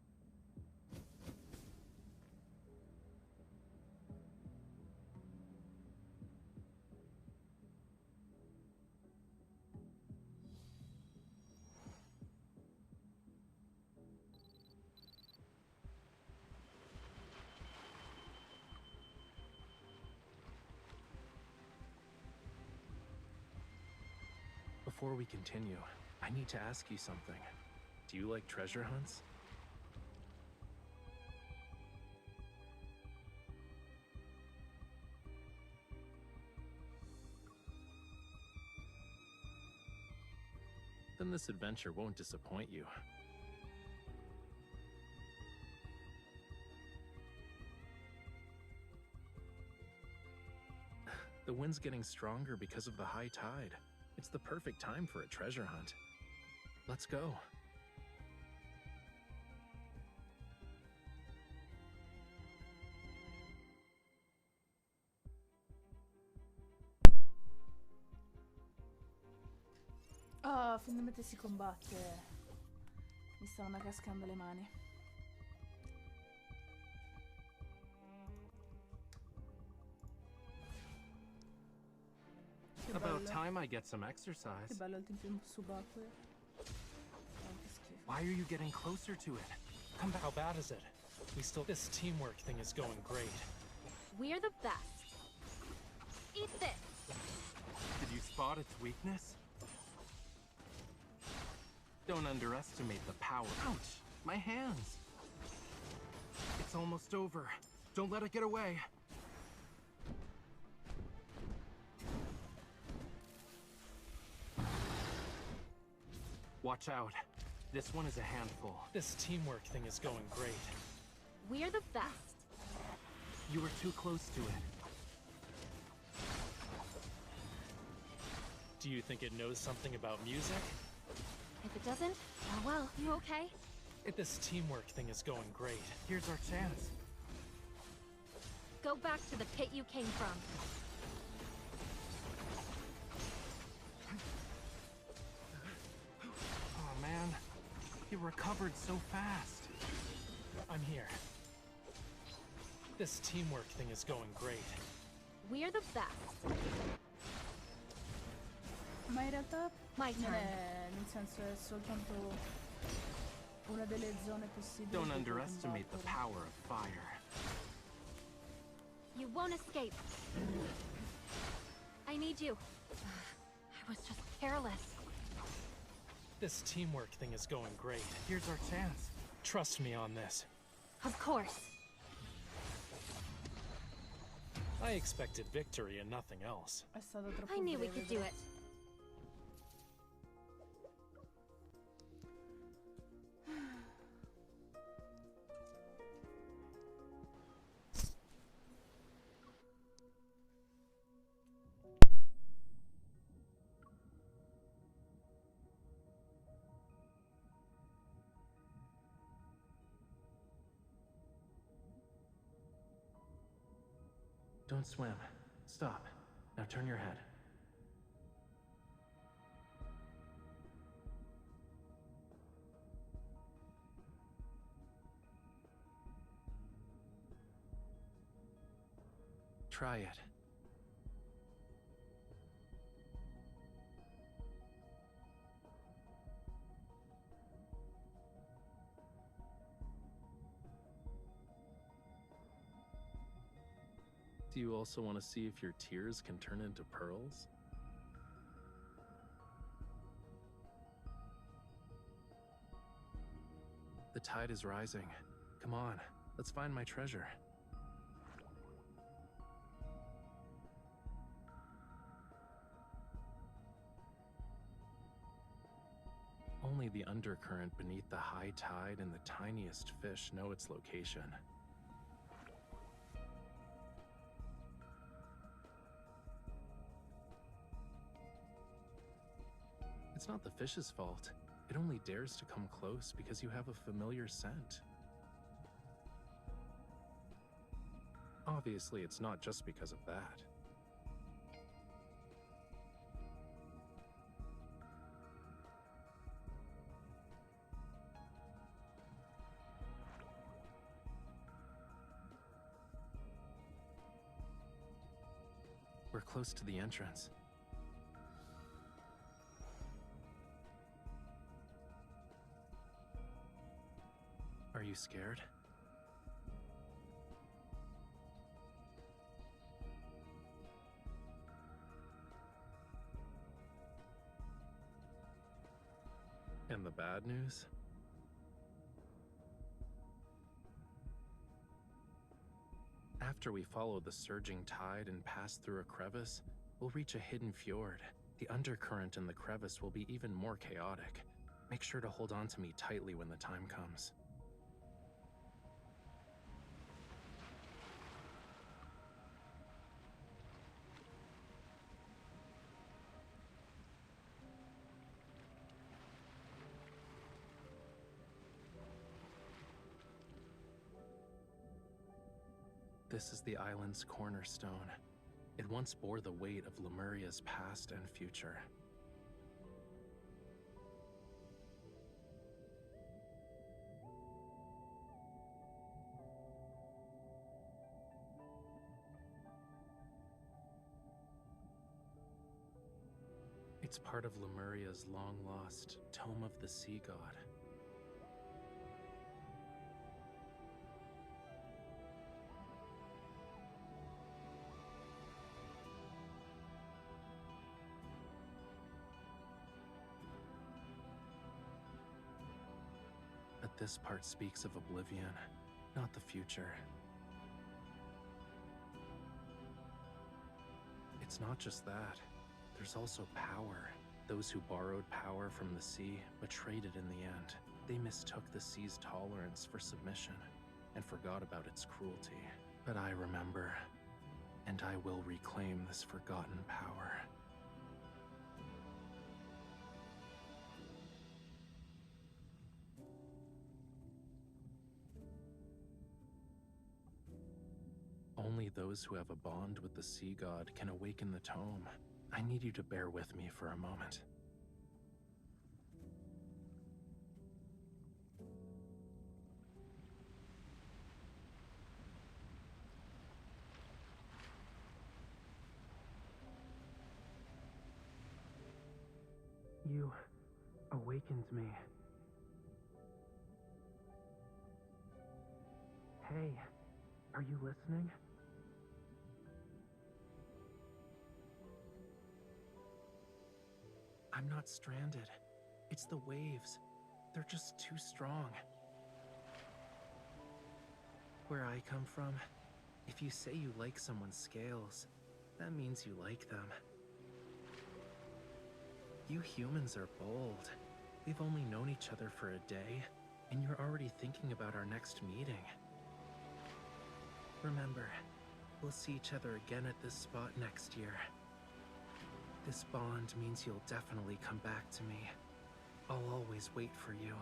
[SPEAKER 4] Before we continue, I need to ask you something. Do you like treasure hunts? Then this adventure won't disappoint you. The wind's getting stronger because of the high tide. It's the perfect time for a treasure hunt. Let's go.
[SPEAKER 1] Oh, finalmente si combatte. Mi stavano cascando le mani.
[SPEAKER 4] About time I get some exercise.
[SPEAKER 1] Che bello il tempio subacqueo. Oh, che schifo.
[SPEAKER 4] Why are you getting closer to it? Come back. How bad is it? This teamwork thing is going great.
[SPEAKER 8] We're the best. Eat this.
[SPEAKER 4] Did you spot its weakness? Don't underestimate the power. Ouch! My hands! It's almost over. Don't let it get away. Watch out. This one is a handful. This teamwork thing is going great.
[SPEAKER 8] We're the best.
[SPEAKER 4] You were too close to it. Do you think it knows something about music?
[SPEAKER 8] If it doesn't, oh well, you okay?
[SPEAKER 4] This teamwork thing is going great. Here's our chance.
[SPEAKER 8] Go back to the pit you came from.
[SPEAKER 4] Oh man, he recovered so fast. I'm here. This teamwork thing is going great.
[SPEAKER 8] We're the best.
[SPEAKER 1] Ma in realtà
[SPEAKER 8] My
[SPEAKER 1] non
[SPEAKER 8] turn.
[SPEAKER 1] è, nel senso è soltanto una delle zone possibili.
[SPEAKER 4] Don't
[SPEAKER 1] che puoi
[SPEAKER 4] underestimate the
[SPEAKER 1] combattere.
[SPEAKER 4] power of fire.
[SPEAKER 8] You won't escape. I need you. I was just careless.
[SPEAKER 4] This teamwork thing is going great. Here's our chance. Trust me on this.
[SPEAKER 8] Of course.
[SPEAKER 4] I expected victory and nothing else.
[SPEAKER 1] È stato troppo
[SPEAKER 8] I knew we
[SPEAKER 1] breve,
[SPEAKER 8] could do
[SPEAKER 1] però.
[SPEAKER 8] it.
[SPEAKER 4] Don't swim. Stop. Now turn your head. Try it. Do you also want to see if your tears can turn into pearls? The tide is rising. Come on, let's find my treasure. Only the undercurrent beneath the high tide and the tiniest fish know its location. It's not the fish's fault. It only dares to come close because you have a familiar scent. Obviously, it's not just because of that. We're close to the entrance. Are you scared? And the bad news? After we follow the surging tide and pass through a crevice, we'll reach a hidden fjord. The undercurrent in the crevice will be even more chaotic. Make sure to hold on to me tightly when the time comes. This is the island's cornerstone. It once bore the weight of Lemuria's past and future. It's part of Lemuria's long-lost Tome of the Sea God. this part speaks of oblivion, not the future. It's not just that. There's also power. Those who borrowed power from the sea but traded in the end. They mistook the sea's tolerance for submission and forgot about its cruelty. But I remember, and I will reclaim this forgotten power. Only those who have a bond with the sea god can awaken the tome. I need you to bear with me for a moment.
[SPEAKER 5] You awakened me. Hey, are you listening?
[SPEAKER 4] I'm not stranded. It's the waves. They're just too strong. Where I come from, if you say you like someone's scales, that means you like them. You humans are bold. We've only known each other for a day, and you're already thinking about our next meeting. Remember, we'll see each other again at this spot next year. This bond means you'll definitely come back to me. I'll always wait for you.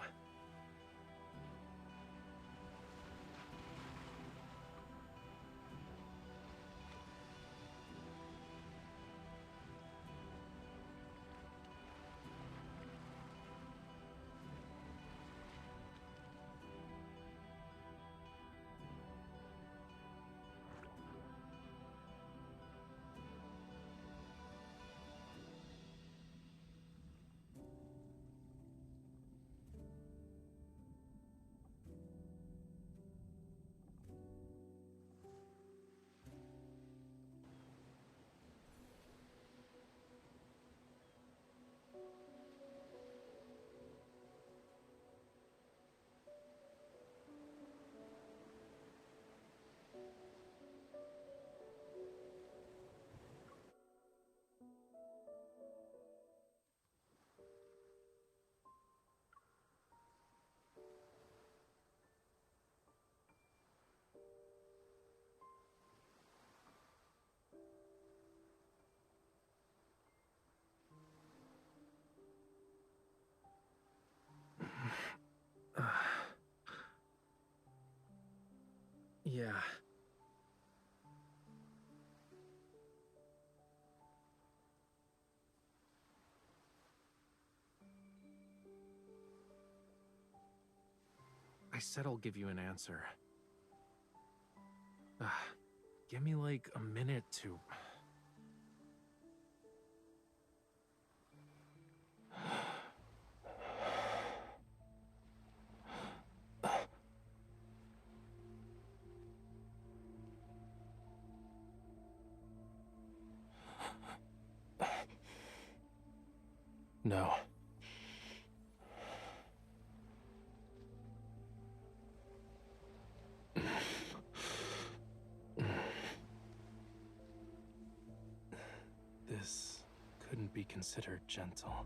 [SPEAKER 4] Yeah. I said I'll give you an answer. Give me like a minute to... No. This couldn't be considered gentle.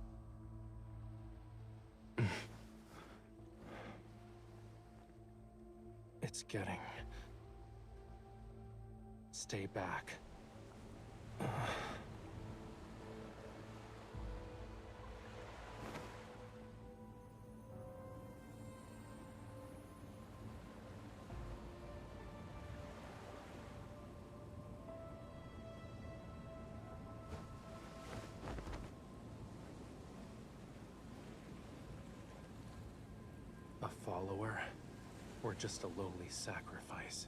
[SPEAKER 4] It's getting... Stay back. A follower, or just a lowly sacrifice?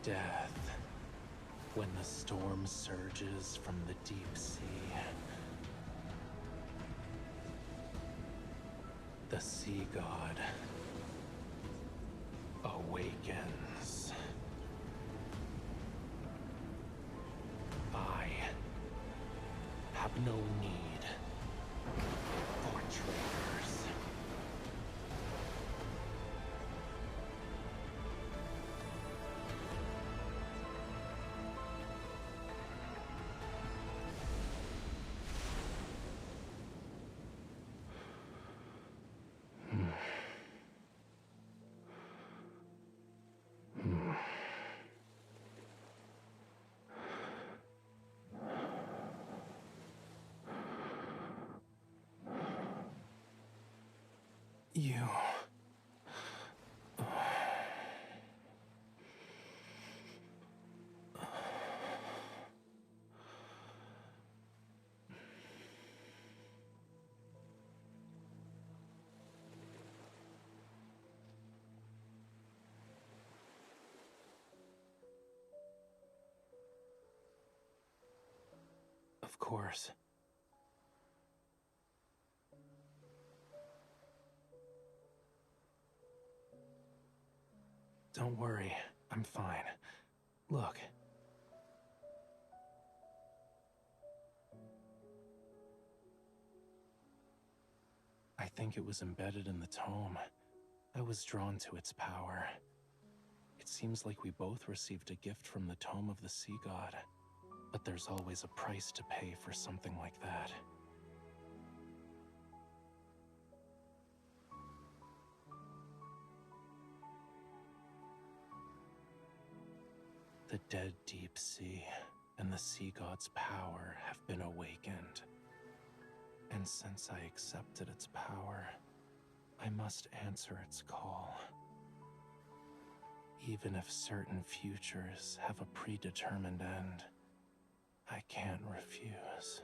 [SPEAKER 4] Death, when the storm surges from the deep sea. The sea god awakens. I have no need for traitors. You... Of course. Don't worry, I'm fine. Look. I think it was embedded in the tome. I was drawn to its power. It seems like we both received a gift from the tome of the sea god. But there's always a price to pay for something like that. The dead deep sea and the sea god's power have been awakened. And since I accepted its power, I must answer its call. Even if certain futures have a predetermined end, I can't refuse.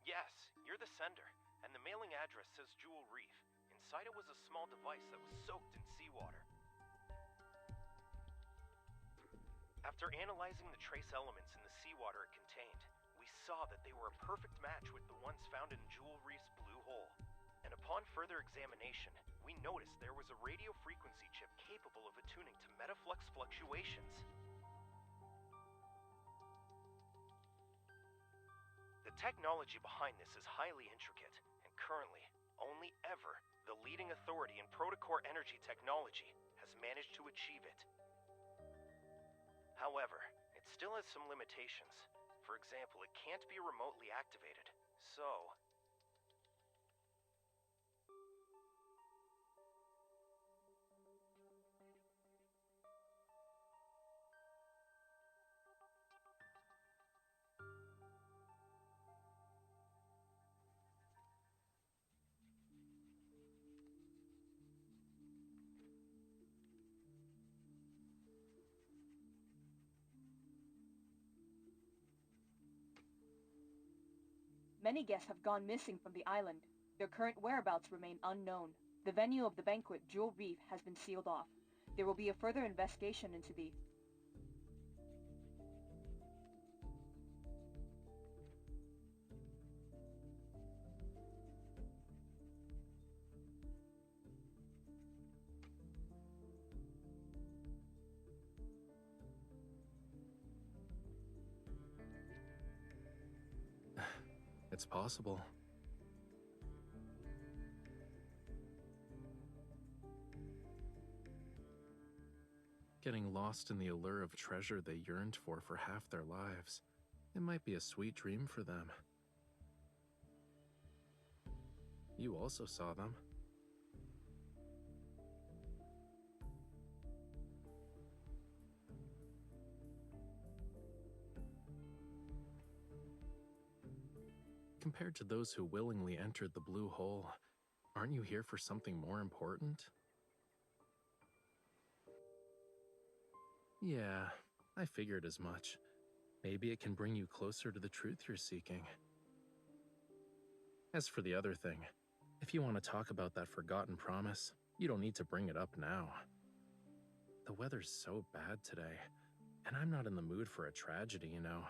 [SPEAKER 9] Yes, you're the sender, and the mailing address says Jewel Reef. Inside it was a small device that was soaked in seawater. After analyzing the trace elements in the seawater it contained, we saw that they were a perfect match with the ones found in Jewel Reef's blue hole. And upon further examination, we noticed there was a radio frequency chip capable of attuning to metaflux fluctuations. The technology behind this is highly intricate, and currently, only ever, the leading authority in protocore energy technology has managed to achieve it. However, it still has some limitations. For example, it can't be remotely activated, so...
[SPEAKER 10] Many guests have gone missing from the island. Their current whereabouts remain unknown. The venue of the banquet, Jewel Reef, has been sealed off. There will be a further investigation into the...
[SPEAKER 4] It's possible. Getting lost in the allure of treasure they yearned for half their lives. It might be a sweet dream for them. You also saw them. Compared to those who willingly entered the blue hole, aren't you here for something more important? Yeah, I figured as much. Maybe it can bring you closer to the truth you're seeking. As for the other thing, if you want to talk about that forgotten promise, you don't need to bring it up now. The weather's so bad today, and I'm not in the mood for a tragedy, you know.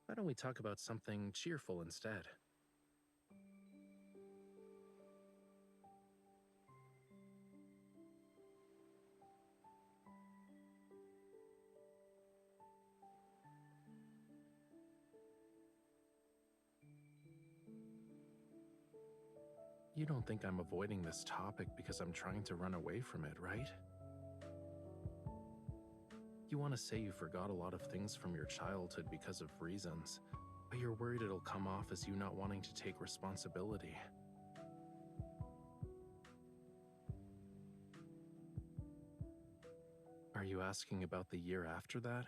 [SPEAKER 4] Why don't we talk about something cheerful instead? You don't think I'm avoiding this topic because I'm trying to run away from it, right? You want to say you forgot a lot of things from your childhood because of reasons, but you're worried it'll come off as you not wanting to take responsibility. Are you asking about the year after that,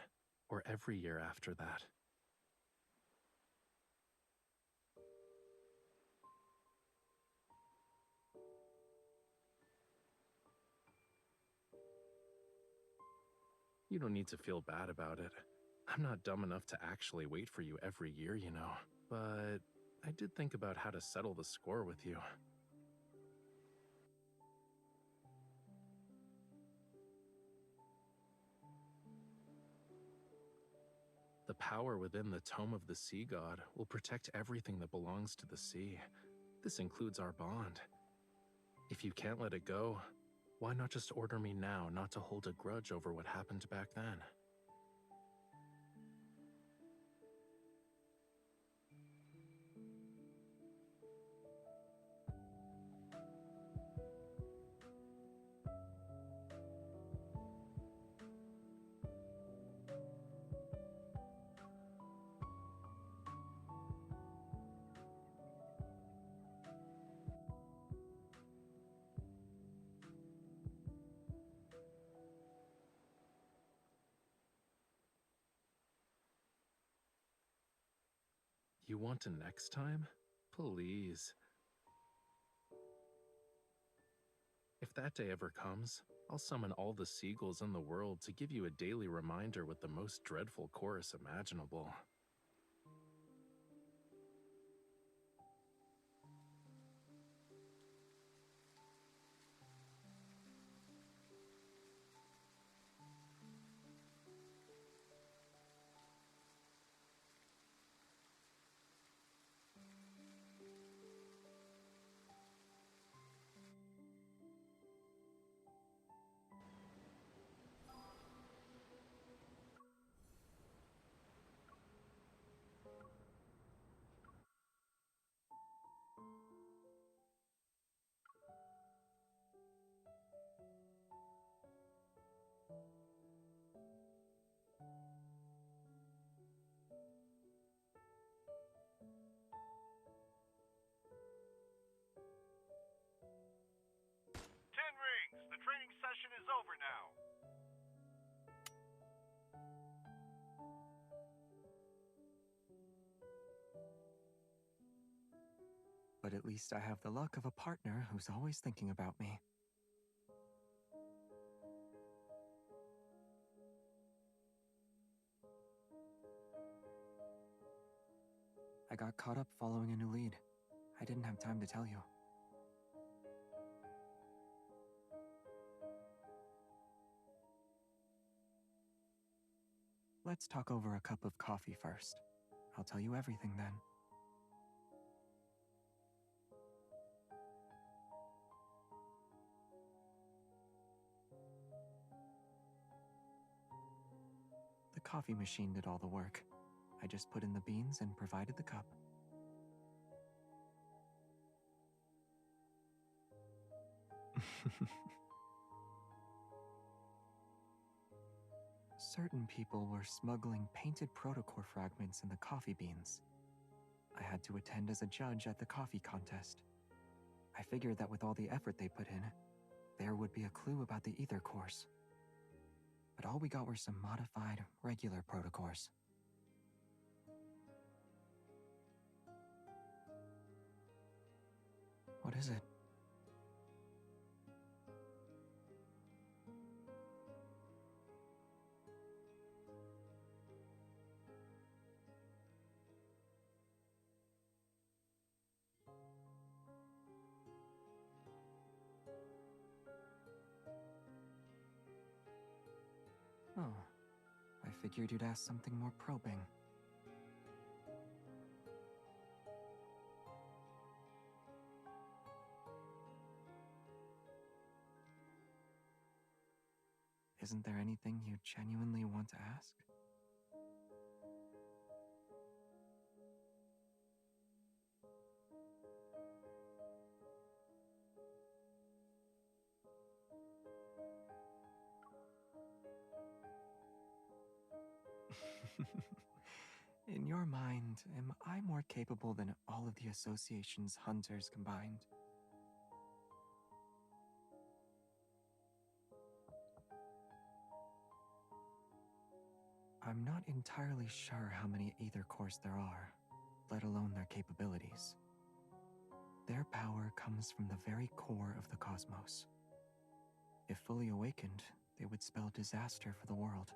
[SPEAKER 4] or every year after that? You don't need to feel bad about it. I'm not dumb enough to actually wait for you every year, you know. But I did think about how to settle the score with you. The power within the Tome of the Sea God will protect everything that belongs to the sea. This includes our bond. If you can't let it go, why not just order me now not to hold a grudge over what happened back then? You want to next time? Please. If that day ever comes, I'll summon all the seagulls in the world to give you a daily reminder with the most dreadful chorus imaginable.
[SPEAKER 11] The training session is over now.
[SPEAKER 3] But at least I have the luck of a partner who's always thinking about me. I got caught up following a new lead. I didn't have time to tell you. Let's talk over a cup of coffee first. I'll tell you everything then. The coffee machine did all the work. I just put in the beans and provided the cup. certain people were smuggling painted protocore fragments in the coffee beans. I had to attend as a judge at the coffee contest. I figured that with all the effort they put in, there would be a clue about the ether cores. But all we got were some modified, regular protocores. What is it? Oh, I figured you'd ask something more probing. Isn't there anything you genuinely want to ask? In your mind, am I more capable than all of the association's hunters combined? I'm not entirely sure how many ether cores there are, let alone their capabilities. Their power comes from the very core of the cosmos. If fully awakened, they would spell disaster for the world.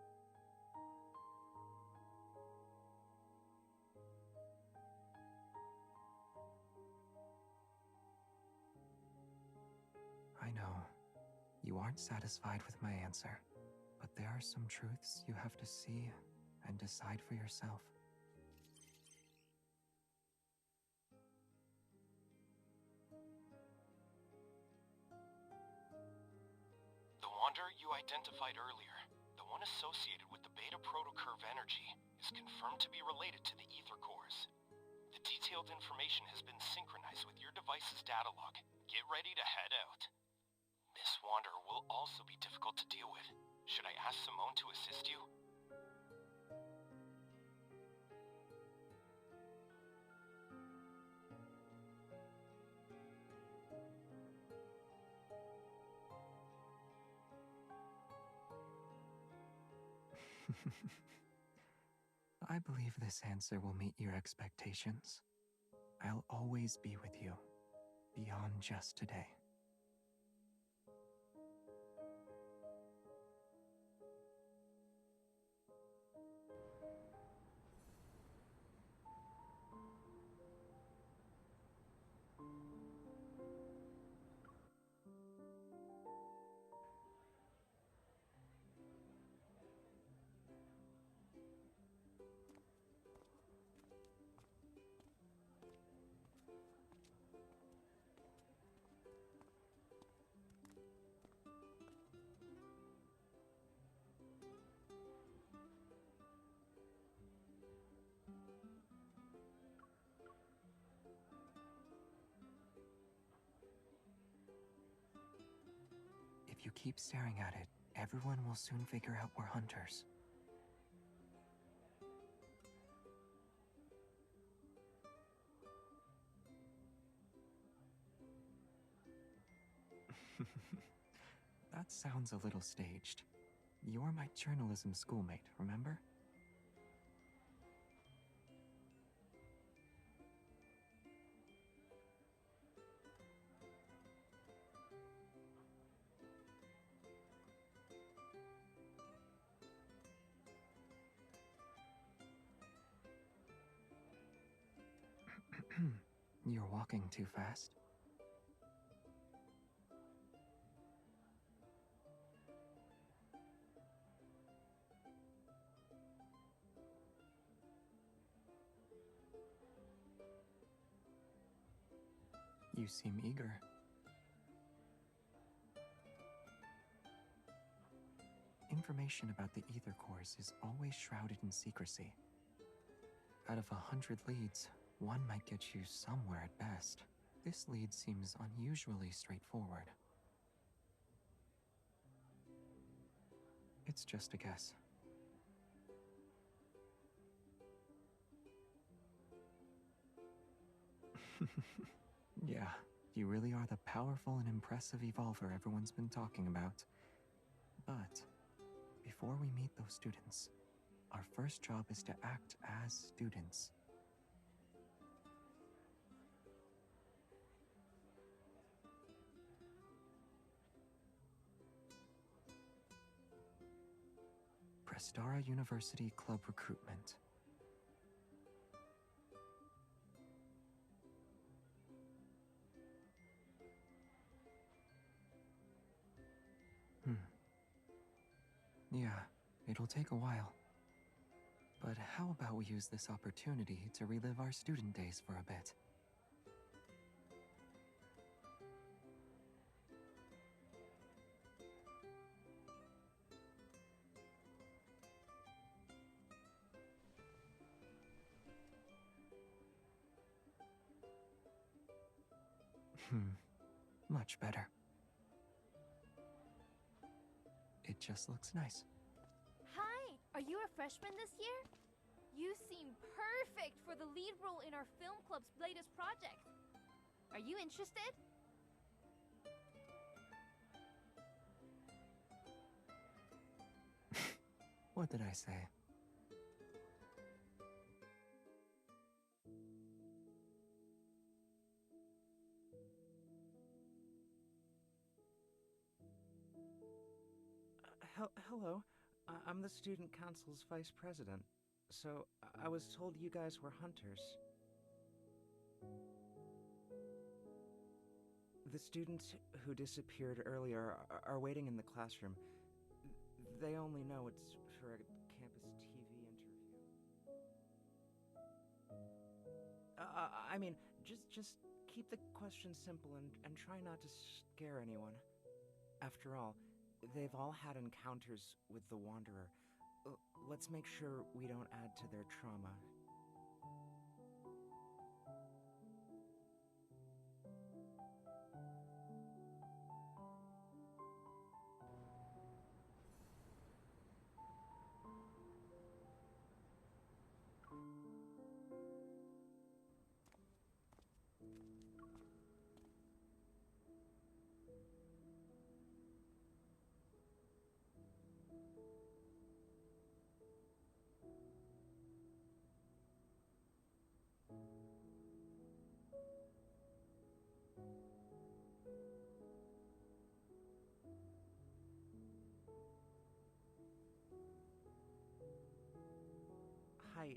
[SPEAKER 3] I know, you aren't satisfied with my answer, but there are some truths you have to see and decide for yourself.
[SPEAKER 9] The Wanderer you identified earlier, the one associated with the beta protocurve energy, is confirmed to be related to the ether cores. The detailed information has been synchronized with your device's data log. Get ready to head out. This Wanderer will also be difficult to deal with. Should I ask Simone to assist you?
[SPEAKER 3] I believe this answer will meet your expectations. I'll always be with you, beyond just today. If you keep staring at it, everyone will soon figure out we're hunters. That sounds a little staged. You're my journalism schoolmate, remember? You're walking too fast. You seem eager. Information about the ether cores is always shrouded in secrecy. Out of 100 leads, one might get you somewhere at best. This lead seems unusually straightforward. It's just a guess. Yeah, you really are the powerful and impressive evolver everyone's been talking about. But before we meet those students, our first job is to act as students. Prestara University Club Recruitment. Yeah, it'll take a while. But how about we use this opportunity to relive our student days for a bit? Much better. It just looks nice.
[SPEAKER 18] Hi! Are you a freshman this year? You seem perfect for the lead role in our film club's latest project. Are you interested?
[SPEAKER 3] What did I say?
[SPEAKER 6] Hello. I'm the student council's vice president. So, I was told you guys were hunters. The students who disappeared earlier are waiting in the classroom. They only know it's for a campus TV interview. I mean, just keep the questions simple and try not to scare anyone. After all, they've all had encounters with the Wanderer. Let's make sure we don't add to their trauma. Hi,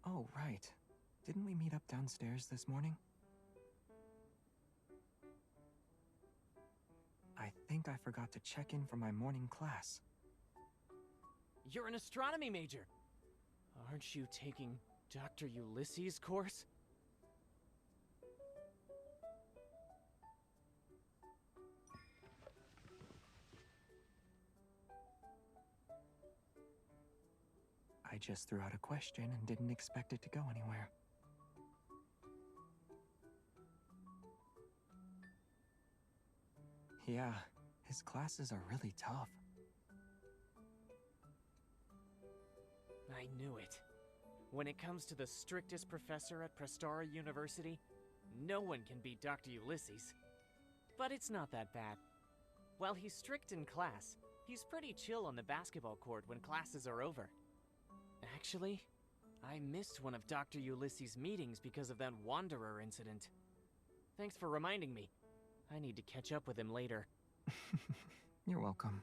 [SPEAKER 3] Oh, right. Didn't we meet up downstairs this morning? I think I forgot to check in for my morning class.
[SPEAKER 12] You're an astronomy major! Aren't you taking Dr. Ulysses' course?
[SPEAKER 3] I just threw out a question and didn't expect it to go anywhere. Yeah, his classes are really tough.
[SPEAKER 12] I knew it. When it comes to the strictest professor at Prestara University, no one can beat Dr. Ulysses. But it's not that bad. While he's strict in class, he's pretty chill on the basketball court when classes are over. Actually, I missed one of Dr. Ulysses' meetings because of that Wanderer incident. Thanks for reminding me. I need to catch up with him later.
[SPEAKER 3] You're welcome.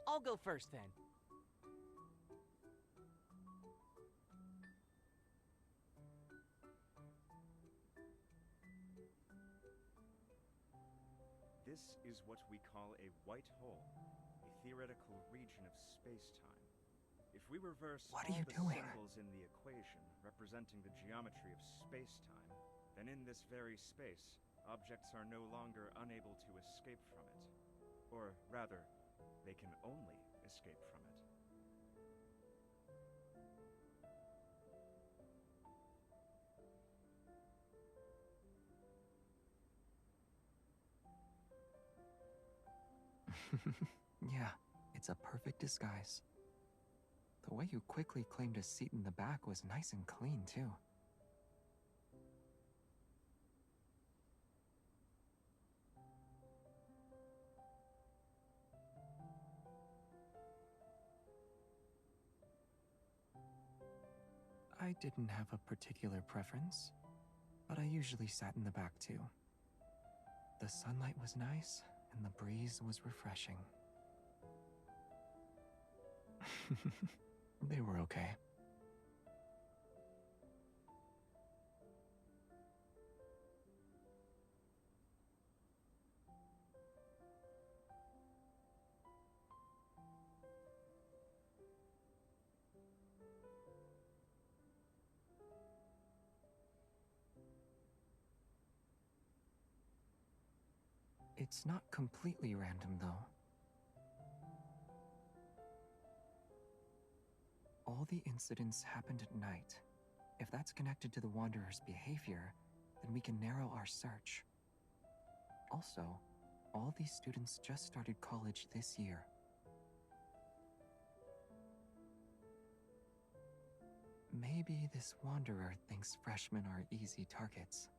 [SPEAKER 12] I'll go first then.
[SPEAKER 6] This is what we call a white hole, a theoretical region of space-time. If we reverse
[SPEAKER 3] What
[SPEAKER 6] all
[SPEAKER 3] are you
[SPEAKER 6] the
[SPEAKER 3] doing?
[SPEAKER 6] symbols in the equation representing the geometry of space-time, then in this very space, objects are no longer unable to escape from it. Or rather, they can only escape from it.
[SPEAKER 3] Yeah, it's a perfect disguise. The way you quickly claimed a seat in the back was nice and clean, too. I didn't have a particular preference, but I usually sat in the back too. The sunlight was nice, and the breeze was refreshing. They were okay. It's not completely random, though. All the incidents happened at night. If that's connected to the Wanderer's behavior, then we can narrow our search. Also, all these students just started college this year. Maybe this Wanderer thinks freshmen are easy targets.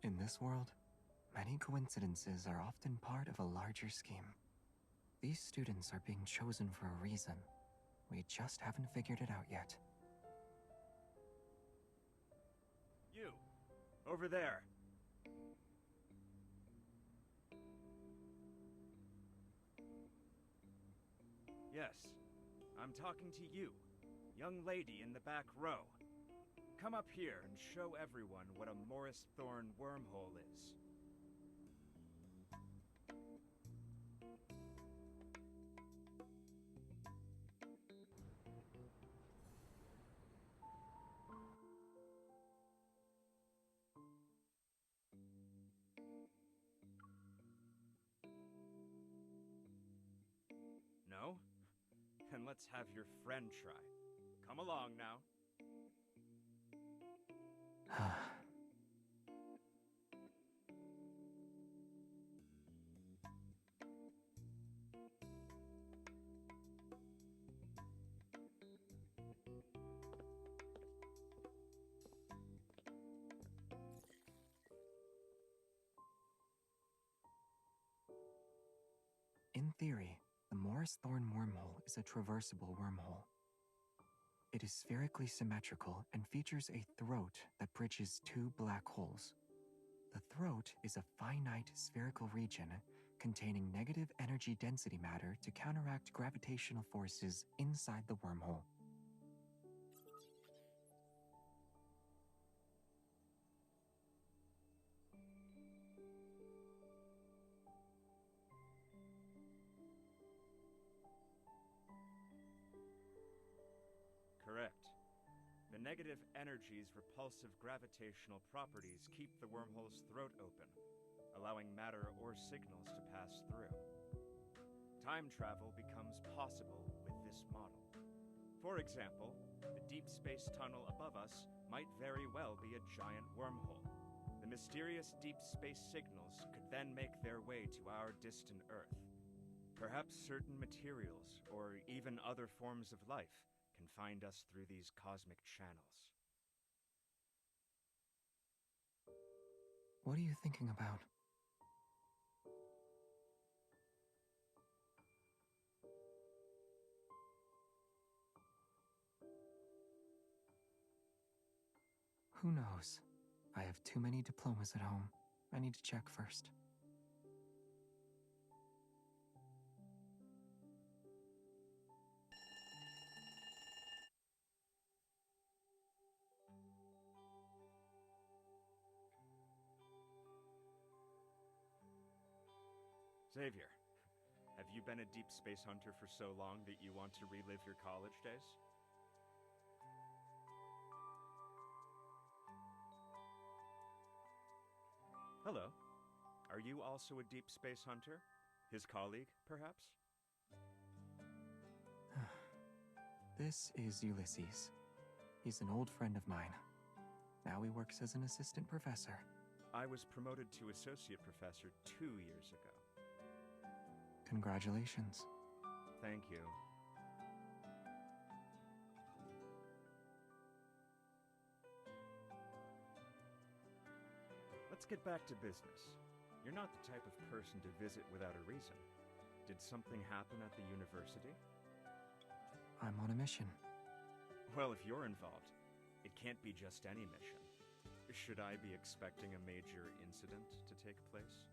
[SPEAKER 3] In this world, many coincidences are often part of a larger scheme. These students are being chosen for a reason. We just haven't figured it out yet.
[SPEAKER 6] You! Over there! Yes, I'm talking to you, young lady in the back row. Come up here and show everyone what a Morris Thorn wormhole is. No? Then let's have your friend try. Come along now.
[SPEAKER 3] In theory, the Morris Thorn wormhole is a traversable wormhole. It is spherically symmetrical and features a throat that bridges two black holes. The throat is a finite spherical region containing negative energy density matter to counteract gravitational forces inside the wormhole.
[SPEAKER 6] Correct. The negative energy's repulsive gravitational properties keep the wormhole's throat open, allowing matter or signals to pass through. Time travel becomes possible with this model. For example, the deep space tunnel above us might very well be a giant wormhole. The mysterious deep space signals could then make their way to our distant Earth. Perhaps certain materials, or even other forms of life, can find us through these cosmic channels.
[SPEAKER 3] What are you thinking about? Who knows? I have too many diplomas at home. I need to check first.
[SPEAKER 13] Xavier, have you been a deep space hunter for so long that you want to relive your college days? Hello. Are you also a deep space hunter? His colleague, perhaps?
[SPEAKER 3] This is Ulysses. He's an old friend of mine. Now he works as an assistant professor.
[SPEAKER 13] I was promoted to associate professor 2 years ago.
[SPEAKER 3] Congratulations.
[SPEAKER 13] Thank you. Let's get back to business. You're not the type of person to visit without a reason. Did something happen at the university?
[SPEAKER 3] I'm on a mission.
[SPEAKER 13] Well, if you're involved, it can't be just any mission. Should I be expecting a major incident to take place?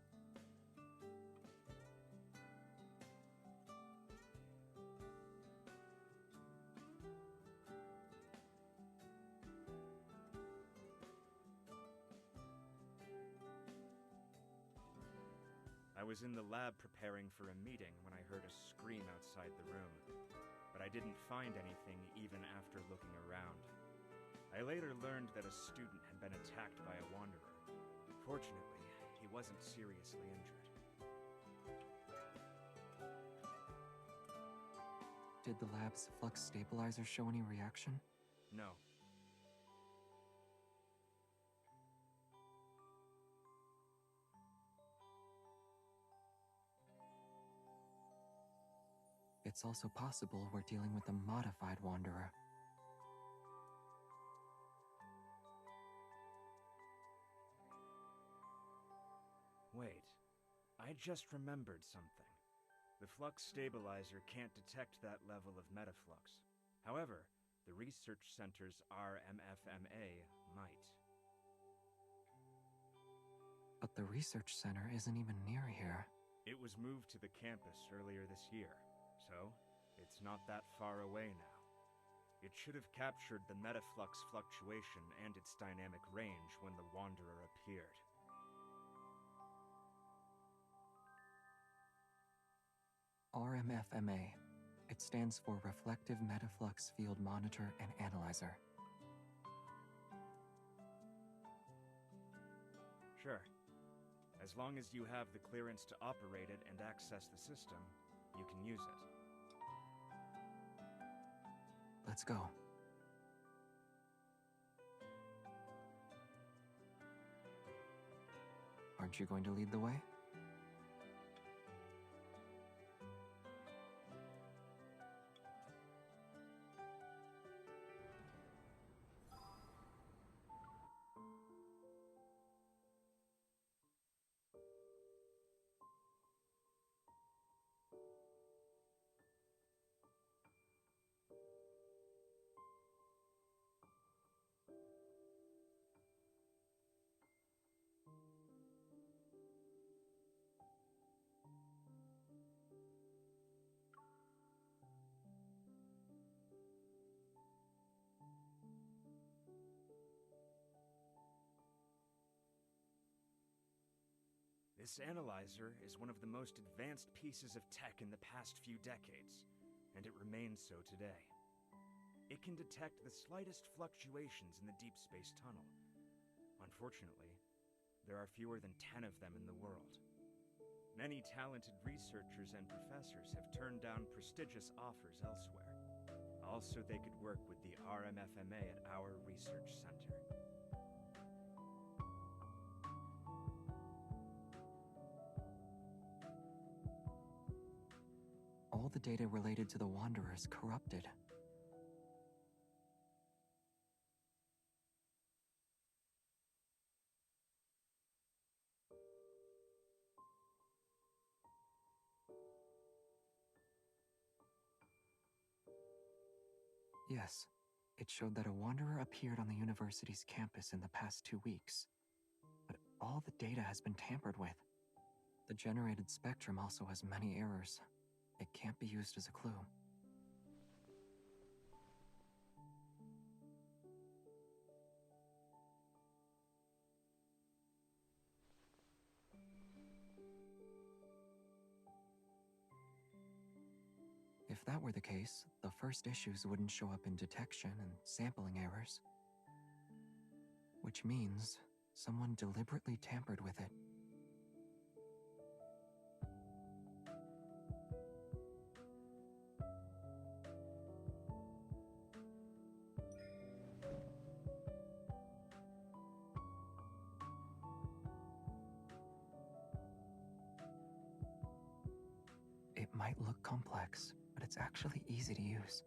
[SPEAKER 13] I was in the lab preparing for a meeting when I heard a scream outside the room, but I didn't find anything even after looking around. I later learned that a student had been attacked by a wanderer. Fortunately, he wasn't seriously injured.
[SPEAKER 3] Did the lab's flux stabilizer show any reaction?
[SPEAKER 13] No.
[SPEAKER 3] It's also possible we're dealing with a modified wanderer.
[SPEAKER 13] Wait, I just remembered something. The flux stabilizer can't detect that level of metaflux. However, the research center's RMFMA might.
[SPEAKER 3] But the research center isn't even near here.
[SPEAKER 13] It was moved to the campus earlier this year, so it's not that far away now. It should have captured the metaflux fluctuation and its dynamic range when the Wanderer appeared.
[SPEAKER 3] RMFMA. It stands for Reflective Metaflux Field Monitor and Analyzer.
[SPEAKER 13] Sure. As long as you have the clearance to operate it and access the system, you can use it.
[SPEAKER 3] Let's go. Aren't you going to lead the way?
[SPEAKER 13] This analyzer is one of the most advanced pieces of tech in the past few decades, and it remains so today. It can detect the slightest fluctuations in the deep space tunnel. Unfortunately, there are fewer than 10 of them in the world. Many talented researchers and professors have turned down prestigious offers elsewhere. Also, they could work with the RMFMA at our research center.
[SPEAKER 3] All the data related to the Wanderer is corrupted. Yes, it showed that a Wanderer appeared on the university's campus in the past 2 weeks. But all the data has been tampered with. The generated spectrum also has many errors. It can't be used as a clue. If that were the case, the first issues wouldn't show up in detection and sampling errors. Which means someone deliberately tampered with it. It might look complex, but it's actually easy to use.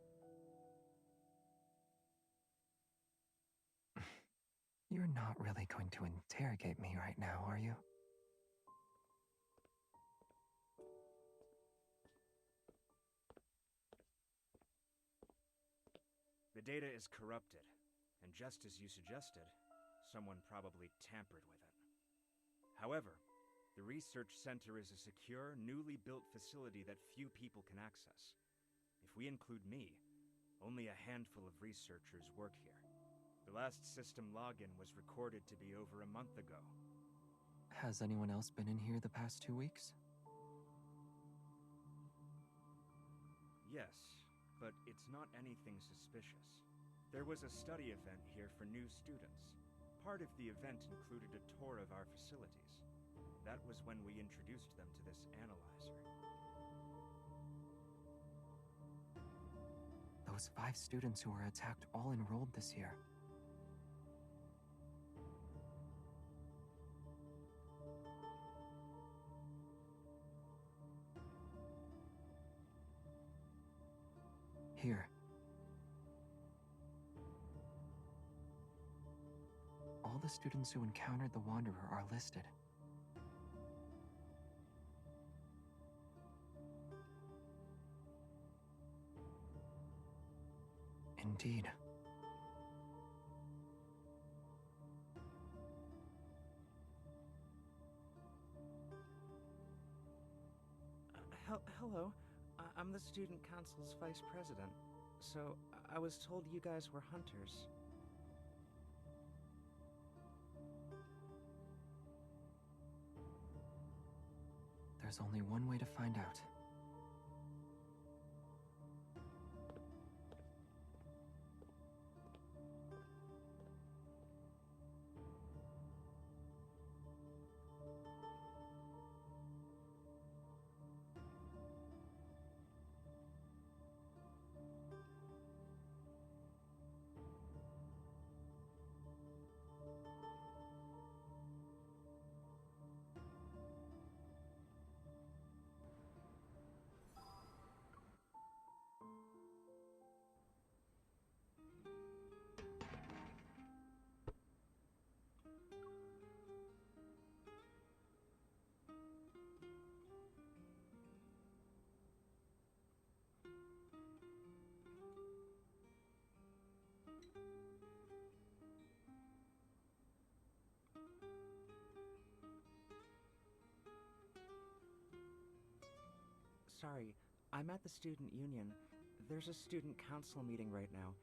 [SPEAKER 3] You're not really going to interrogate me right now, are you?
[SPEAKER 13] The data is corrupted, and just as you suggested, someone probably tampered with it. However, the research center is a secure, newly built facility that few people can access. If we include me, only a handful of researchers work here. The last system login was recorded to be over a month ago.
[SPEAKER 3] Has anyone else been in here the past 2 weeks?
[SPEAKER 13] Yes, but it's not anything suspicious. There was a study event here for new students. Part of the event included a tour of our facilities. That was when we introduced them to this analyzer.
[SPEAKER 3] Those 5 students who were attacked all enrolled this year. Here. All the students who encountered the Wanderer are listed. Indeed.
[SPEAKER 6] Hello. I'm the student council's vice president. So, I was told you guys were hunters.
[SPEAKER 3] There's only one way to find out.
[SPEAKER 6] Sorry, I'm at the student union. There's a student council meeting right now.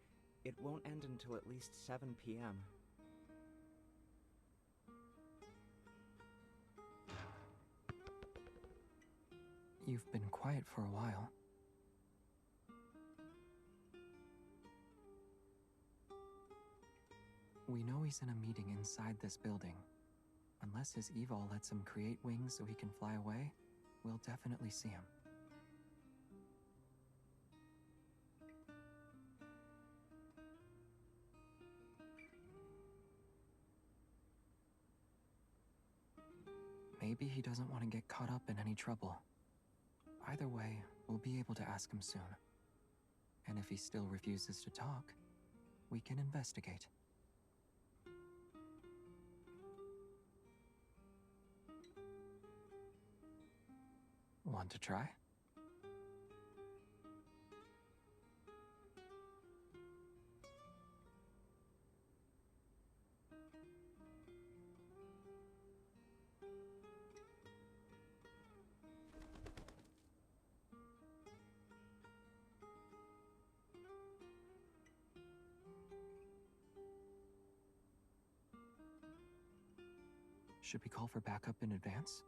[SPEAKER 6] It won't end until at least 7 p.m.
[SPEAKER 3] You've been quiet for a while. We know he's in a meeting inside this building. Unless his evol lets him create wings so he can fly away, we'll definitely see him. Maybe he doesn't want to get caught up in any trouble. Either way, we'll be able to ask him soon. And if he still refuses to talk, we can investigate. Want to try? Should we call for backup in advance?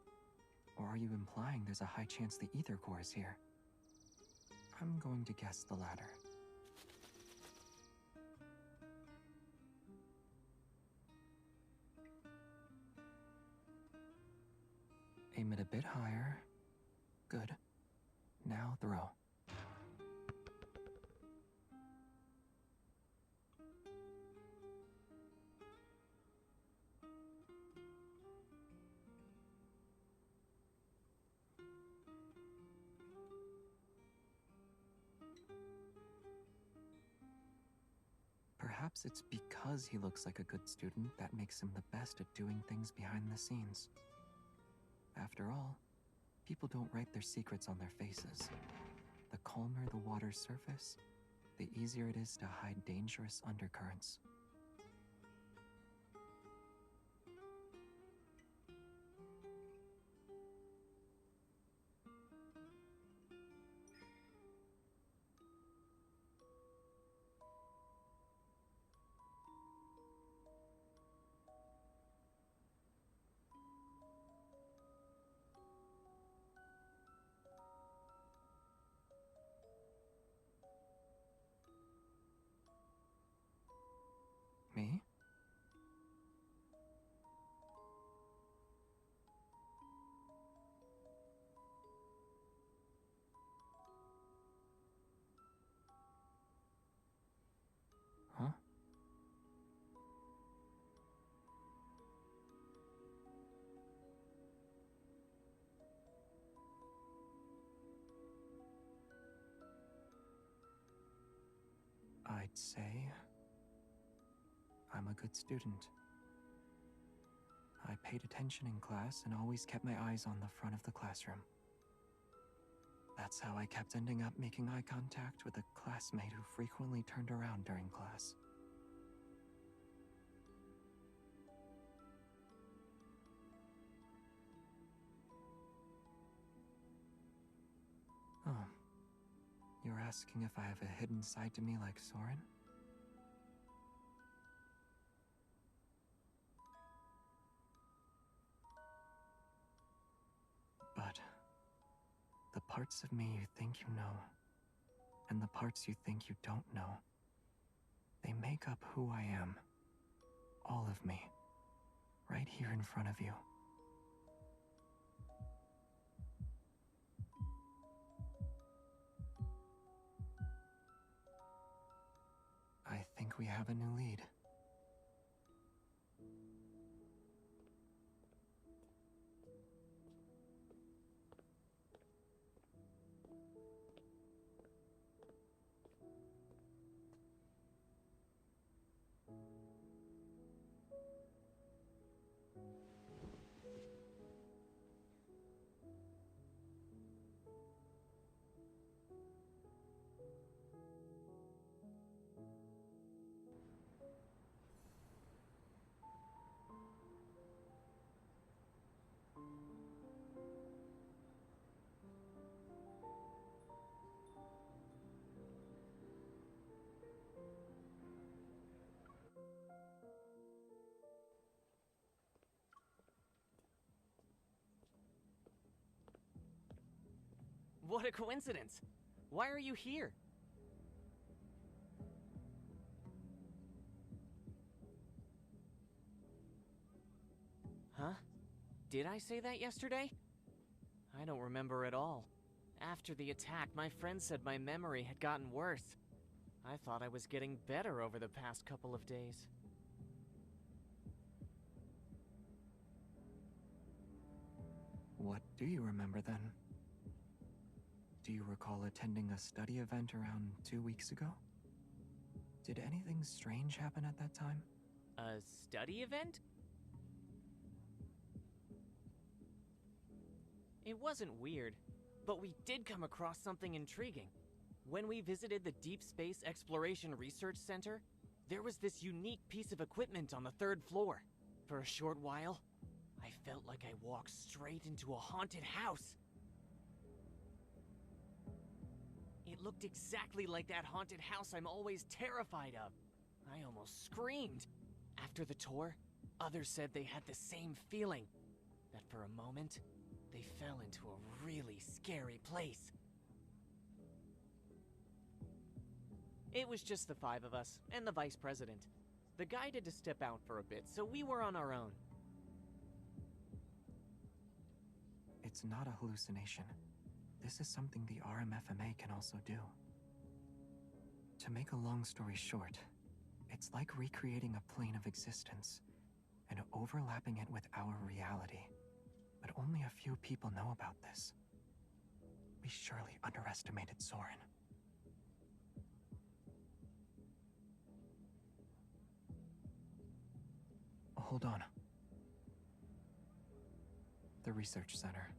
[SPEAKER 3] Or are you implying there's a high chance the Ether Core is here? I'm going to guess the latter. Aim it a bit higher. Good. Now throw. Perhaps it's because he looks like a good student that makes him the best at doing things behind the scenes. After all, people don't write their secrets on their faces. The calmer the water's surface, the easier it is to hide dangerous undercurrents. Me? Huh? I'd say I'm a good student. I paid attention in class and always kept my eyes on the front of the classroom. That's how I kept ending up making eye contact with a classmate who frequently turned around during class. Oh, you're asking if I have a hidden side to me like Soren? But the parts of me you think you know, and the parts you think you don't know, they make up who I am. All of me. Right here in front of you. I think we have a new lead.
[SPEAKER 12] What a coincidence! Why are you here? Huh? Did I say that yesterday? I don't remember at all. After the attack, my friend said my memory had gotten worse. I thought I was getting better over the past couple of days.
[SPEAKER 3] What do you remember then? Do you recall attending a study event around 2 weeks ago? Did anything strange happen at that time?
[SPEAKER 12] A study event? It wasn't weird, but we did come across something intriguing. When we visited the Deep Space Exploration Research Center, there was this unique piece of equipment on the 3rd floor. For a short while, I felt like I walked straight into a haunted house. It looked exactly like that haunted house I'm always terrified of. I almost screamed. After the tour, others said they had the same feeling. That for a moment, they fell into a really scary place. It was just the five of us, and the vice president. The guy had to step out for a bit, so we were on our own.
[SPEAKER 3] It's not a hallucination. This is something the RMFMA can also do. To make a long story short, it's like recreating a plane of existence and overlapping it with our reality. But only a few people know about this. We surely underestimated Soren. Hold on. The research center.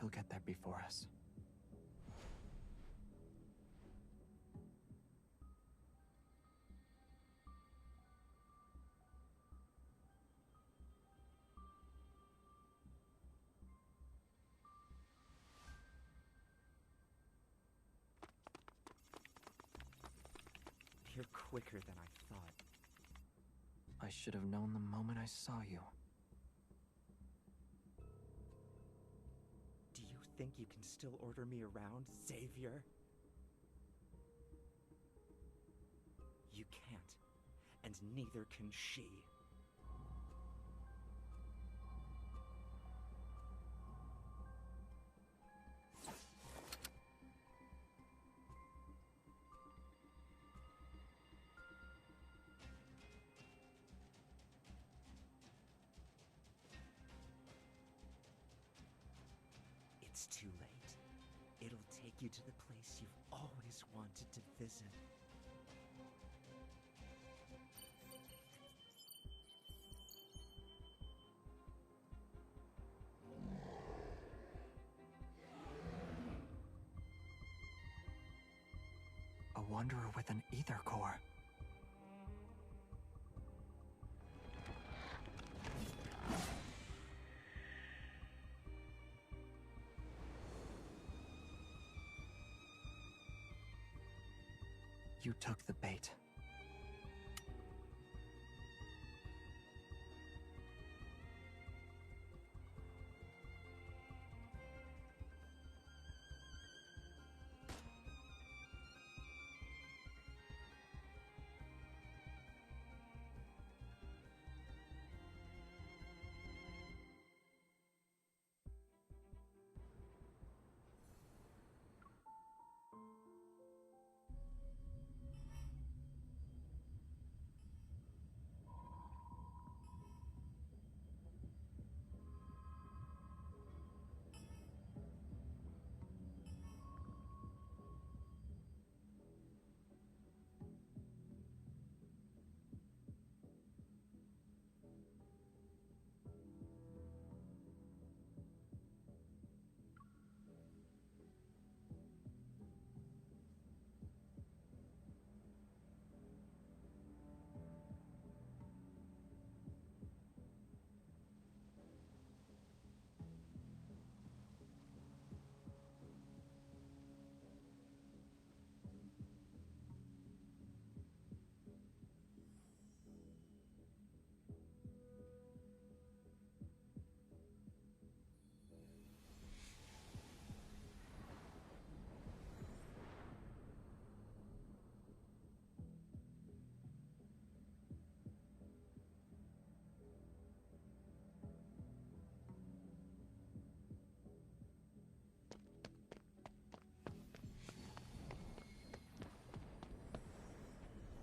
[SPEAKER 3] He'll get there before us.
[SPEAKER 6] You're quicker than I thought.
[SPEAKER 3] I should have known the moment I saw you.
[SPEAKER 6] Do you think you can still order me around, Savior? You can't, and neither can she. It's too late. It'll take you to the place you've always wanted to visit.
[SPEAKER 3] A wanderer with an ether core. You took the bait.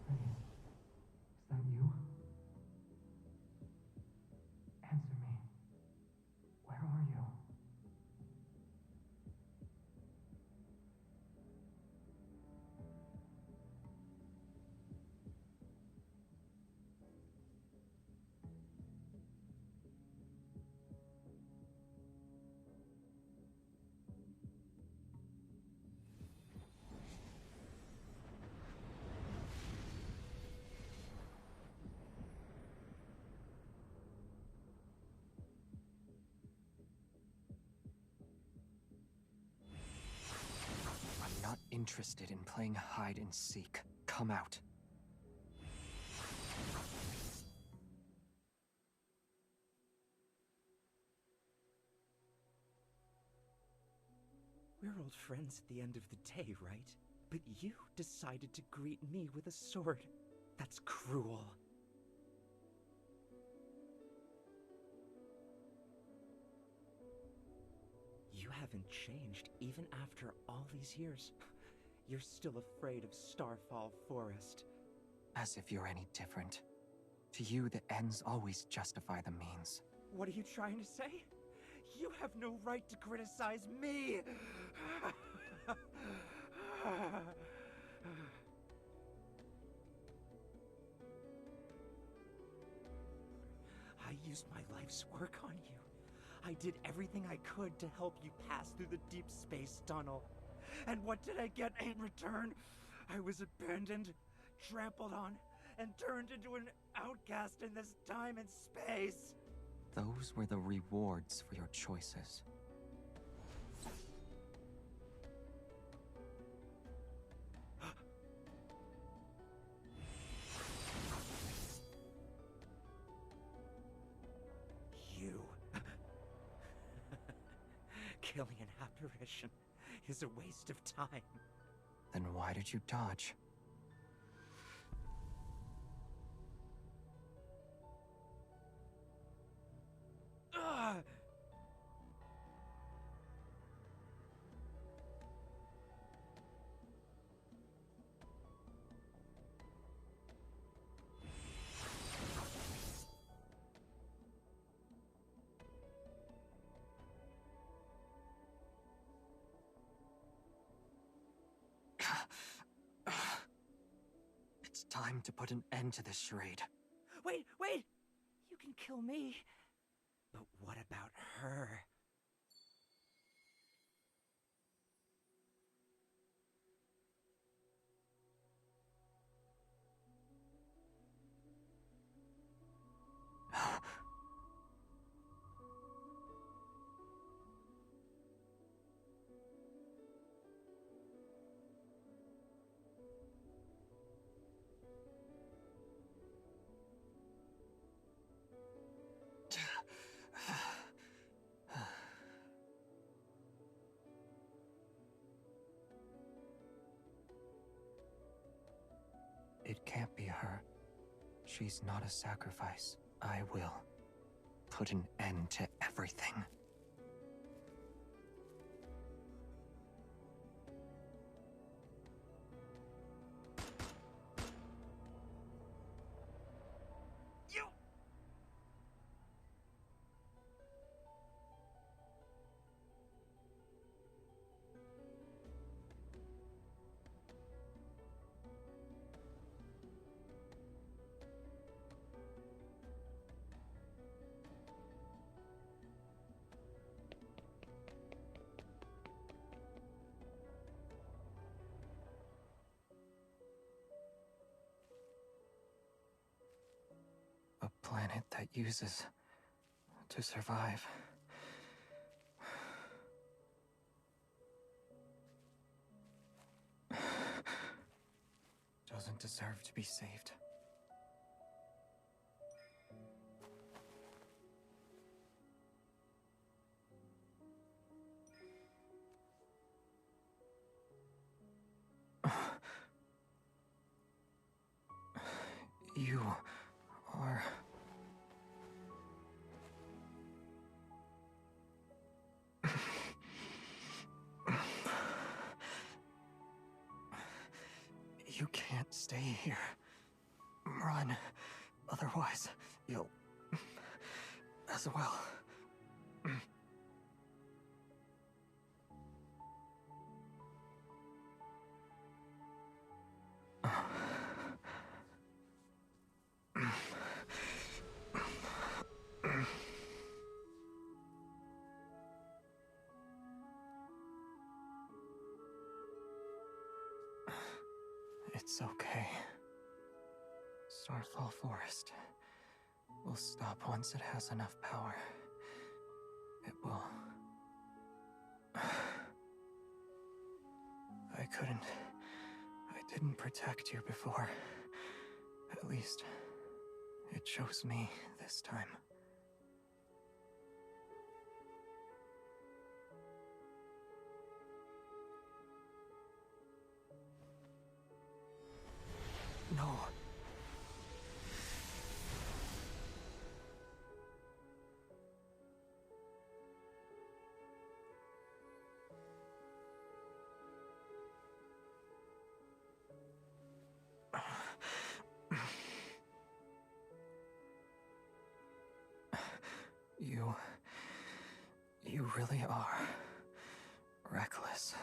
[SPEAKER 3] Is that you? Answer me. Where are you? I'm not interested in playing hide and seek. Come out.
[SPEAKER 6] We're old friends at the end of the day, right? But you decided to greet me with a sword. That's cruel. You haven't changed even after all these years. You're still afraid of Starfall Forest.
[SPEAKER 3] As if you're any different. To you, the ends always justify the means.
[SPEAKER 6] What are you trying to say? You have no right to criticize me! I used my life's work on you. I did everything I could to help you pass through the deep space tunnel. And what did I get in return? I was abandoned, trampled on, and turned into an outcast in this time and space.
[SPEAKER 3] Those were the rewards for your choices.
[SPEAKER 6] You. Killing an apparition is a waste of time.
[SPEAKER 3] Then why did you dodge?
[SPEAKER 6] Ugh!
[SPEAKER 3] It's time to put an end to this charade.
[SPEAKER 6] Wait! You can kill me. But what about her?
[SPEAKER 3] It can't be her. She's not a sacrifice. I will put an end to everything. A planet that uses to survive. Doesn't deserve to be saved. You are... You can't stay here. Run. Otherwise, you'll... as well. It's okay. Starfall Forest will stop once it has enough power. It will. I didn't protect you before. At least, it chose me this time. You really are reckless.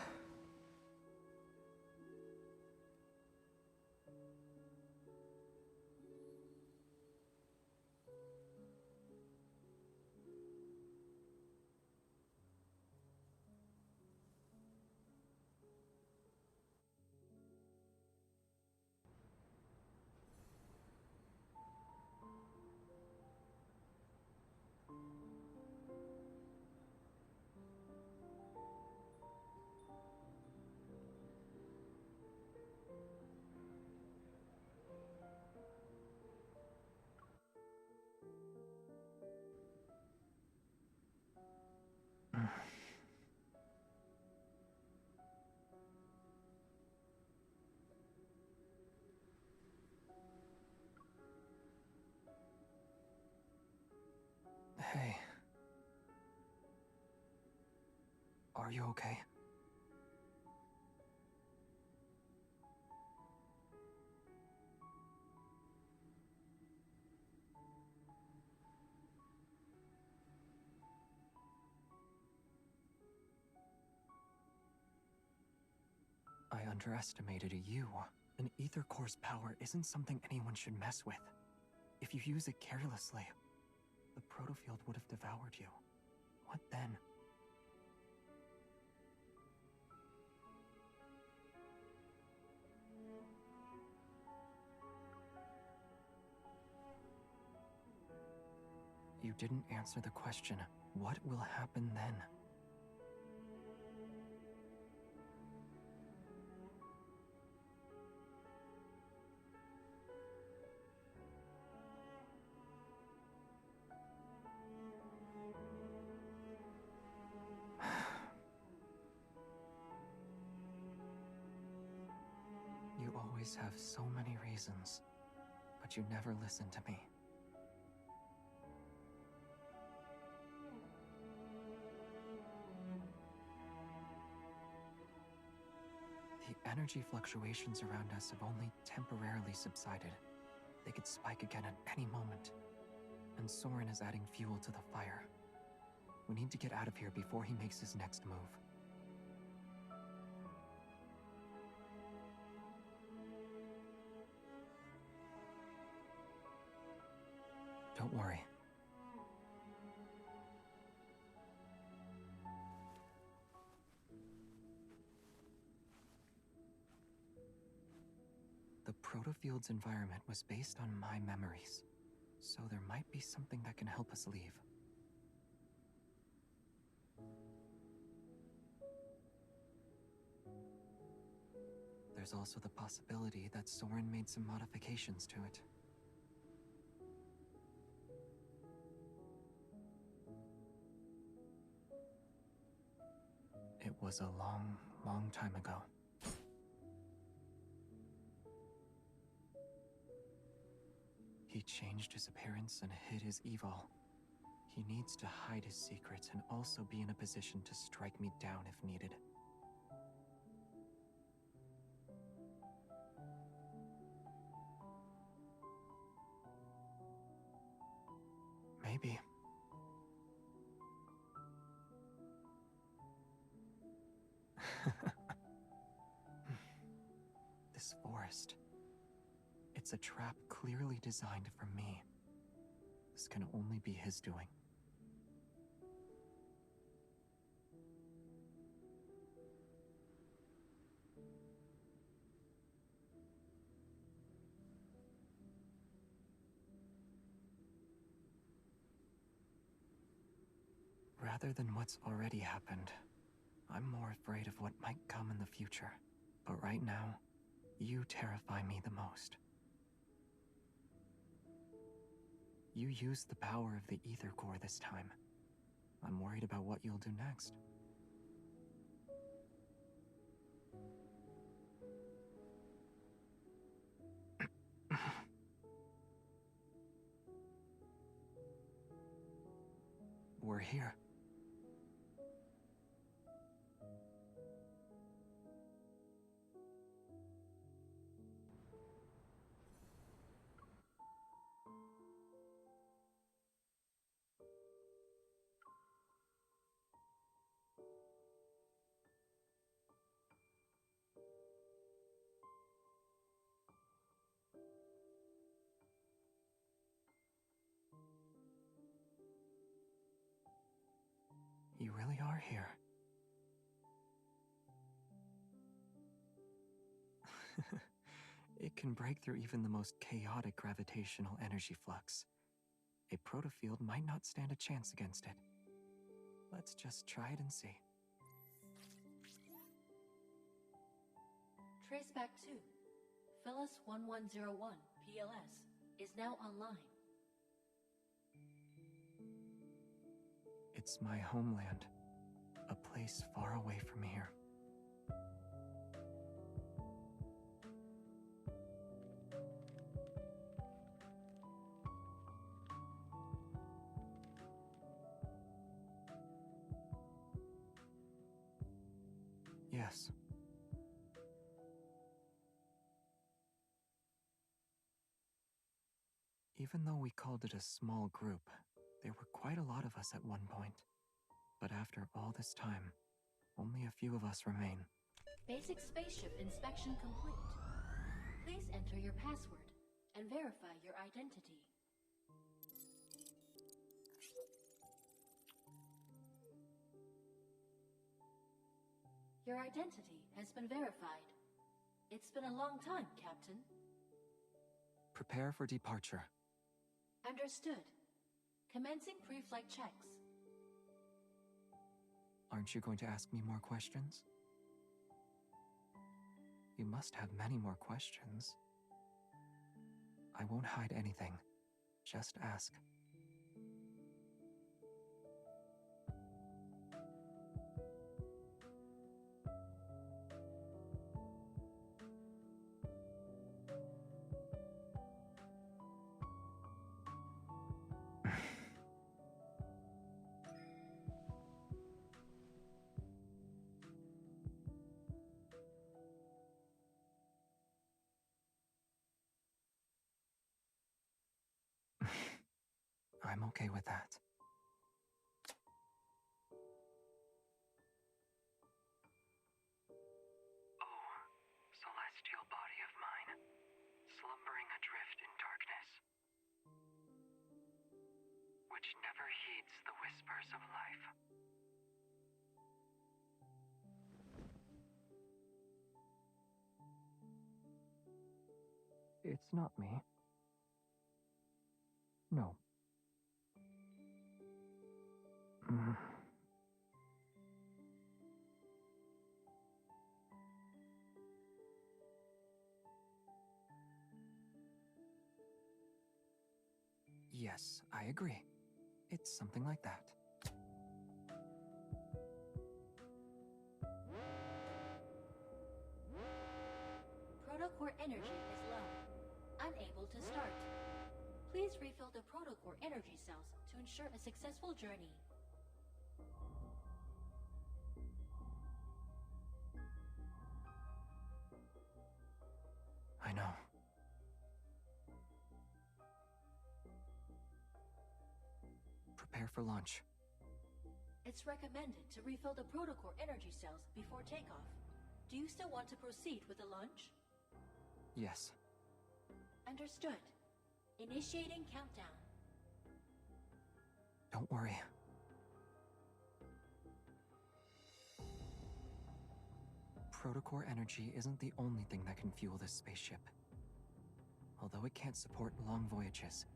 [SPEAKER 3] Hey. Are you okay? I underestimated you. An ether core's power isn't something anyone should mess with. If you use it carelessly, the protofield would have devoured you. What then? You didn't answer the question. What will happen then? You always have so many reasons, but you never listen to me. The energy fluctuations around us have only temporarily subsided. They could spike again at any moment. And Soren is adding fuel to the fire. We need to get out of here before he makes his next move. Don't worry. The protofield's environment was based on my memories, so there might be something that can help us leave. There's also the possibility that Soren made some modifications to it. It was a long, long time ago. He changed his appearance and hid his evil. He needs to hide his secrets and also be in a position to strike me down if needed. Maybe. This forest. It's a trap clearly designed for me. This can only be his doing. Rather than what's already happened, I'm more afraid of what might come in the future. But right now, you terrify me the most. You used the power of the ether core this time. I'm worried about what you'll do next. We're here. You really are here. It can break through even the most chaotic gravitational energy flux. A protofield might not stand a chance against it. Let's just try it and see.
[SPEAKER 7] Traceback 2, Phyllis 1101, PLS, is now online.
[SPEAKER 3] It's my homeland, a place far away from here. Yes. Even though we called it a small group, there were quite a lot of us at one point. But after all this time, only a few of us remain.
[SPEAKER 7] Basic spaceship inspection complete. Please enter your password and verify your identity. Your identity has been verified. It's been a long time, Captain.
[SPEAKER 3] Prepare for departure.
[SPEAKER 7] Understood. Commencing pre-flight checks.
[SPEAKER 3] Aren't you going to ask me more questions? You must have many more questions. I won't hide anything. Just ask. I'm okay with that.
[SPEAKER 14] Oh, celestial body of mine, slumbering adrift in darkness, which never heeds the whispers of life.
[SPEAKER 3] It's not me. No. Yes, I agree. It's something like that.
[SPEAKER 7] Protocore energy is low. Unable to start. Please refill the protocore energy cells to ensure a successful journey.
[SPEAKER 3] I know. Prepare for launch.
[SPEAKER 7] It's recommended to refill the protocore energy cells before takeoff. Do you still want to proceed with the launch?
[SPEAKER 3] Yes.
[SPEAKER 7] Understood. Initiating countdown.
[SPEAKER 3] Don't worry. Protocore energy isn't the only thing that can fuel this spaceship. Although it can't support long voyages,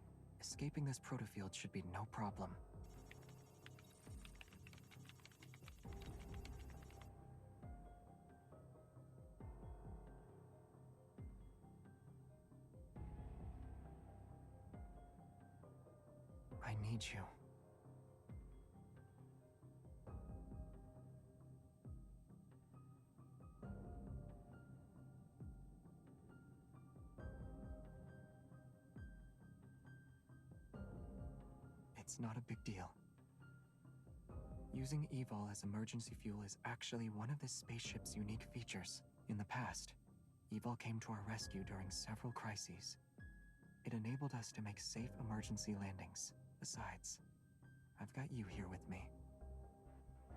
[SPEAKER 3] escaping this protofield should be no problem. I need you. It's not a big deal. Using EVOL as emergency fuel is actually one of this spaceship's unique features. In the past, EVOL came to our rescue during several crises. It enabled us to make safe emergency landings. Besides, I've got you here with me.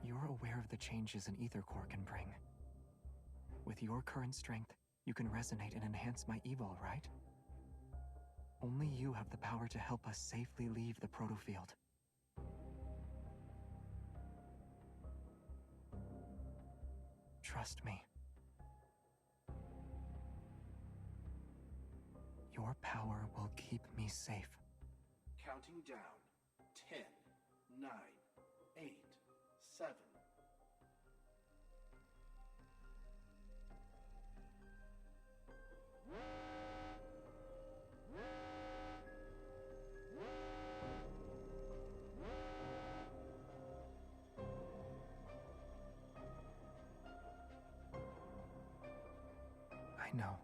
[SPEAKER 3] You're aware of the changes an ether core can bring. With your current strength, you can resonate and enhance my EVOL, right? Only you have the power to help us safely leave the protofield. trust me. Your power will keep me safe.
[SPEAKER 11] Counting down. 10, 9, 8, 7.
[SPEAKER 3] I know.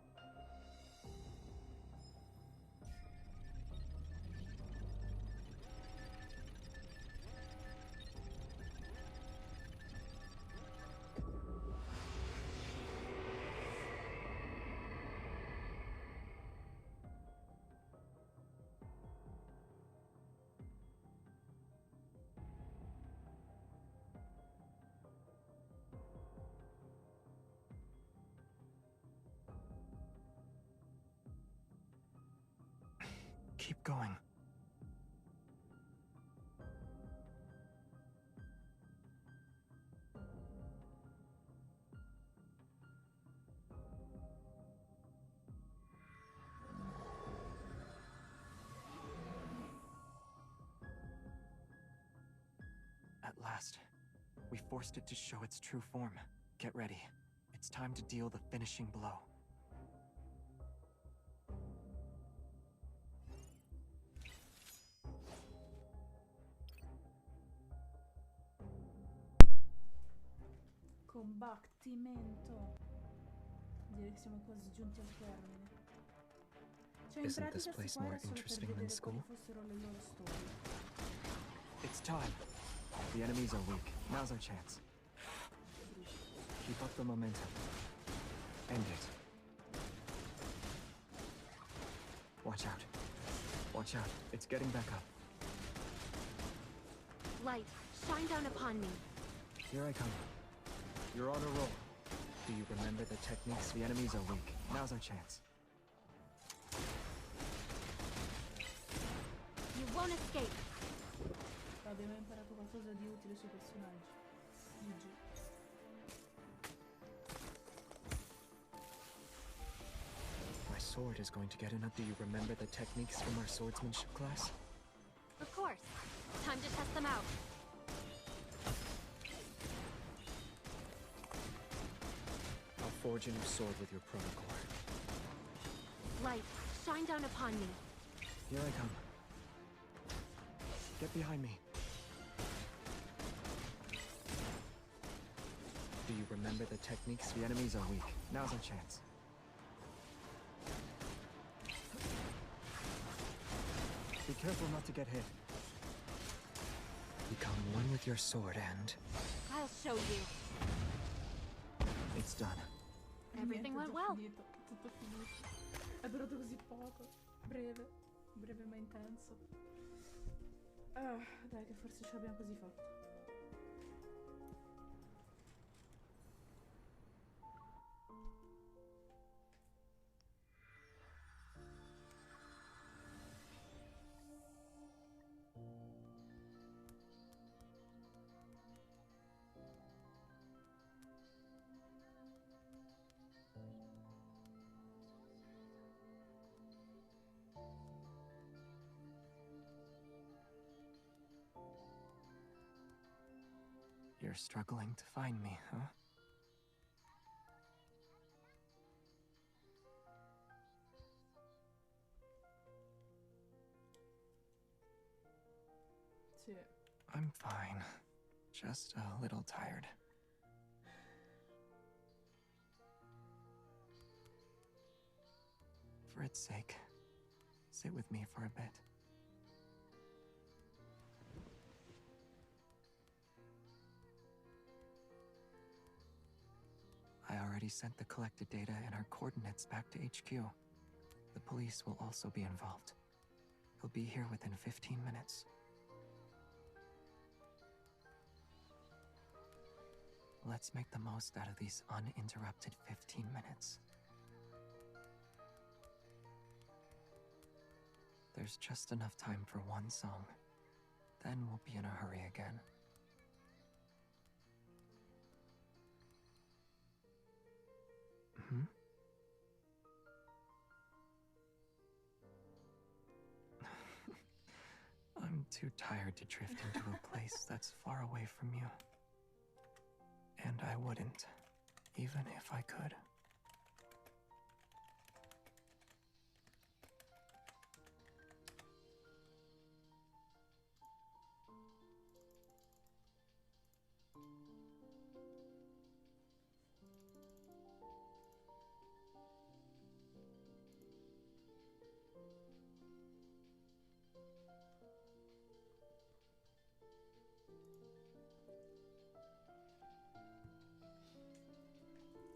[SPEAKER 3] Keep going. At last, we forced it to show its true form. Get ready. It's time to deal the finishing blow.
[SPEAKER 1] Combattimento. Direi che siamo quasi giunti al termine. Cioè, in
[SPEAKER 3] Isn't this
[SPEAKER 1] pratica
[SPEAKER 3] place
[SPEAKER 1] sto qua
[SPEAKER 3] more
[SPEAKER 1] era solo per
[SPEAKER 3] interesting than
[SPEAKER 1] vedere
[SPEAKER 3] school?
[SPEAKER 1] quali fossero le loro storie.
[SPEAKER 3] It's time. The enemies are weak. Now's our chance. Keep up the momentum. End it. Watch out. Watch out. It's getting back up.
[SPEAKER 7] Light, shine down upon me.
[SPEAKER 3] Here I come. You're on a roll. Do you remember the techniques? The enemies are weak. Now's our chance.
[SPEAKER 7] You won't escape.
[SPEAKER 1] Abbiamo imparato qualcosa di utile sui personaggi. GG.
[SPEAKER 3] My sword is going to get enough. Do you remember the techniques from our swordsmanship class?
[SPEAKER 7] Of course. Time to test them out.
[SPEAKER 3] I'll forge a new sword with your protocol.
[SPEAKER 7] Light, shine down upon me.
[SPEAKER 3] Here I come. Get behind me. Do you remember the techniques? The enemies are weak. Now's our chance. Be careful not to get hit. Become one with your sword and...
[SPEAKER 7] I'll show you.
[SPEAKER 3] It's done.
[SPEAKER 7] Everything went well.
[SPEAKER 1] Finito, tutto finito. È durato così poco. Breve. Breve ma intenso. Ah, dai che forse ce l'abbiamo così fatta.
[SPEAKER 3] You're struggling to find me, huh?
[SPEAKER 1] Sì.
[SPEAKER 3] I'm fine. Just a little tired. For its sake, sit with me for a bit. I already sent the collected data and our coordinates back to HQ. The police will also be involved. He'll be here within 15 minutes. Let's make the most out of these uninterrupted 15 minutes. There's just enough time for one song. Then we'll be in a hurry again. Mm-hmm. I'm too tired to drift into a place that's far away from you. And I wouldn't, even if I could.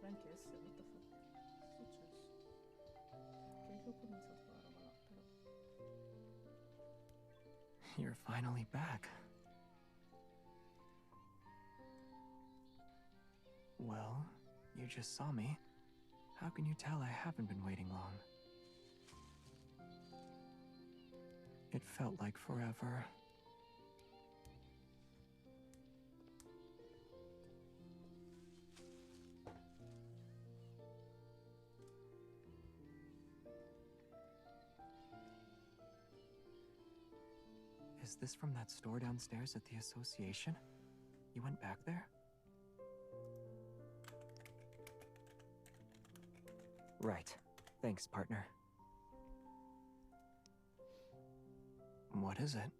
[SPEAKER 1] Anch'esse, what the fuck? Che è successo? Ok, che ho cominciato quella roba là, però.
[SPEAKER 3] You're finally back. Well, you just saw me. How can you tell I haven't been waiting long? It felt like forever. Is this from that store downstairs at the association? You went back there? Right. Thanks, partner. What is it?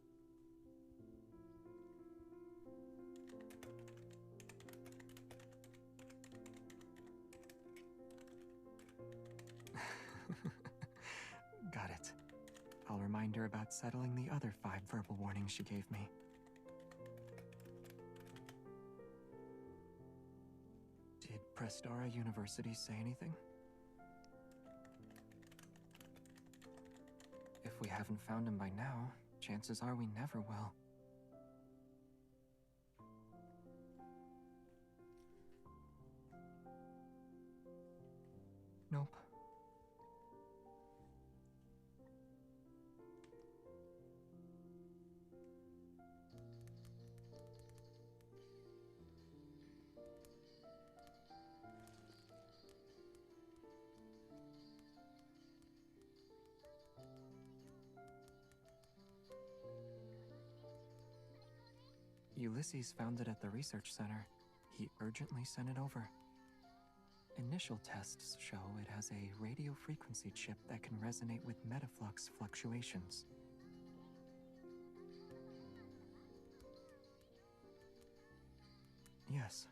[SPEAKER 3] Got it. I'll remind her about settling the other 5 verbal warnings she gave me. Did Prestara University say anything? If we haven't found him by now, chances are we never will. Nope. Ulysses found it at the research center. He urgently sent it over. Initial tests show it has a radio frequency chip that can resonate with metaflux fluctuations. Yes.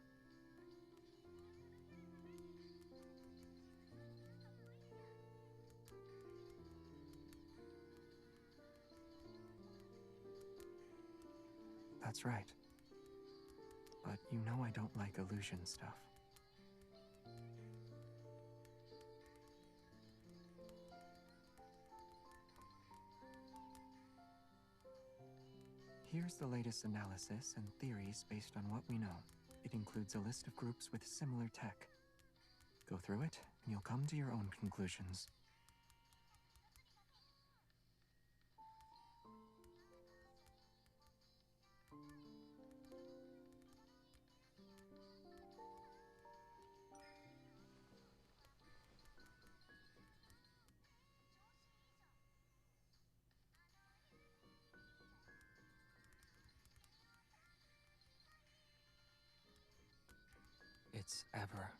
[SPEAKER 3] That's right. But you know I don't like illusion stuff. Here's the latest analysis and theories based on what we know. It includes a list of groups with similar tech. Go through it, and you'll come to your own conclusions. It's ever.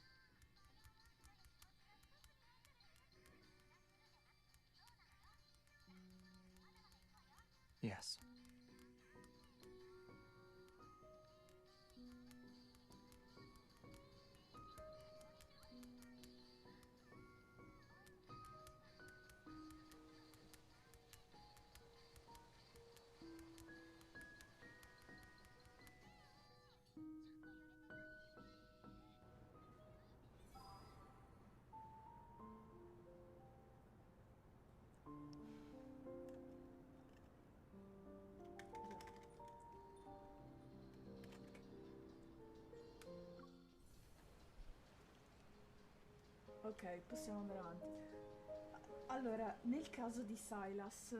[SPEAKER 3] Yes.
[SPEAKER 1] Ok, possiamo andare avanti. Allora, nel caso di Silas...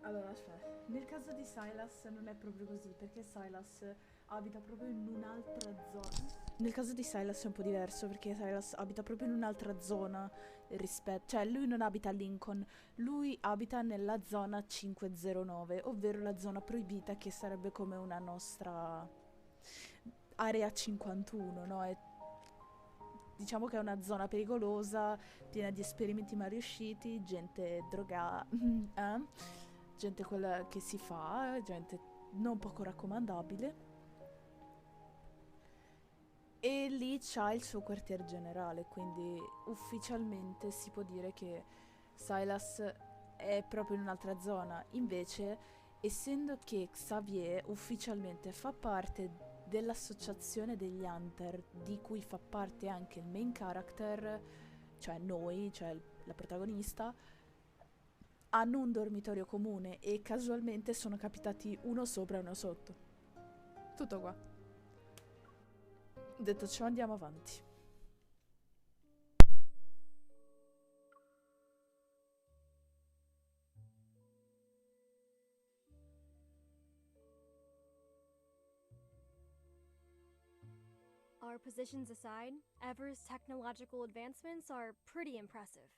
[SPEAKER 1] Allora, aspetta. Nel caso di Silas non è proprio così, perché Silas
[SPEAKER 16] abita proprio in un'altra zona.
[SPEAKER 1] Nel caso di Silas è un po' diverso perché Silas abita proprio in un'altra zona rispetto, cioè lui non abita a Lincoln, lui abita nella zona 509, ovvero la zona proibita che sarebbe come una nostra area 51, no? Diciamo che è una zona pericolosa, piena di esperimenti mai riusciti, gente drogata, gente quella che si fa, gente non poco raccomandabile. E lì c'ha il suo quartier generale, quindi ufficialmente si può dire che Silas è proprio in un'altra zona. Invece, essendo che Xavier ufficialmente fa parte dell'associazione degli Hunter, di cui fa parte anche il main character, cioè noi, cioè la protagonista, hanno un dormitorio comune e casualmente sono capitati uno sopra e uno sotto. Tutto qua. Detto ciò, andiamo avanti.
[SPEAKER 8] Our positions aside, Ever's technological advancements are pretty impressive.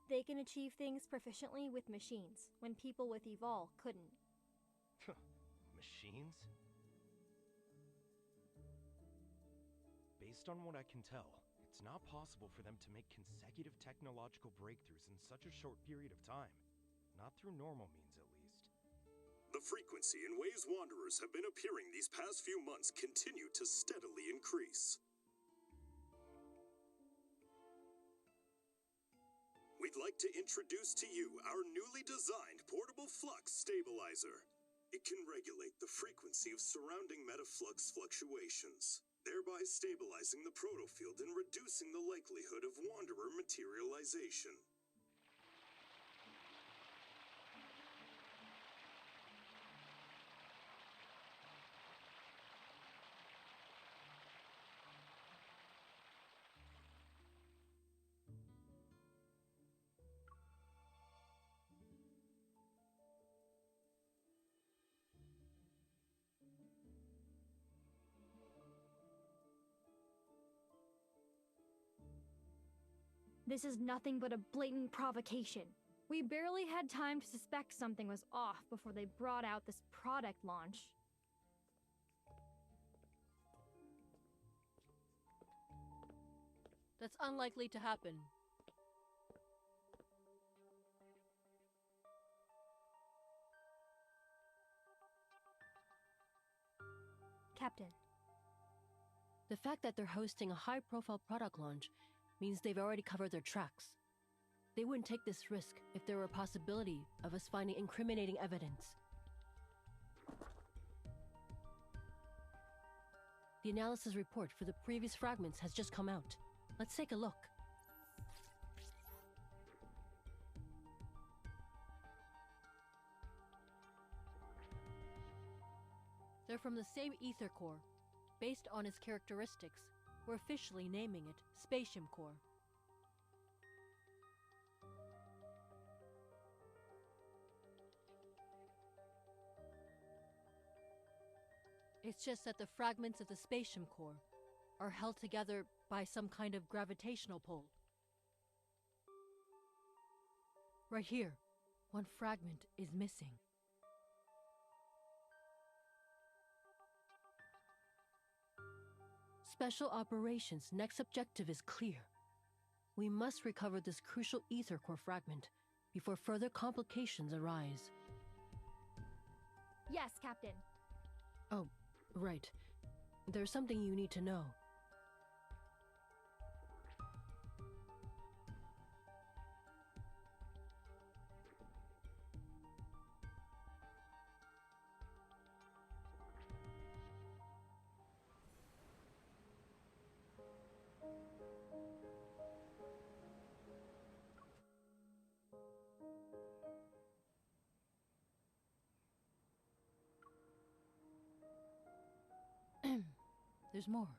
[SPEAKER 8] They can achieve things proficiently with machines, when people with Evol couldn't.
[SPEAKER 9] Machines? Based on what I can tell, it's not possible for them to make consecutive technological breakthroughs in such a short period of time. Not through normal means, at least.
[SPEAKER 17] The frequency in ways Wanderers have been appearing these past few months continue to steadily increase. We'd like to introduce to you our newly designed portable flux stabilizer. It can regulate the frequency of surrounding metaflux fluctuations, thereby stabilizing the protofield and reducing the likelihood of Wanderer materialization.
[SPEAKER 8] This is nothing but a blatant provocation. We barely had time to suspect something was off before they brought out this product launch.
[SPEAKER 7] That's unlikely to happen.
[SPEAKER 8] Captain.
[SPEAKER 7] The fact that they're hosting a high-profile product launch means they've already covered their tracks. They wouldn't take this risk if there were a possibility of us finding incriminating evidence. The analysis report for the previous fragments has just come out. Let's take a look. They're from the same ether core. Based on its characteristics, we're officially naming it Spatium Core. It's just that the fragments of the Spatium Core are held together by some kind of gravitational pull. Right here, one fragment is missing. Special Operations' next objective is clear. We must recover this crucial ether core fragment before further complications arise.
[SPEAKER 8] Yes, Captain.
[SPEAKER 7] Oh, right. There's something you need to know. There's more.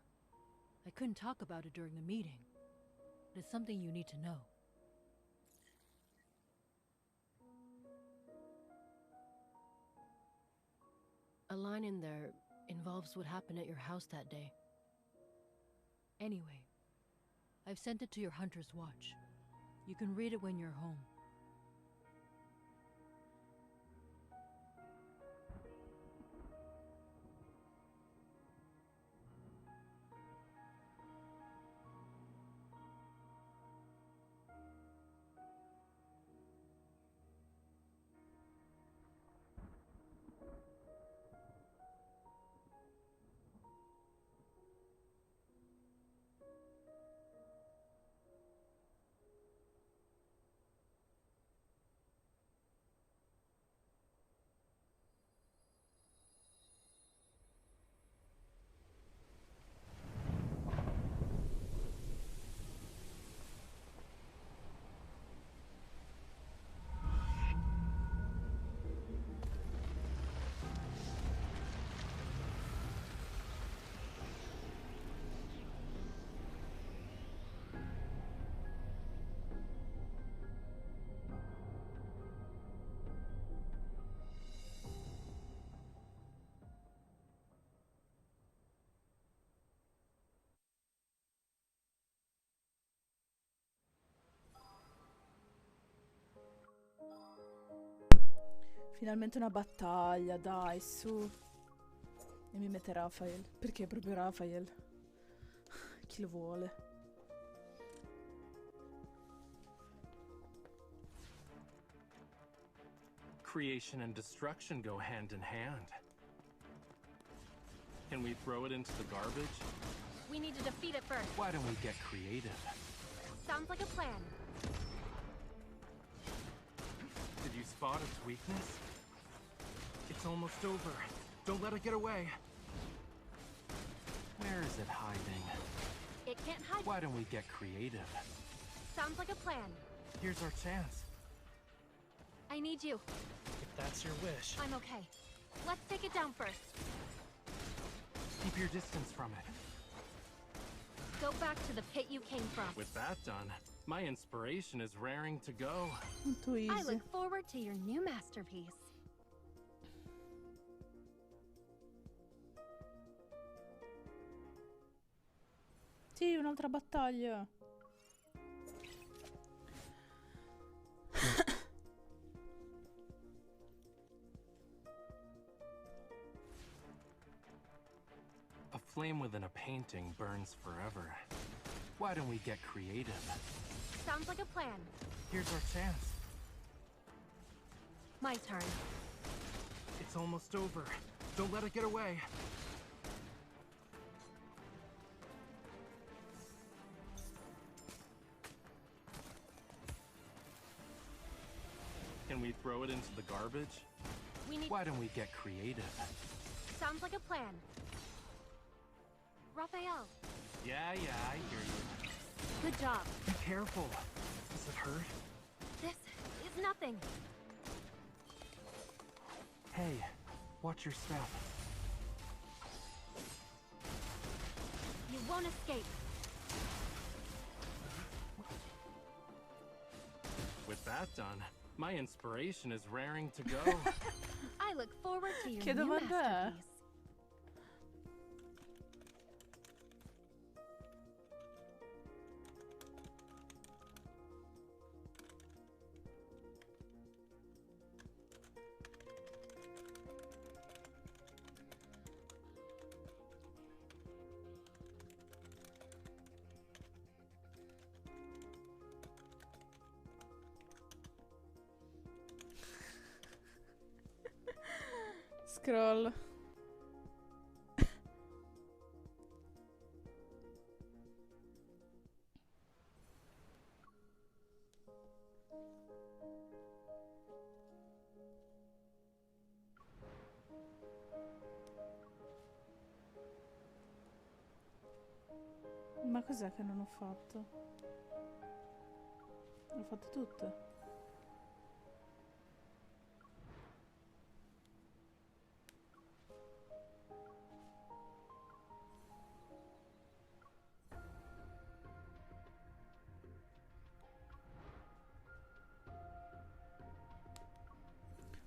[SPEAKER 7] I couldn't talk about it during the meeting, but it's something you need to know. A line in there involves what happened at your house that day. Anyway, I've sent it to your Hunter's Watch. You can read it when you're home.
[SPEAKER 1] Finalmente una battaglia, dai, su. E mi mette Raphael. Perché proprio Raphael? Chi lo vuole?
[SPEAKER 4] Creation and destruction go hand in hand. Can we throw it into the garbage?
[SPEAKER 2] We need to defeat it first.
[SPEAKER 4] Why don't we get creative?
[SPEAKER 2] Sounds like a plan.
[SPEAKER 4] Did you spot its weakness? It's almost over. Don't let it get away. Where is it hiding?
[SPEAKER 2] It can't hide.
[SPEAKER 4] Why don't we get creative?
[SPEAKER 2] Sounds like a plan.
[SPEAKER 4] Here's our chance.
[SPEAKER 2] I need you.
[SPEAKER 4] If that's your wish.
[SPEAKER 2] I'm okay. Let's take it down first.
[SPEAKER 4] Keep your distance from it.
[SPEAKER 2] Go back to the pit you came from.
[SPEAKER 4] With that done, my inspiration is raring to go.
[SPEAKER 1] Too easy.
[SPEAKER 2] I look forward to your new masterpiece.
[SPEAKER 1] Sì, un'altra battaglia.
[SPEAKER 4] A flame within a painting burns forever. Why don't we get creative?
[SPEAKER 2] Sounds like a plan.
[SPEAKER 4] Here's our chance.
[SPEAKER 2] My turn.
[SPEAKER 4] It's almost over. Don't let it get away. Can we throw it into the garbage?
[SPEAKER 2] We need.
[SPEAKER 4] Why don't we get creative?
[SPEAKER 2] Sounds like a plan. Raphael.
[SPEAKER 4] Yeah, I hear you.
[SPEAKER 2] Good job.
[SPEAKER 4] Be careful. Does it hurt?
[SPEAKER 2] This is nothing.
[SPEAKER 4] Hey, watch your step.
[SPEAKER 2] You won't escape.
[SPEAKER 4] With that done, my inspiration is raring to go.
[SPEAKER 2] I look forward to your
[SPEAKER 1] Che
[SPEAKER 2] new
[SPEAKER 1] domanda è?
[SPEAKER 2] masterpiece.
[SPEAKER 1] Scroll. Ma cos'è che non ho fatto? L'ho fatte tutte.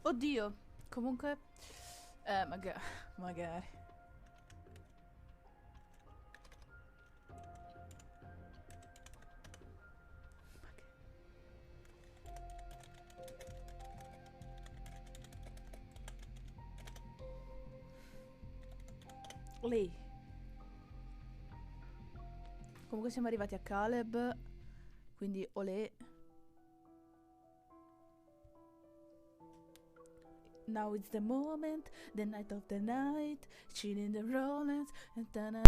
[SPEAKER 1] Oddio, comunque Magari. Lì. Comunque siamo arrivati a Caleb. Quindi olè. Now it's the moment, the night of the night, chilling the rollers, and then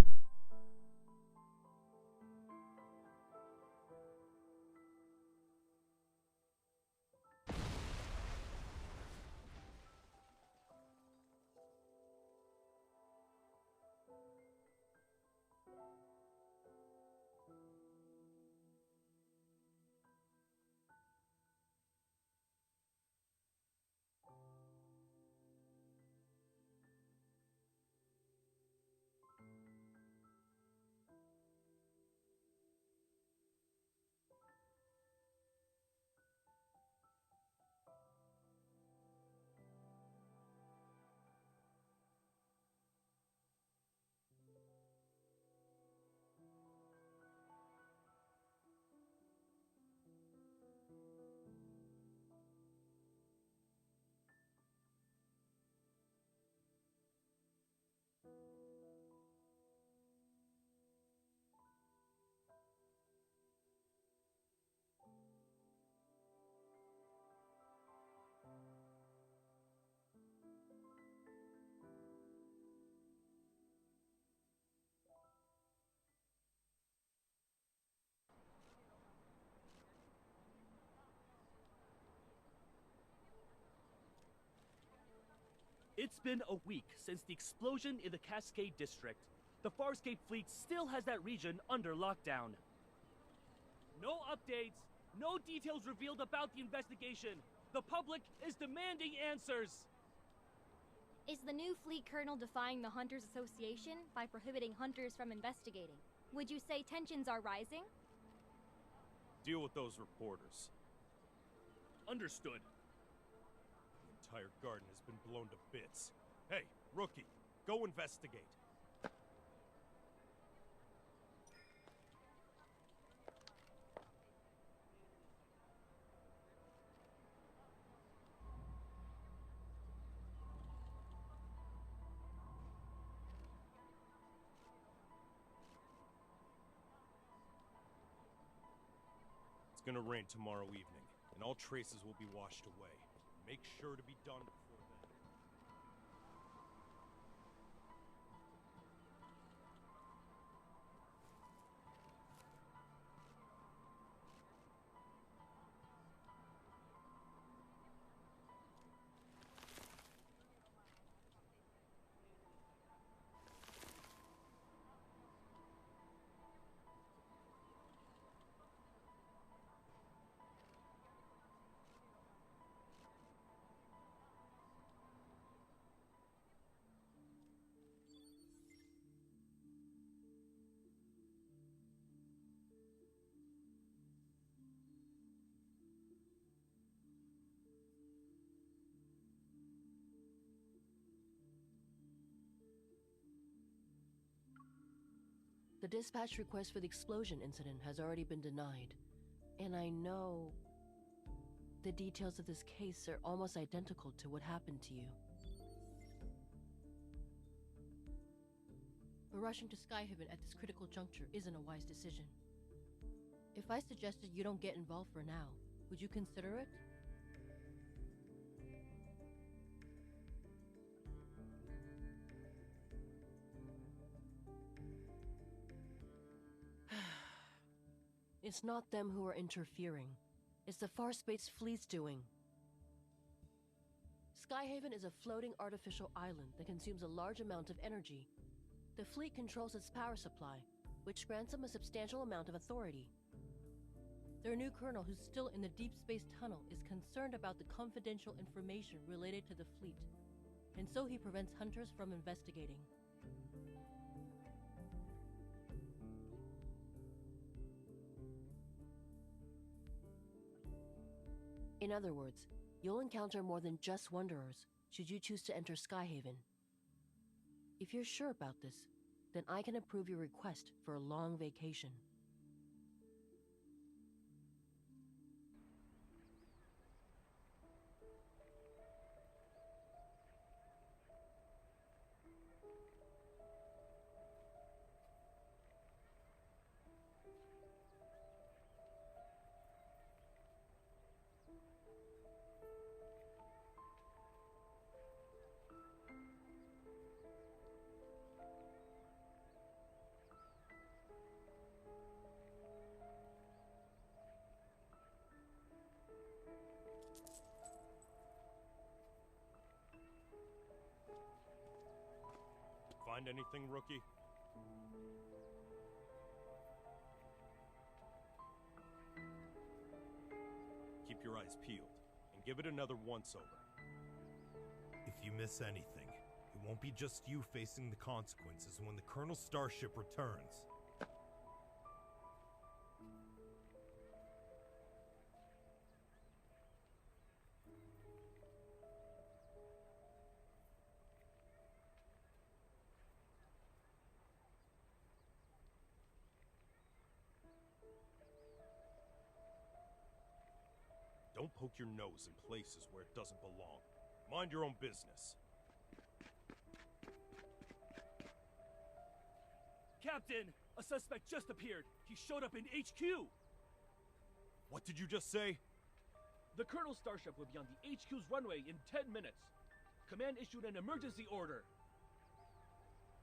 [SPEAKER 19] It's been a week since the explosion in the Cascade District. The Farscape fleet still has that region under lockdown. No updates, no details revealed about the investigation. The public is demanding answers.
[SPEAKER 8] Is the new fleet colonel defying the Hunters Association by prohibiting hunters from investigating? Would you say tensions are rising?
[SPEAKER 13] Deal with those reporters.
[SPEAKER 19] Understood.
[SPEAKER 13] The entire garden has been blown to bits. Hey, rookie, go investigate. It's gonna rain tomorrow evening, and all traces will be washed away. Make sure to be done before then.
[SPEAKER 7] The dispatch request for the explosion incident has already been denied. And I know the details of this case are almost identical to what happened to you. But rushing to Skyhaven at this critical juncture isn't a wise decision. If I suggested you don't get involved for now, would you consider it? It's not them who are interfering. It's the Farspace fleet's doing. Skyhaven is a floating artificial island that consumes a large amount of energy. The fleet controls its power supply, which grants them a substantial amount of authority. Their new colonel, who's still in the Deep Space tunnel, is concerned about the confidential information related to the fleet, and so he prevents hunters from investigating. In other words, you'll encounter more than just Wanderers should you choose to enter Skyhaven.
[SPEAKER 20] If you're sure about this, then I can approve your request for a long vacation.
[SPEAKER 9] Find anything, rookie? Keep your eyes peeled, and give it another once-over.
[SPEAKER 21] If you miss anything, it won't be just you facing the consequences when the Colonel's starship returns.
[SPEAKER 9] Don't poke your nose in places where it doesn't belong. Mind your own business.
[SPEAKER 19] Captain! A suspect just appeared. He showed up in HQ!
[SPEAKER 9] What did you just say?
[SPEAKER 19] The Colonel's starship will be on the HQ's runway in 10 minutes. Command issued an emergency order.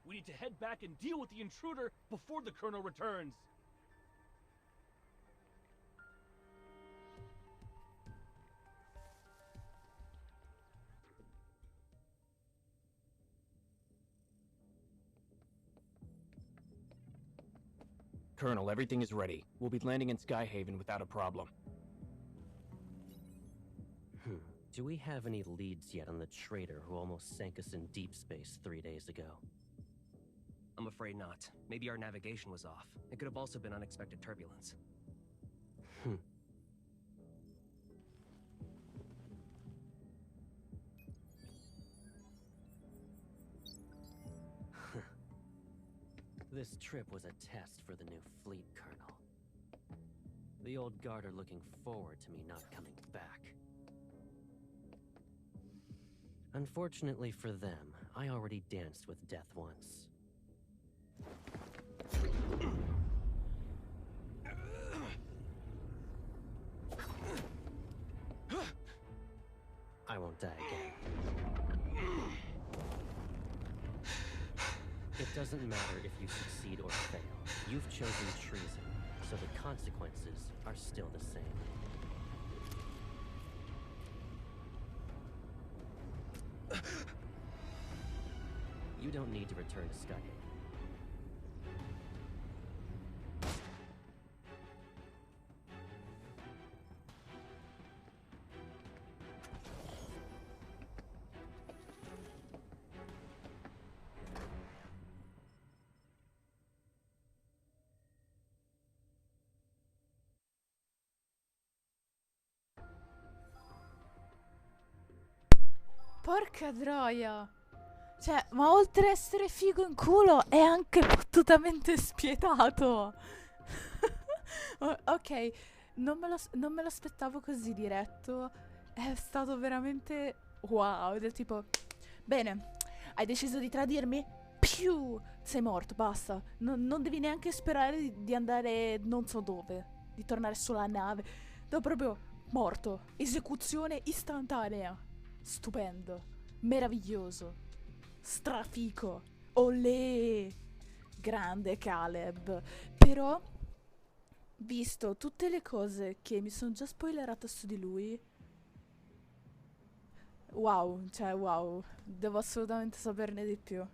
[SPEAKER 19] We need to head back and deal with the intruder before the Colonel returns.
[SPEAKER 12] Colonel, everything is ready. We'll be landing in Skyhaven without a problem.
[SPEAKER 23] Do we have any leads yet on the traitor who almost sank us in deep space 3 days ago?
[SPEAKER 24] I'm afraid not. Maybe our navigation was off. It could have also been unexpected turbulence.
[SPEAKER 23] This trip was a test for the new fleet, Colonel. The old guard are looking forward to me not coming back. Unfortunately for them, I already danced with death once. I won't die again. It doesn't matter if you succeed or fail. You've chosen treason, so the consequences are still the same. You don't need to return to Skyhaven.
[SPEAKER 1] Porca troia! Cioè, ma oltre a essere figo in culo, è anche fottutamente spietato! Ok, non me lo aspettavo così diretto. È stato veramente wow. Ed è tipo, bene, hai deciso di tradirmi? Più! Sei morto, basta. Non devi neanche sperare di andare non so dove. Di tornare sulla nave. No, proprio morto. Esecuzione istantanea. Stupendo, meraviglioso, strafico, olè, grande Caleb. Però, visto tutte le cose che mi sono già spoilerate su di lui, wow, cioè wow, devo assolutamente saperne di più.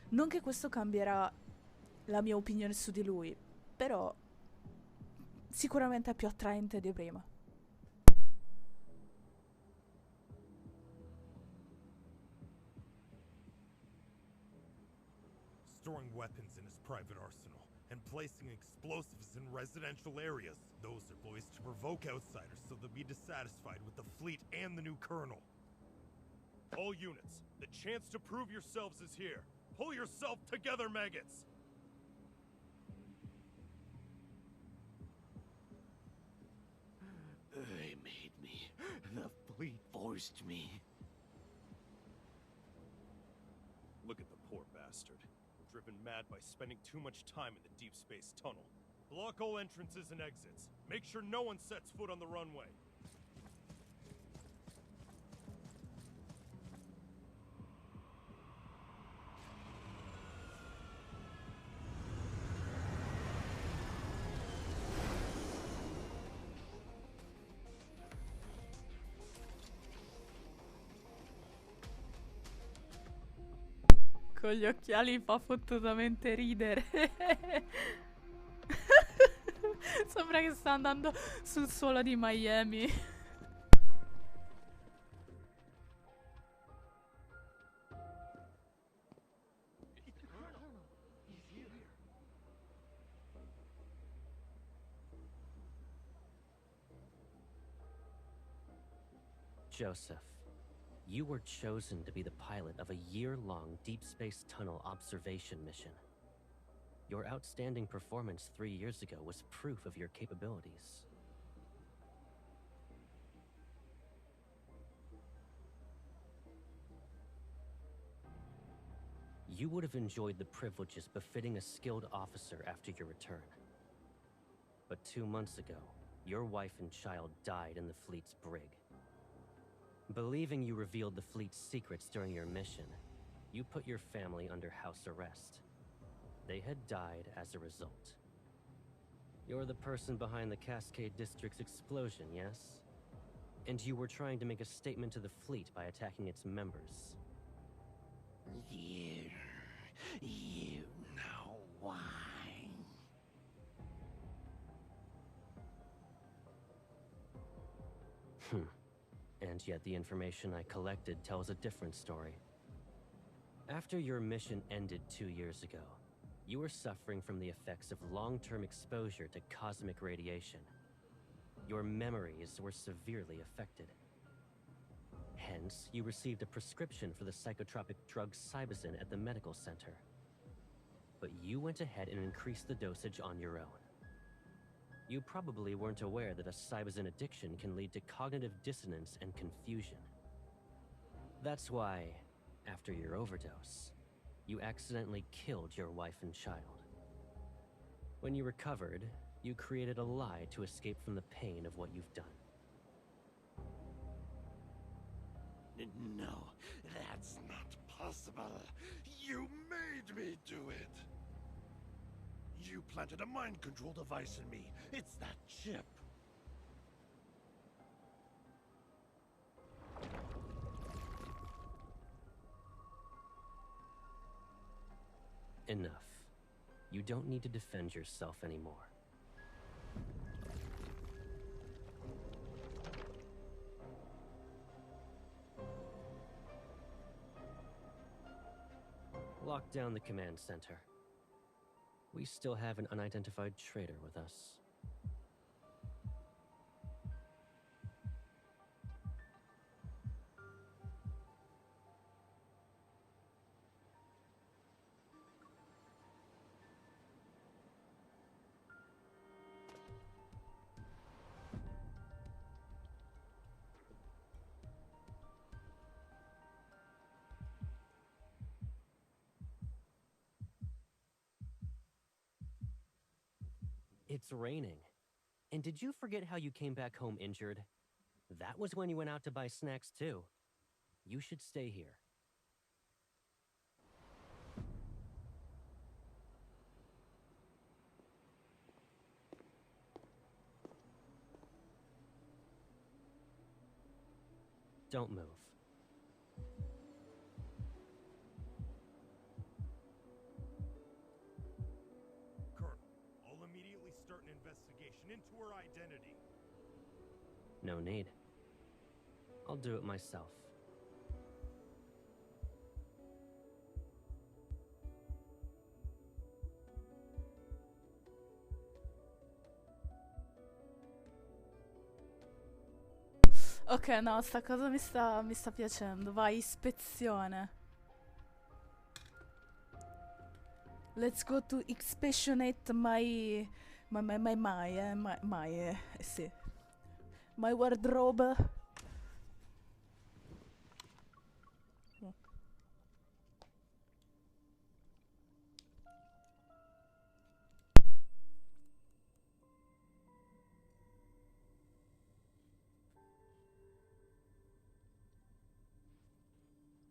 [SPEAKER 1] Non che questo cambierà la mia opinione su di lui, però sicuramente è più attraente di prima.
[SPEAKER 21] Storing weapons in his private arsenal and placing explosives in residential areas. Those are boys to provoke outsiders so they'll be dissatisfied with the fleet and the new colonel. All units, the chance to prove yourselves is here. Pull yourself together, maggots!
[SPEAKER 5] They made me. The fleet forced me.
[SPEAKER 21] Look at the poor bastard. Driven mad by spending too much time in the deep space tunnel. Block all entrances and exits. Make sure no one sets foot on the runway.
[SPEAKER 1] Con gli occhiali fa fottutamente ridere. Sembra che sta andando sul suolo di Miami.
[SPEAKER 23] Joseph, you were chosen to be the pilot of a year-long deep space tunnel observation mission. Your outstanding performance 3 years ago was proof of your capabilities. You would have enjoyed the privileges befitting a skilled officer after your return. But 2 months ago, your wife and child died in the fleet's brig. Believing you revealed the fleet's secrets during your mission, you put your family under house arrest. They had died as a result. You're the person behind the Cascade District's explosion, yes? And you were trying to make a statement to the fleet by attacking its members.
[SPEAKER 5] You know why.
[SPEAKER 23] And yet the information I collected tells a different story. After your mission ended 2 years ago, you were suffering from the effects of long-term exposure to cosmic radiation. Your memories were severely affected. Hence, you received a prescription for the psychotropic drug Cybazin at the medical center. But you went ahead and increased the dosage on your own. You probably weren't aware that a Cybazin addiction can lead to cognitive dissonance and confusion. That's why, after your overdose, you accidentally killed your wife and child. When you recovered, you created a lie to escape from the pain of what you've done.
[SPEAKER 5] No, that's not possible. You made me do it. You planted a mind control device in me. It's that chip.
[SPEAKER 23] Enough. You don't need to defend yourself anymore. Lock down the command center. We still have an unidentified traitor with us. It's raining. And did you forget how you came back home injured? That was when you went out to buy snacks too. You should stay here. Don't move.
[SPEAKER 21] Colonel, I'll immediately start an investigation into her identity.
[SPEAKER 23] No need. I'll do it myself.
[SPEAKER 1] Ok, no, sta cosa mi sta piacendo. Vai, ispezione. Let's go to inspectionate my sì. My wardrobe.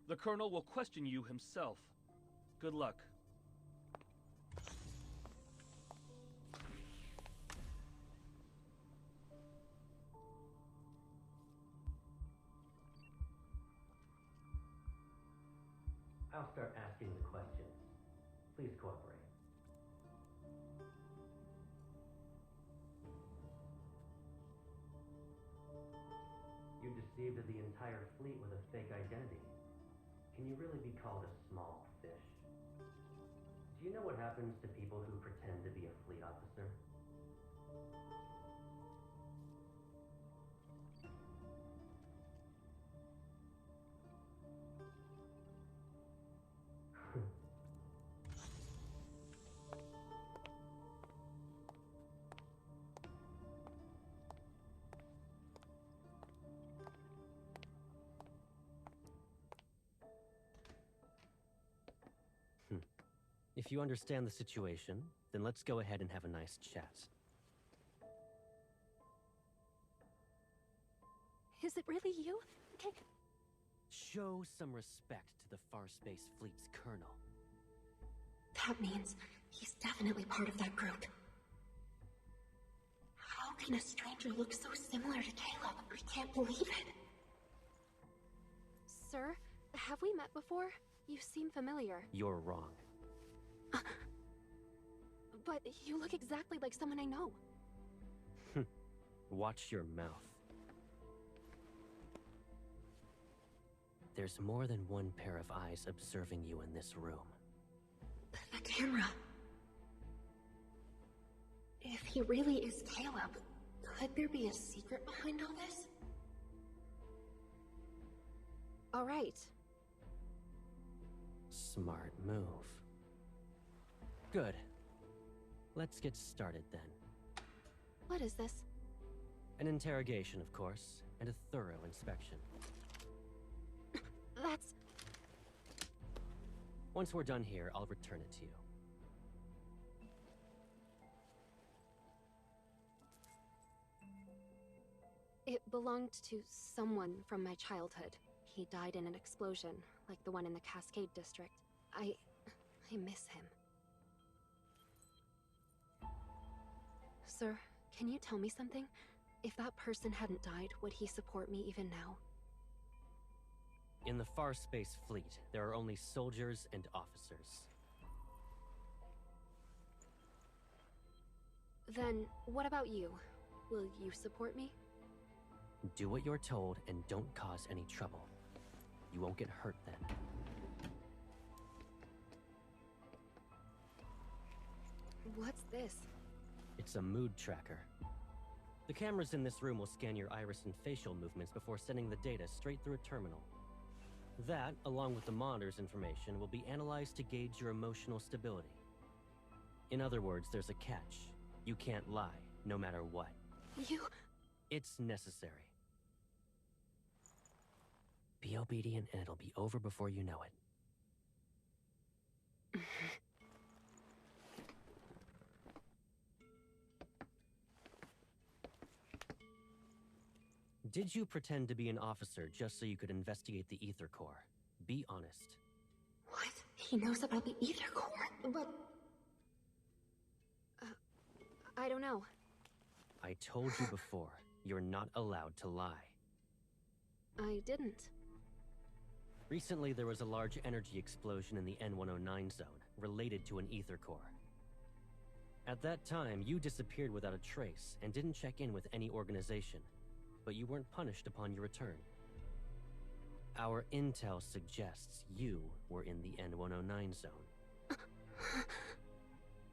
[SPEAKER 19] The Colonel will question you himself. Good luck.
[SPEAKER 23] I'll start asking the questions. Please cooperate. You deceived the entire fleet with a fake identity. Can you really be called a small fish? Do you know what happens to people who pretend to be a fleet officer? If you understand the situation, then let's go ahead and have a nice chat.
[SPEAKER 2] Is it really you? Okay.
[SPEAKER 23] Show some respect to the Farspace Fleet's colonel.
[SPEAKER 10] That means he's definitely part of that group. How can a stranger look so similar to Caleb? I can't believe it.
[SPEAKER 2] Sir, have we met before? You seem familiar.
[SPEAKER 23] You're wrong.
[SPEAKER 2] But you look exactly like someone I know.
[SPEAKER 23] Watch your mouth. There's more than one pair of eyes observing you in this room.
[SPEAKER 10] The camera. If he really is Caleb, could there be a secret behind all this?
[SPEAKER 2] All right.
[SPEAKER 23] Smart move. Good. Let's get started then.
[SPEAKER 2] What is this?
[SPEAKER 23] An interrogation, of course, and a thorough inspection.
[SPEAKER 2] That's...
[SPEAKER 23] Once we're done here, I'll return it to you.
[SPEAKER 2] It belonged to someone from my childhood. He died in an explosion, like the one in the Cascade District. I miss him. Sir, can you tell me something? If that person hadn't died, would he support me even now?
[SPEAKER 23] In the Farspace Fleet, there are only soldiers and officers.
[SPEAKER 2] Then, what about you? Will you support me?
[SPEAKER 23] Do what you're told and don't cause any trouble. You won't get hurt then.
[SPEAKER 2] What's this?
[SPEAKER 23] It's a mood tracker. The cameras in this room will scan your iris and facial movements before sending the data straight through a terminal. That, along with the monitor's information, will be analyzed to gauge your emotional stability. In other words, there's a catch. You can't lie, no matter what.
[SPEAKER 2] You...
[SPEAKER 23] It's necessary. Be obedient and it'll be over before you know it. Did you pretend to be an officer just so you could investigate the Ether Core? Be honest.
[SPEAKER 10] What? He knows about the Ether Core, but...
[SPEAKER 2] I don't know.
[SPEAKER 23] I told you before, you're not allowed to lie.
[SPEAKER 2] I didn't.
[SPEAKER 23] Recently, there was a large energy explosion in the N109 zone, related to an Ether Core. At that time, you disappeared without a trace and didn't check in with any organization. But you weren't punished upon your return. Our intel suggests you were in the N109 zone.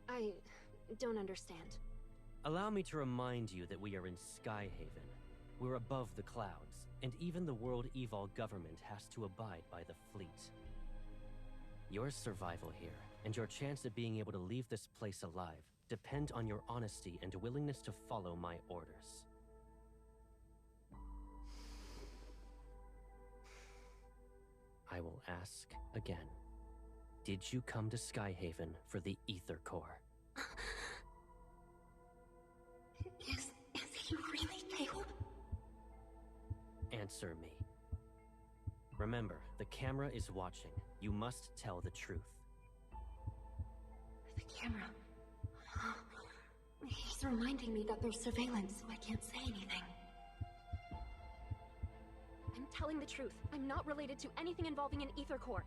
[SPEAKER 2] I don't understand.
[SPEAKER 23] Allow me to remind you that we are in Skyhaven, We're above the clouds, and even the World Evol government has to abide by the fleet. Your survival here, and your chance of being able to leave this place alive, depend on your honesty and willingness to follow my orders. I will ask again. Did you come to Skyhaven for the Ether Core?
[SPEAKER 10] Is he really Caleb?
[SPEAKER 23] Answer me. Remember, the camera is watching. You must tell the truth.
[SPEAKER 10] The camera. He's reminding me that there's surveillance, so I can't say anything.
[SPEAKER 2] I'm telling the truth. I'm not related to anything involving an Ether Core.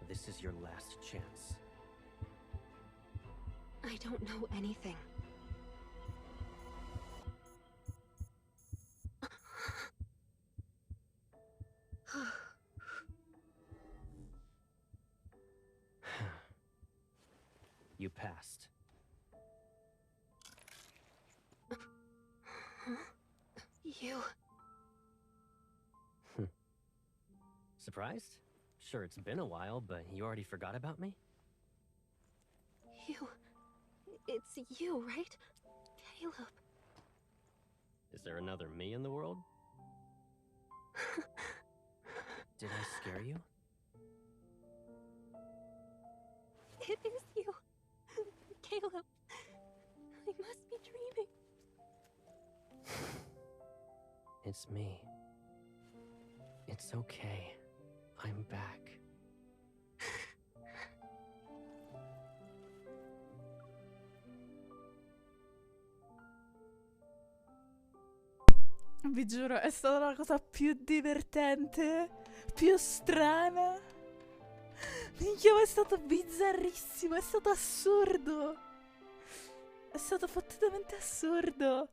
[SPEAKER 23] This is your last chance.
[SPEAKER 2] I don't know anything.
[SPEAKER 23] You passed.
[SPEAKER 2] You...
[SPEAKER 23] Surprised? Sure, it's been a while, but you already forgot about me?
[SPEAKER 2] It's you, right? Caleb.
[SPEAKER 23] Is there another me in the world? Did I scare you?
[SPEAKER 2] It is you. Caleb. I must be dreaming.
[SPEAKER 23] It's me. It's okay. I'm back.
[SPEAKER 1] Vi giuro, è stata la cosa più divertente, più strana. Minchia, ma è stato bizzarrissimo, è stato assurdo. È stato fottutamente assurdo.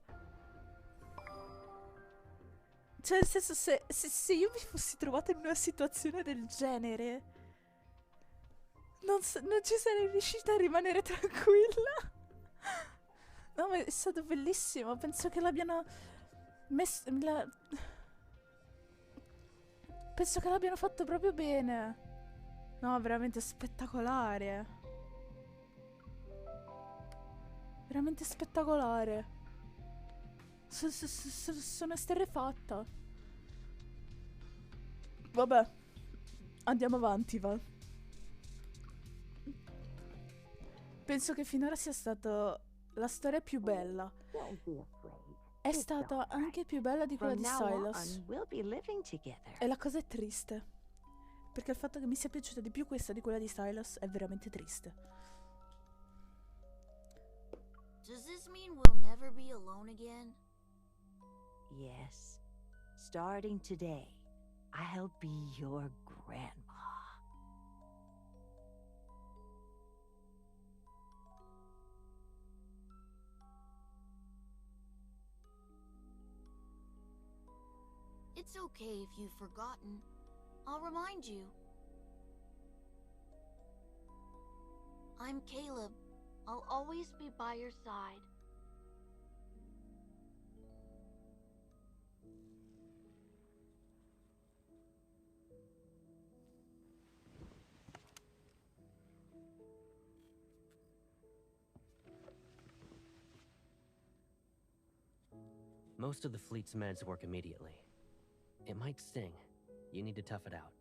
[SPEAKER 1] Cioè, nel senso, se io mi fossi trovata in una situazione del genere, non ci sarei riuscita a rimanere tranquilla. No, ma è stato bellissimo. Penso che l'abbiano messo... Penso che l'abbiano fatto proprio bene. No, veramente spettacolare. Veramente spettacolare. Sono esterrefatta. Vabbè, andiamo avanti, va. Penso che finora sia stata la storia più bella. È stata anche più bella di quella di Silas. E la cosa è triste. Perché il fatto che mi sia piaciuta di più questa di quella di Silas è veramente triste.
[SPEAKER 6] Does this mean we'll never be alone again?
[SPEAKER 15] Yes. Starting today, I'll be your grandma.
[SPEAKER 6] It's okay if you've forgotten. I'll remind you. I'm Caleb. I'll always be by your side.
[SPEAKER 23] Most of the fleet's meds work immediately. It might sting. You need to tough it out.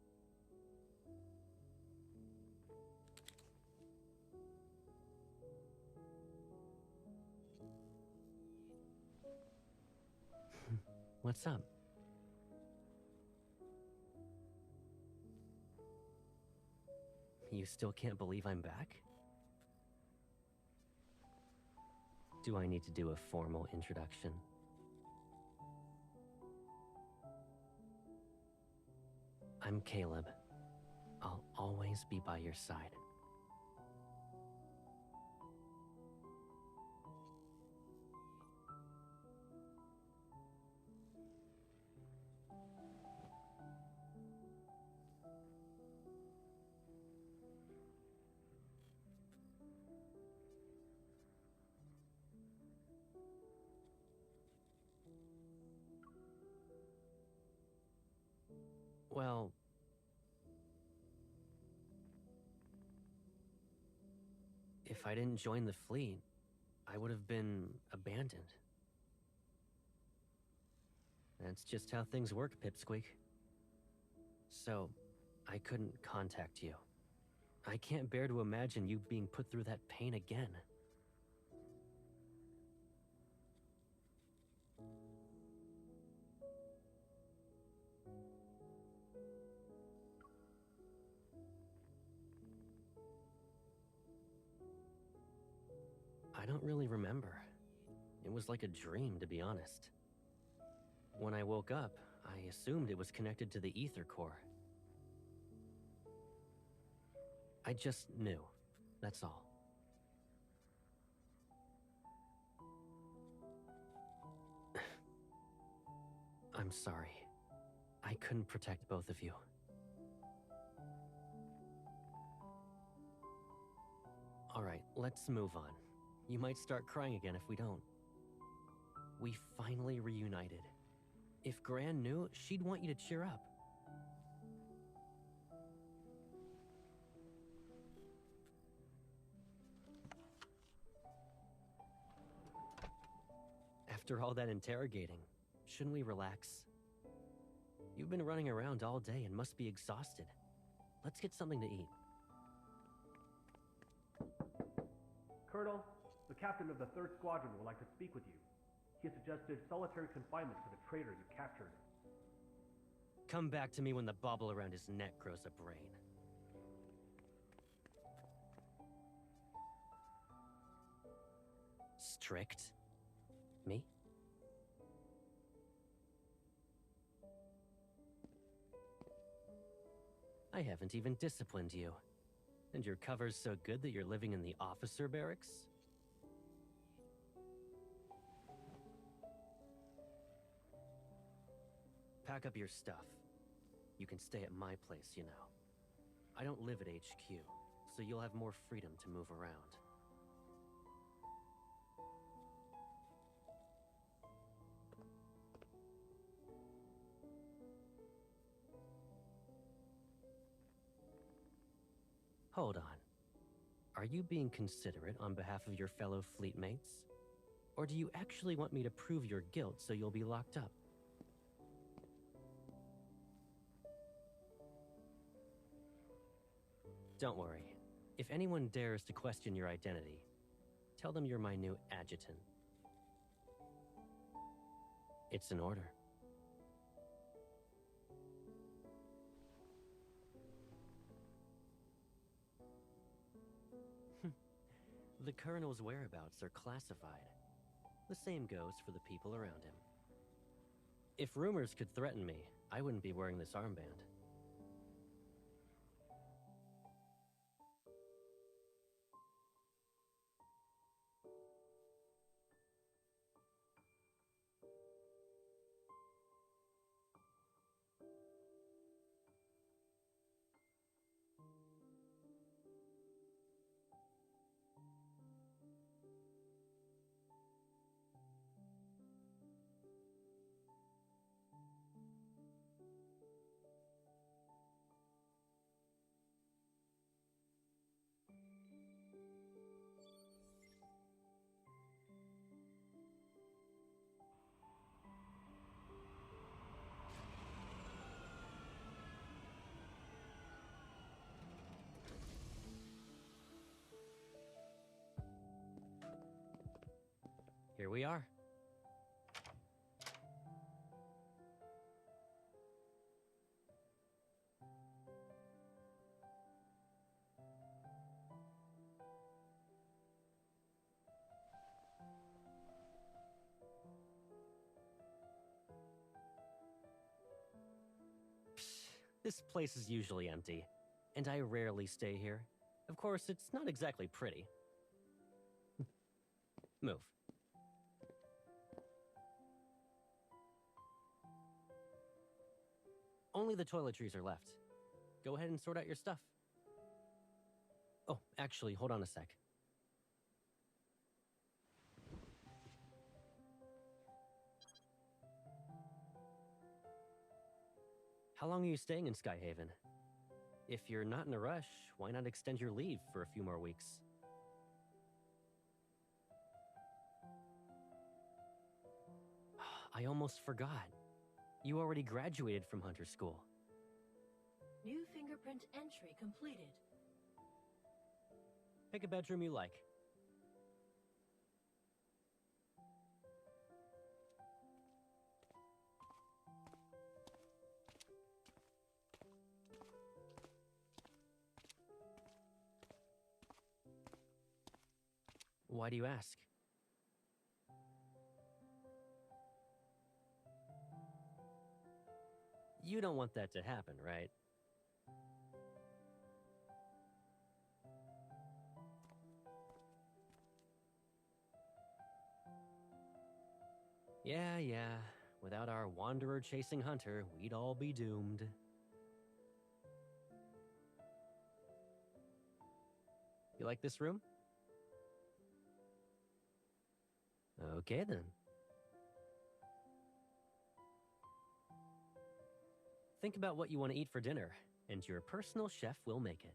[SPEAKER 23] What's up? You still can't believe I'm back? Do I need to do a formal introduction? I'm Caleb. I'll always be by your side. Well... if I didn't join the fleet, I would have been abandoned. That's just how things work, Pipsqueak. So, I couldn't contact you. I can't bear to imagine you being put through that pain again. I don't really remember. It was like a dream, to be honest. When I woke up, I assumed it was connected to the ether core. I just knew. That's all. I'm sorry. I couldn't protect both of you. Alright, let's move on. You might start crying again if we don't. We finally reunited. If Gran knew, she'd want you to cheer up. After all that interrogating, shouldn't we relax? You've been running around all day and must be exhausted. Let's get something to eat.
[SPEAKER 11] Colonel, the captain of the 3rd Squadron would like to speak with you. He suggested solitary confinement for the traitor you captured.
[SPEAKER 23] Come back to me when the bauble around his neck grows a brain. Strict? Me? I haven't even disciplined you. And your cover's so good that you're living in the officer barracks? Pack up your stuff. You can stay at my place, you know. I don't live at HQ, so you'll have more freedom to move around. Hold on. Are you being considerate on behalf of your fellow fleet mates? Or do you actually want me to prove your guilt so you'll be locked up? Don't worry. If anyone dares to question your identity, tell them you're my new adjutant. It's an order. The Colonel's whereabouts are classified. The same goes for the people around him. If rumors could threaten me, I wouldn't be wearing this armband. Here we are. This place is usually empty, and I rarely stay here. Of course, it's not exactly pretty. Move. Only the toiletries are left. Go ahead and sort out your stuff. Oh, actually, hold on a sec. How long are you staying in Skyhaven? If you're not in a rush, why not extend your leave for a few more weeks? I almost forgot. You already graduated from Hunter School.
[SPEAKER 7] New fingerprint entry completed.
[SPEAKER 23] Pick a bedroom you like. Why do you ask? You don't want that to happen, right? Yeah. Without our wanderer chasing Hunter, we'd all be doomed. You like this room? Okay then. Think about what you want to eat for dinner, and your personal chef will make it.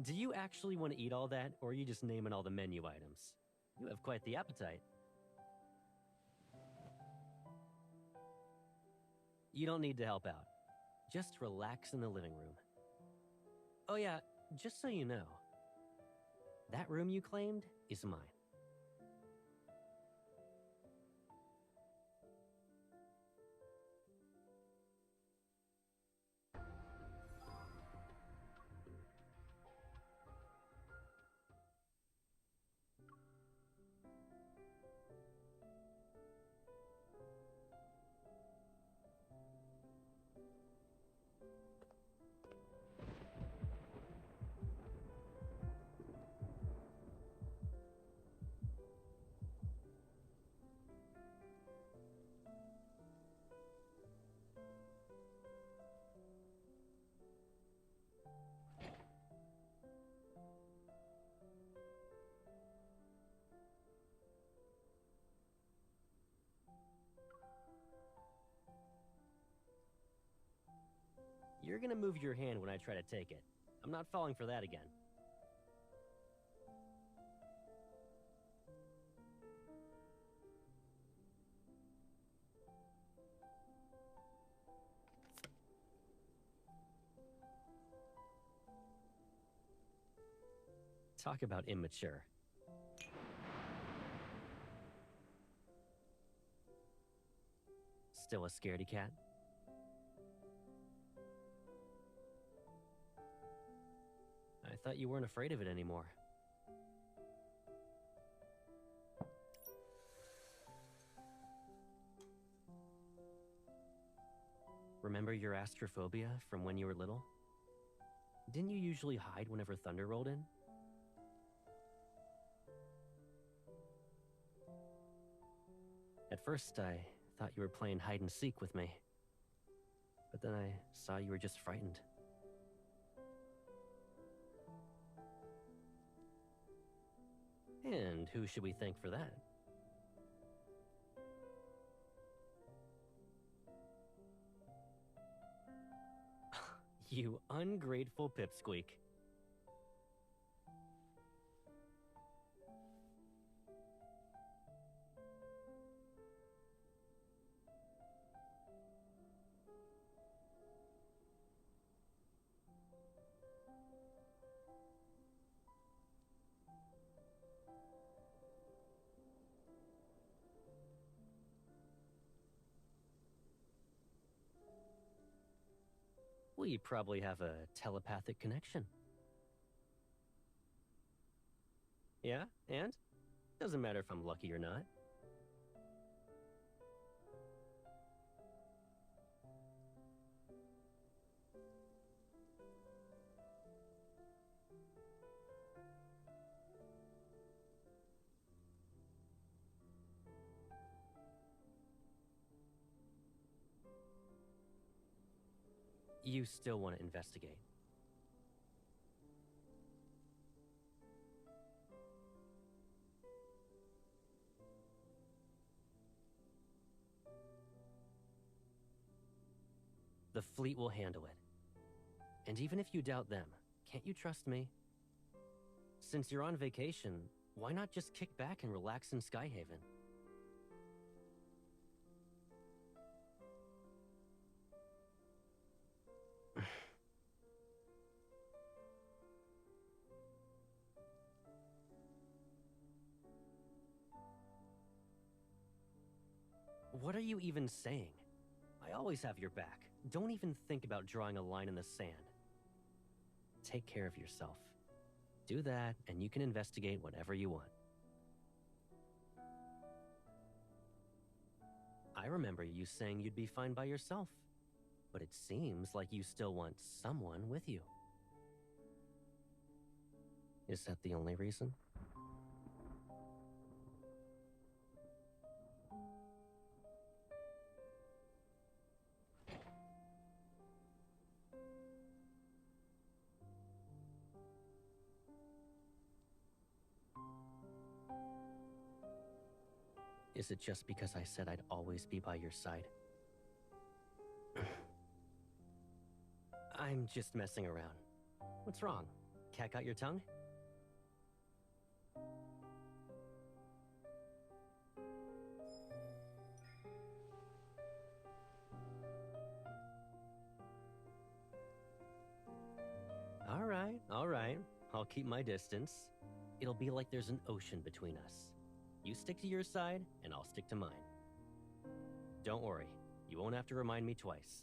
[SPEAKER 23] Do you actually want to eat all that, or are you just naming all the menu items? You have quite the appetite. You don't need to help out. Just relax in the living room. Oh yeah, just so you know, that room you claimed is mine. You're gonna move your hand when I try to take it. I'm not falling for that again. Talk about immature. Still a scaredy cat? I thought you weren't afraid of it anymore. Remember your astrophobia from when you were little? Didn't you usually hide whenever thunder rolled in? At first, I thought you were playing hide and seek with me. But then I saw you were just frightened. And who should we thank for that? You ungrateful pipsqueak. We probably have a telepathic connection. Yeah, and? Doesn't matter if I'm lucky or not. You still want to investigate. The fleet will handle it. And even if you doubt them, can't you trust me? Since you're on vacation, why not just kick back and relax in Skyhaven? What are you even saying? I always have your back. Don't even think about drawing a line in the sand. Take care of yourself. Do that, and you can investigate whatever you want. I remember you saying you'd be fine by yourself, but it seems like you still want someone with you. Is that the only reason? Is it just because I said I'd always be by your side? I'm just messing around. What's wrong? Cat got your tongue? All right. I'll keep my distance. It'll be like there's an ocean between us. You stick to your side, and I'll stick to mine. Don't worry, you won't have to remind me twice.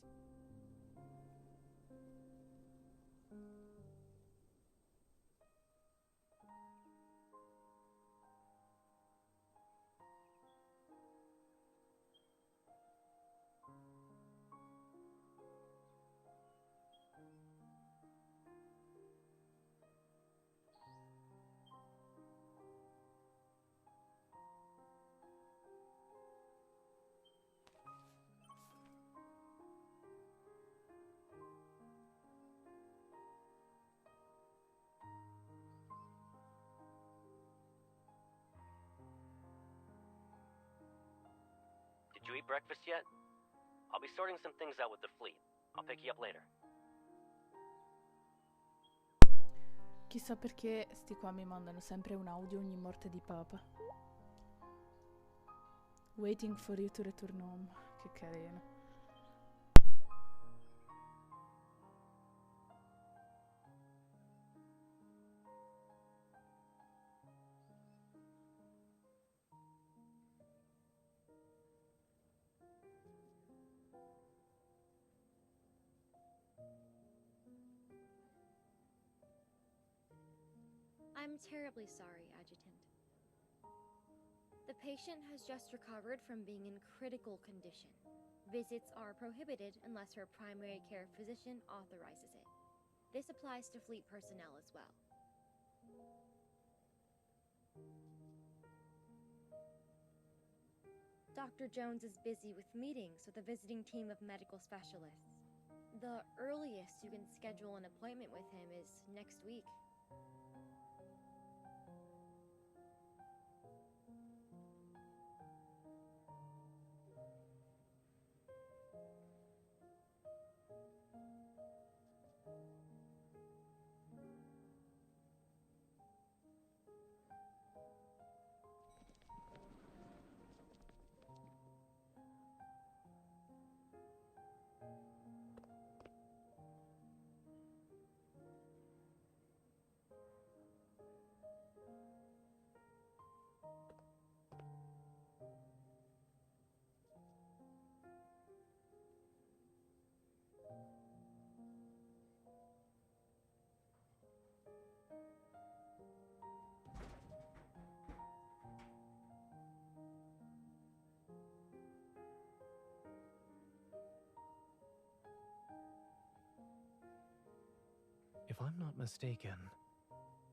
[SPEAKER 23] Did you eat breakfast yet? I'll be sorting some things out with the fleet. I'll pick you up later.
[SPEAKER 1] Chissà perché sti qua mi mandano sempre un audio ogni morte di papa. Waiting for you to return home. Che carino.
[SPEAKER 2] I'm terribly sorry, Adjutant. The patient has just recovered from being in critical condition. Visits are prohibited unless her primary care physician authorizes it. This applies to fleet personnel as well. Dr. Jones is busy with meetings with a visiting team of medical specialists. The earliest you can schedule an appointment with him is next week.
[SPEAKER 3] If I'm not mistaken,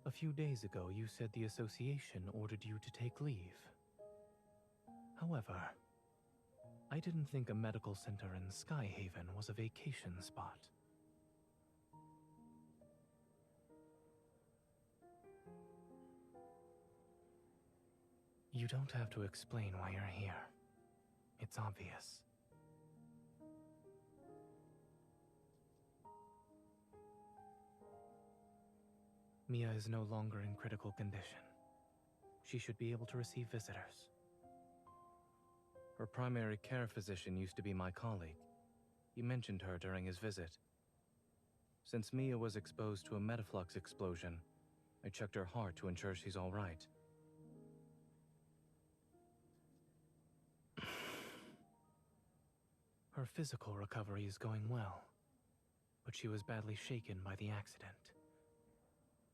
[SPEAKER 3] a few days ago you said the association ordered you to take leave. However, I didn't think a medical center in Skyhaven was a vacation spot. You don't have to explain why you're here. It's obvious. Mia is no longer in critical condition. She should be able to receive visitors. Her primary care physician used to be my colleague. He mentioned her during his visit. Since Mia was exposed to a metaflux explosion, I checked her heart to ensure she's all right. Her physical recovery is going well, but she was badly shaken by the accident.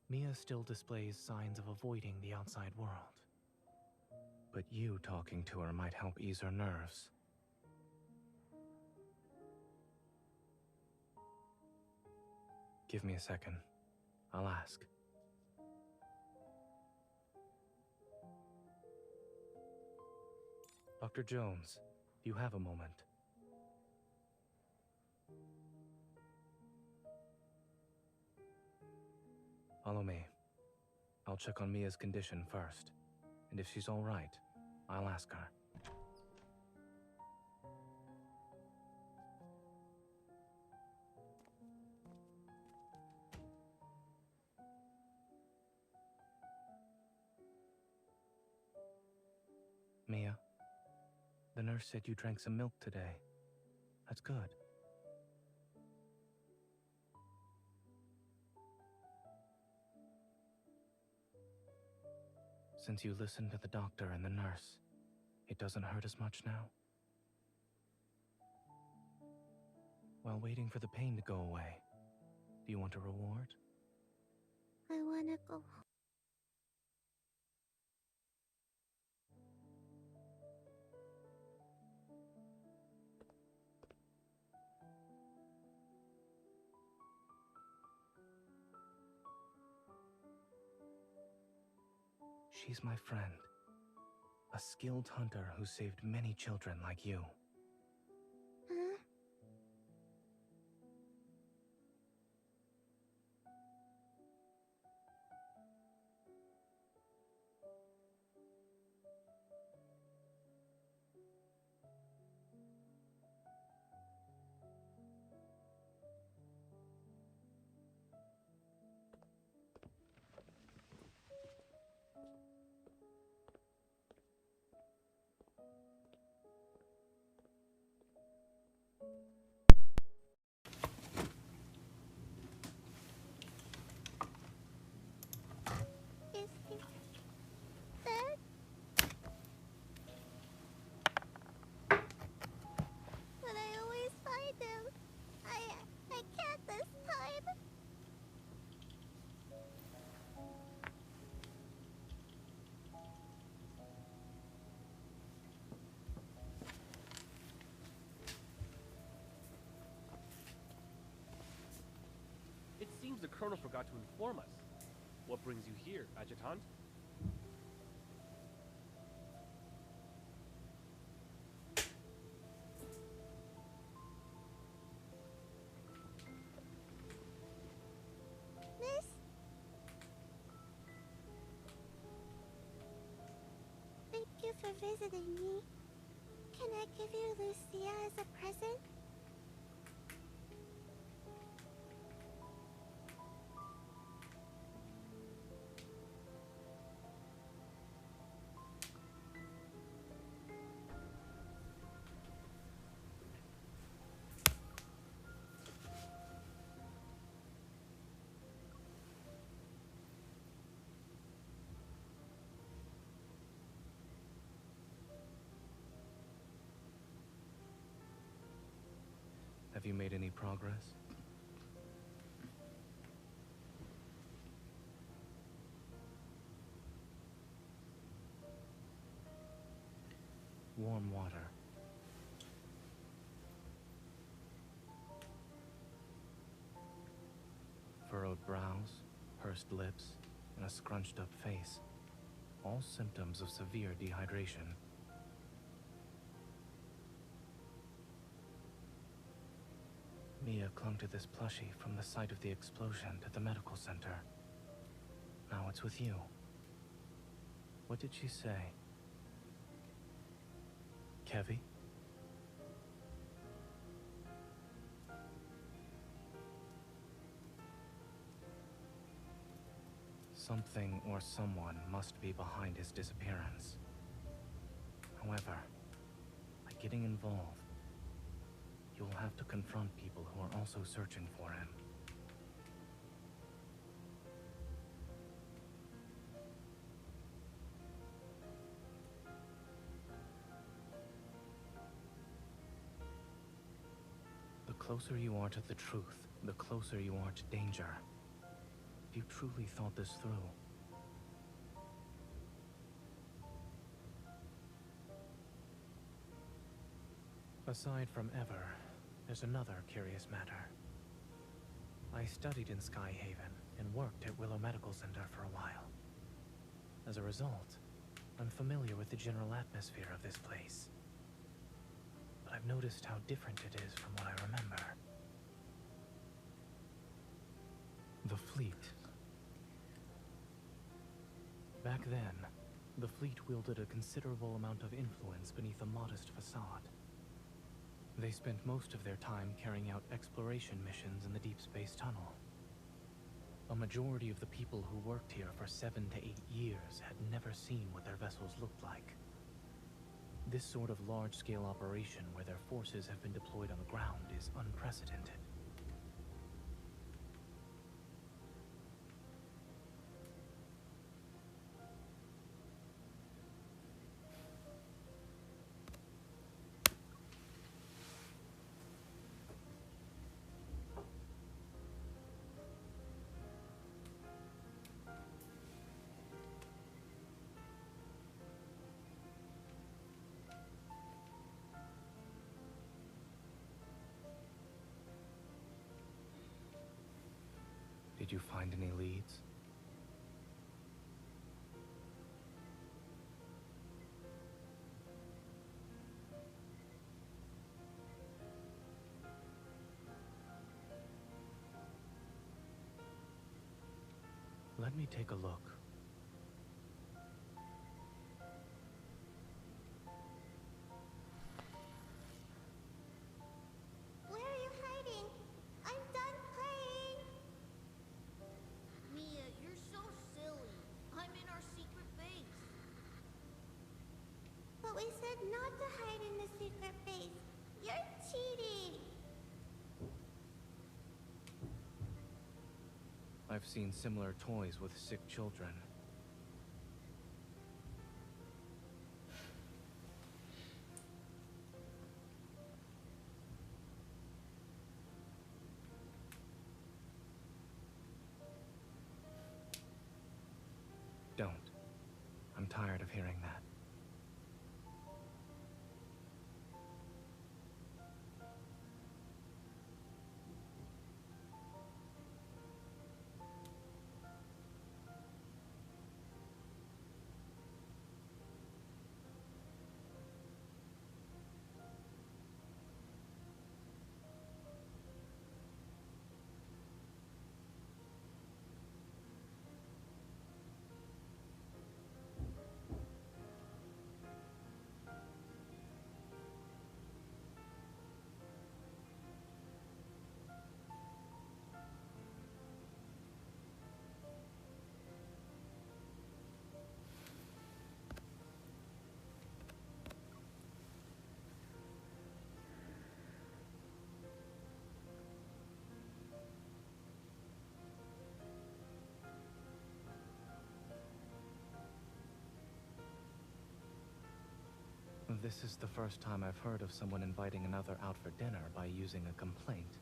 [SPEAKER 3] Mia still displays signs of avoiding the outside world. But you talking to her might help ease her nerves. Give me a second. I'll ask. Dr. Jones, do you have a moment? Follow me. I'll check on Mia's condition first, and if she's all right, I'll ask her. Mia, the nurse said you drank some milk today. That's good. Since you listened to the doctor and the nurse, it doesn't hurt as much now? While waiting for the pain to go away, do you want a reward?
[SPEAKER 6] I wanna go home.
[SPEAKER 3] She's my friend. A skilled hunter who saved many children like you.
[SPEAKER 6] Huh? Is he dead? But I always find him. I can't this time.
[SPEAKER 19] It seems the Colonel forgot to inform us. What brings you here, Adjutant?
[SPEAKER 6] Miss? Thank you for visiting me. Can I give you Lucia as a present?
[SPEAKER 3] Have you made any progress? Warm water. Furrowed brows, pursed lips, and a scrunched up face. All symptoms of severe dehydration. Mia clung to this plushie from the site of the explosion to the medical center. Now it's with you. What did she say? Kevy? Something or someone must be behind his disappearance. However, by getting involved, you'll have to confront people who are also searching for him. The closer you are to the truth, the closer you are to danger. If you truly thought this through, aside from Ever, there's another curious matter. I studied in Skyhaven and worked at Willow Medical Center for a while. As a result, I'm familiar with the general atmosphere of this place. But I've noticed how different it is from what I remember. The fleet. Back then, the fleet wielded a considerable amount of influence beneath a modest facade. They spent most of their time carrying out exploration missions in the Deep Space Tunnel. A majority of the people who worked here for 7 to 8 years had never seen what their vessels looked like. This sort of large-scale operation where their forces have been deployed on the ground is unprecedented. Did you find any leads? Let me take a look.
[SPEAKER 6] Where are you hiding? I'm done playing!
[SPEAKER 14] Mia, you're so silly. I'm in our secret base.
[SPEAKER 6] But we said not to hide in the secret base. You're cheating!
[SPEAKER 3] I've seen similar toys with sick children. Don't. I'm tired of hearing that. This is the first time I've heard of someone inviting another out for dinner by using a complaint.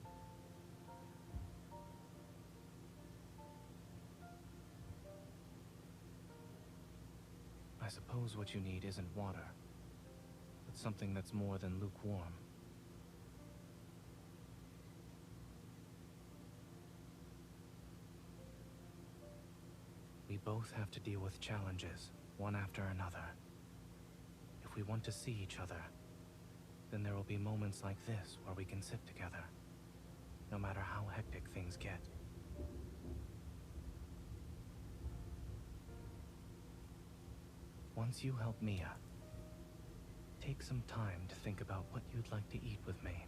[SPEAKER 3] I suppose what you need isn't water, but something that's more than lukewarm. We both have to deal with challenges, one after another. If we want to see each other, then there will be moments like this where we can sit together, no matter how hectic things get. Once you help Mia, take some time to think about what you'd like to eat with me.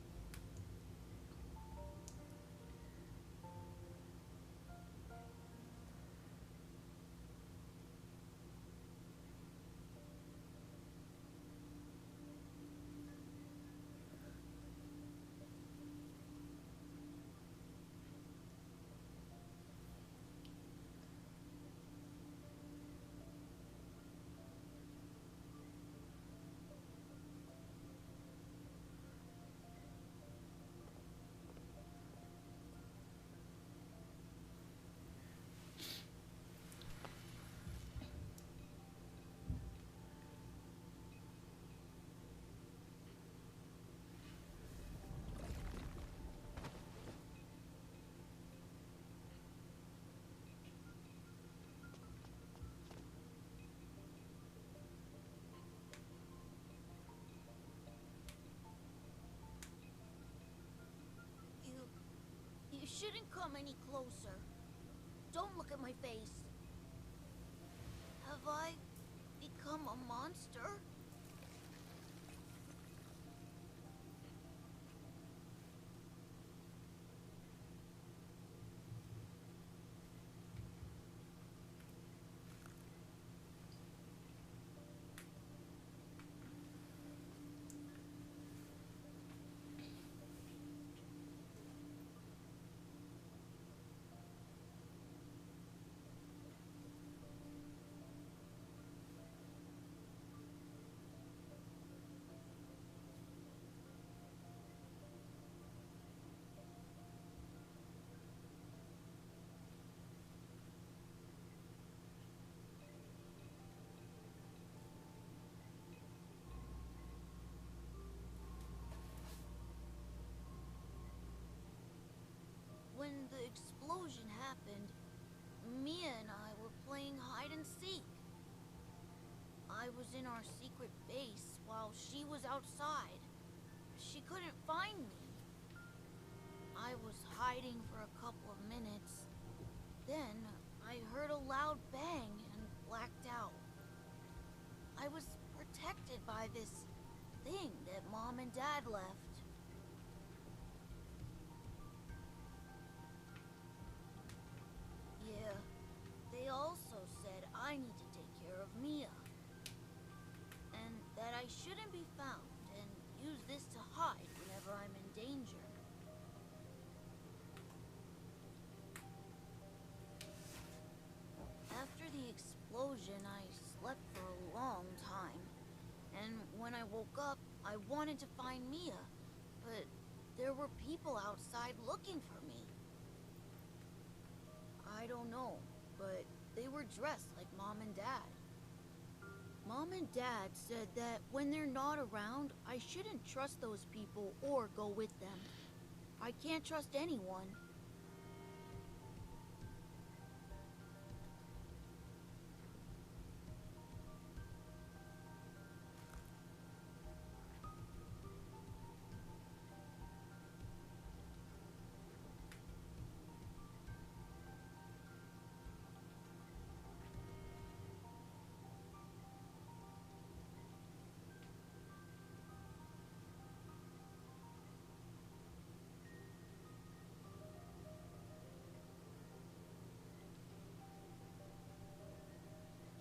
[SPEAKER 14] shouldn't come any closer. Don't look at my face. Have I become a monster? When the explosion happened, Mia and I were playing hide and seek. I was in our secret base while she was outside. She couldn't find me. I was hiding for a couple of minutes. Then I heard a loud bang and blacked out. I was protected by this thing that Mom and Dad left. Yeah, they also said I need to take care of Mia. And that I shouldn't be found and use this to hide whenever I'm in danger. After the explosion, I slept for a long time. And when I woke up, I wanted to find Mia, but there were people outside looking for me. I don't know, but they were dressed like Mom and Dad. Mom and Dad said that when they're not around, I shouldn't trust those people or go with them. I can't trust anyone.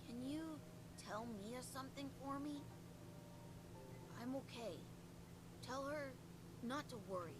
[SPEAKER 14] Can you tell Mia something for me? I'm okay. Tell her not to worry.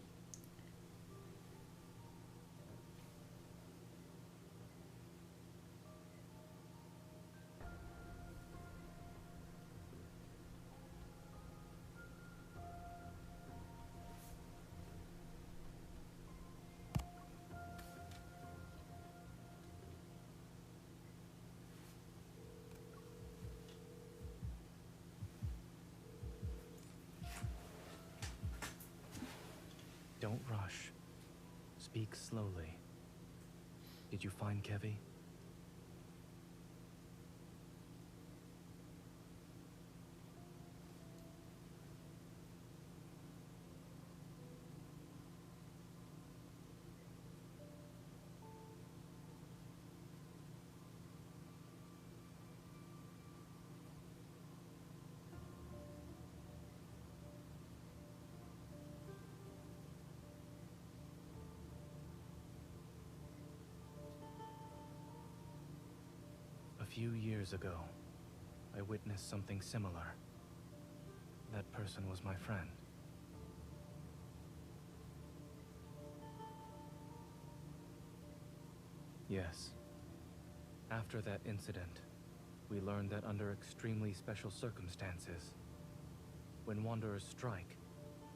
[SPEAKER 3] Don't rush. Speak slowly. Did you find Kevi? A few years ago, I witnessed something similar. That person was my friend. Yes. After that incident, we learned that under extremely special circumstances, when Wanderers strike,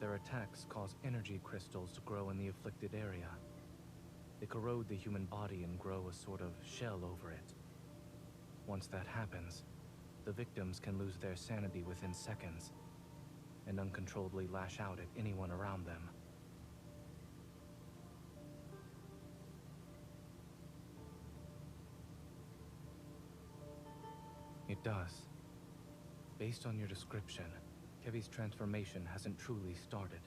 [SPEAKER 3] their attacks cause energy crystals to grow in the afflicted area. They corrode the human body and grow a sort of shell over it. Once that happens, the victims can lose their sanity within seconds and uncontrollably lash out at anyone around them. It does. Based on your description, Kevi's transformation hasn't truly started.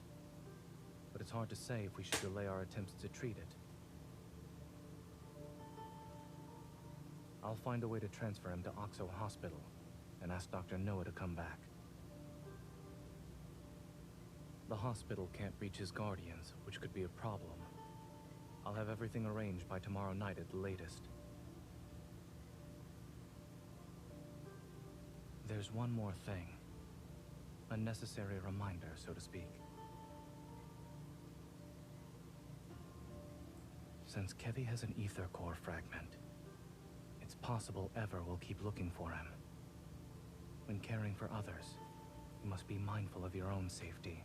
[SPEAKER 3] But it's hard to say if we should delay our attempts to treat it. I'll find a way to transfer him to Oxo Hospital and ask Dr. Noah to come back. The hospital can't reach his guardians, which could be a problem. I'll have everything arranged by tomorrow night at the latest. There's one more thing. A necessary reminder, so to speak. Since Kevi has an ether core fragment, it's possible Ever will keep looking for him. When caring for others, you must be mindful of your own safety.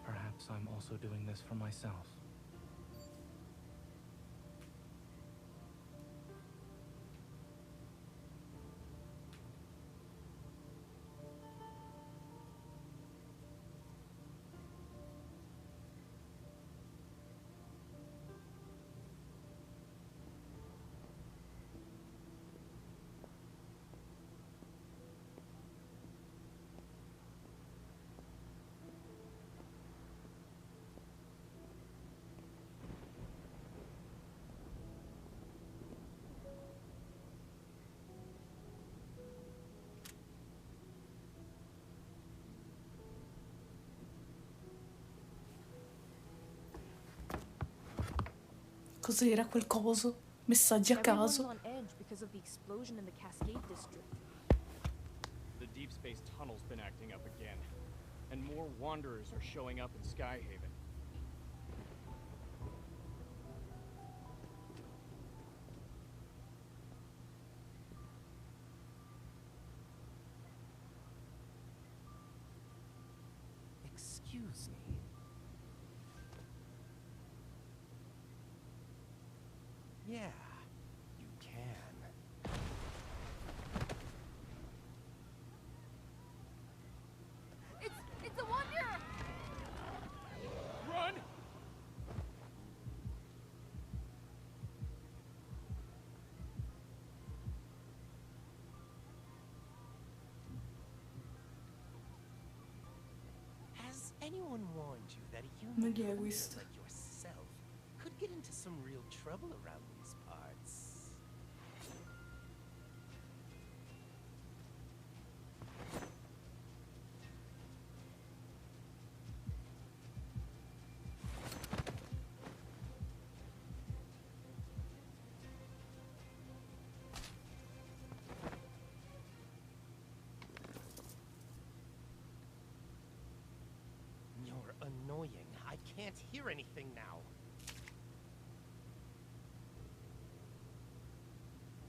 [SPEAKER 3] Perhaps I'm also doing this for myself.
[SPEAKER 1] Cos'era quel coso? Messaggi a
[SPEAKER 16] Everyone's
[SPEAKER 1] caso.
[SPEAKER 16] on edge because of the explosion in the Cascade District.
[SPEAKER 12] The Deep Space tunnel's been acting up again, and more wanderers are showing up in Skyhaven.
[SPEAKER 24] Excuse me. Yeah, you can.
[SPEAKER 16] It's a wonder!
[SPEAKER 12] Run!
[SPEAKER 24] Has anyone warned you that a
[SPEAKER 1] Ma
[SPEAKER 24] human
[SPEAKER 1] chi è
[SPEAKER 24] hunter
[SPEAKER 1] questo?
[SPEAKER 24] like yourself could get into some real trouble around these parts? You're annoying. I can't hear anything now.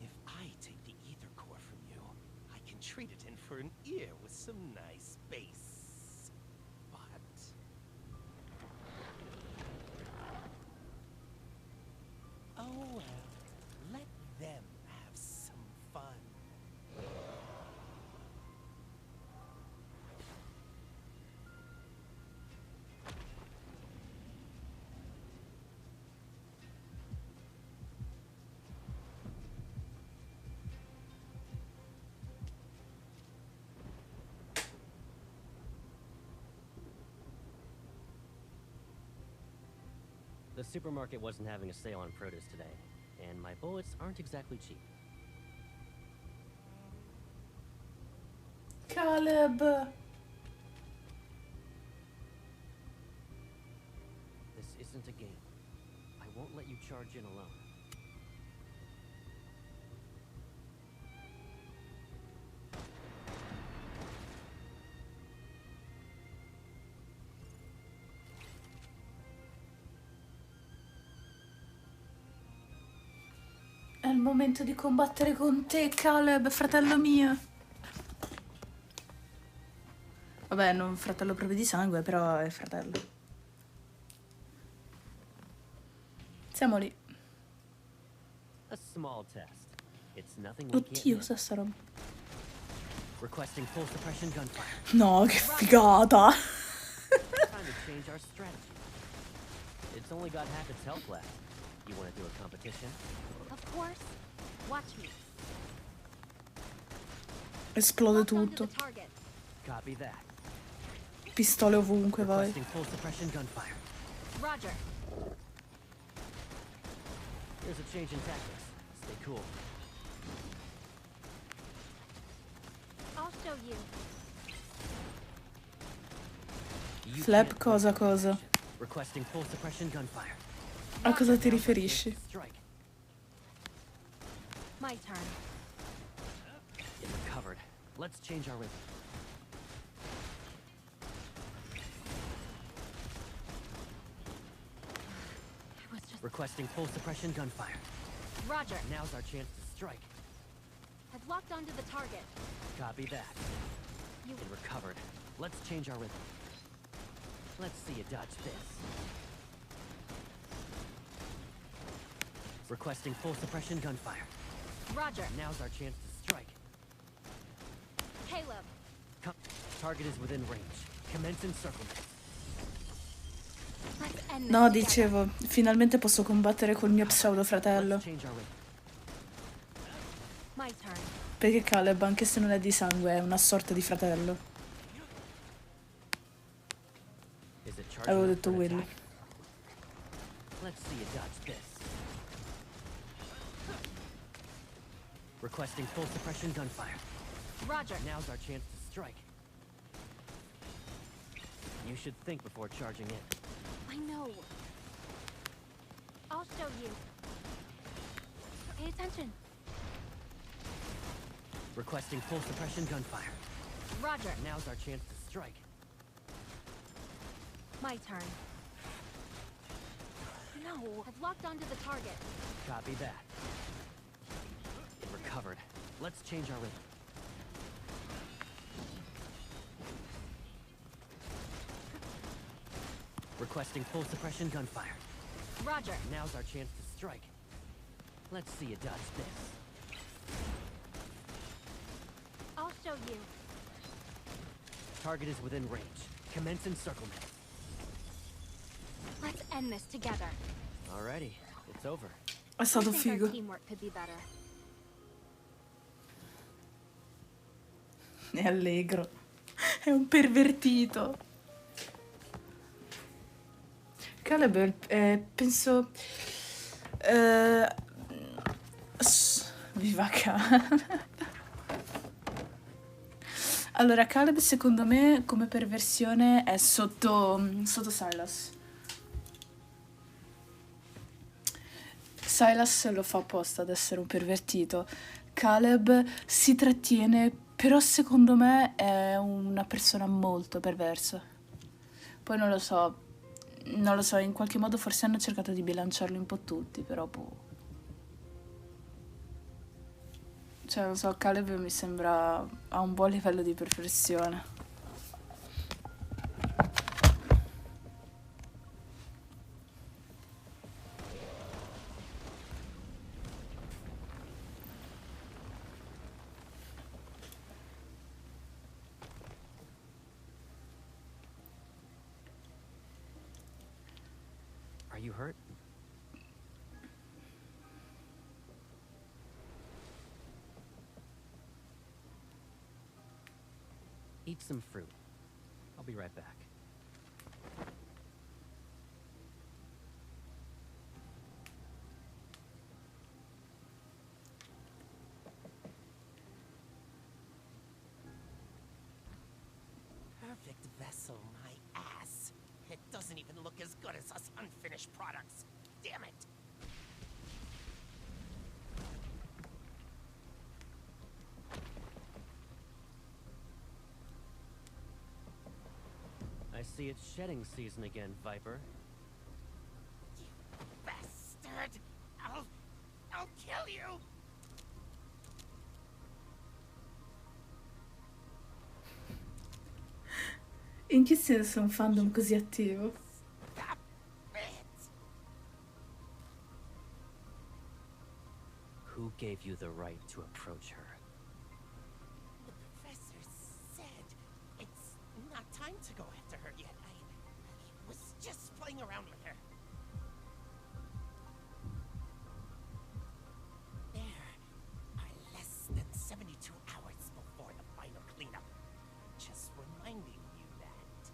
[SPEAKER 24] If I take the ether core from you, I can trade it in for an ear with some nice bass. But oh well, let them have some fun.
[SPEAKER 23] The supermarket wasn't having a sale on produce today, and my bullets aren't exactly cheap.
[SPEAKER 1] Caleb!
[SPEAKER 23] This isn't a game. I won't let you charge in alone.
[SPEAKER 1] È il momento di combattere con te, Caleb, fratello mio. Vabbè, non fratello proprio di sangue, però è fratello. Siamo lì.
[SPEAKER 23] A small test. It's nothing we can't
[SPEAKER 1] Oddio,
[SPEAKER 23] miss.
[SPEAKER 1] sa sta roba.
[SPEAKER 23] Requesting full suppression gunfire.
[SPEAKER 1] No, che figata.
[SPEAKER 23] Time to change our strategy. It's only got half its health left. You want to do a competition?
[SPEAKER 16] Of course. Watch me.
[SPEAKER 1] Esplode tutto.
[SPEAKER 23] Copy that.
[SPEAKER 1] pistole ovunque, vai.
[SPEAKER 23] Requesting full suppression gunfire.
[SPEAKER 16] Roger.
[SPEAKER 23] Here's a change in tactics. Stay cool.
[SPEAKER 16] I'll show you.
[SPEAKER 1] Flap cosa?
[SPEAKER 23] Requesting full suppression gunfire.
[SPEAKER 1] A cosa ti riferisci?
[SPEAKER 23] Strike.
[SPEAKER 16] My turn.
[SPEAKER 23] It recovered. Let's change our rhythm. Requesting full suppression gunfire.
[SPEAKER 16] Roger.
[SPEAKER 23] Now's our chance to strike.
[SPEAKER 16] I've locked onto the target.
[SPEAKER 23] Copy that. It recovered. Let's change our rhythm. Let's see you dodge this. Requesting full suppression gunfire.
[SPEAKER 16] Roger.
[SPEAKER 23] Now's our chance to strike.
[SPEAKER 16] Caleb.
[SPEAKER 23] Target is within range. Commence encirclement.
[SPEAKER 16] Let's end this
[SPEAKER 1] No,
[SPEAKER 16] together.
[SPEAKER 1] dicevo, finalmente posso combattere col mio pseudo fratello.
[SPEAKER 23] Let's change our rhythm.
[SPEAKER 16] My turn.
[SPEAKER 1] Perché Caleb, anche se non è di sangue, è una sorta di fratello.
[SPEAKER 23] Is it charging
[SPEAKER 1] Avevo
[SPEAKER 23] up
[SPEAKER 1] detto
[SPEAKER 23] for an
[SPEAKER 1] Willy.
[SPEAKER 23] attack? Let's see you dodge this. Requesting full suppression gunfire.
[SPEAKER 16] Roger.
[SPEAKER 23] Now's our chance to strike. You should think before charging in.
[SPEAKER 16] I know. I'll show you. Pay attention.
[SPEAKER 23] Requesting full suppression gunfire.
[SPEAKER 16] Roger.
[SPEAKER 23] Now's our chance to strike.
[SPEAKER 16] My turn. No. I've locked onto the target.
[SPEAKER 23] Copy that. It recovered. Let's change our rhythm. Requesting full suppression gunfire.
[SPEAKER 16] Roger.
[SPEAKER 23] Now's our chance to strike. Let's see you dodge this.
[SPEAKER 16] I'll show you.
[SPEAKER 23] Target is within range. Commence encirclement.
[SPEAKER 16] Let's end this together.
[SPEAKER 23] Alrighty, it's over.
[SPEAKER 1] È stato
[SPEAKER 16] I think our
[SPEAKER 1] figo.
[SPEAKER 16] teamwork could be better.
[SPEAKER 1] È allegro. È un pervertito. Caleb, penso... Viva Caleb. Allora, Caleb secondo me come perversione è sotto Silas. Silas lo fa apposta ad essere un pervertito. Caleb si trattiene, però secondo me è una persona molto perversa. Poi non lo so, in qualche modo forse hanno cercato di bilanciarlo un po' tutti, però boh. Cioè, non so, Caleb mi sembra a un buon livello di perfezione.
[SPEAKER 23] Are you hurt? Eat some fruit. I'll be right back.
[SPEAKER 24] Perfect vessel, my ass. It doesn't even look as good as us unfinished products. Damn it!
[SPEAKER 23] I see it's shedding season again, Viper.
[SPEAKER 24] Bastard! I'll kill you!
[SPEAKER 1] In che senso un fandom così attivo?
[SPEAKER 24] Stop it!
[SPEAKER 23] Who gave you the right to approach her?
[SPEAKER 24] The professor said it's not time to go after her yet. I was just playing around with her. There are less than 72 hours before the final cleanup. Just reminding you that.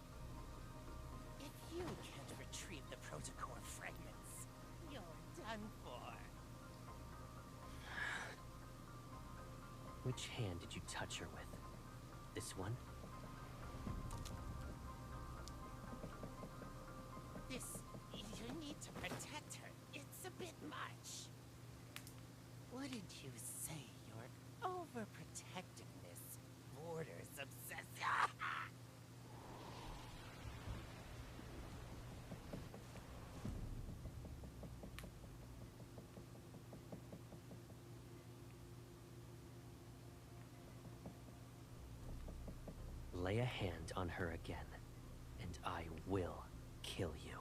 [SPEAKER 23] Which hand did you touch her with? This one?
[SPEAKER 24] This... You need to protect her. It's a bit much. Wouldn't you say your overprotectiveness borders obsessive?
[SPEAKER 23] Lay a hand on her again, and I will kill you.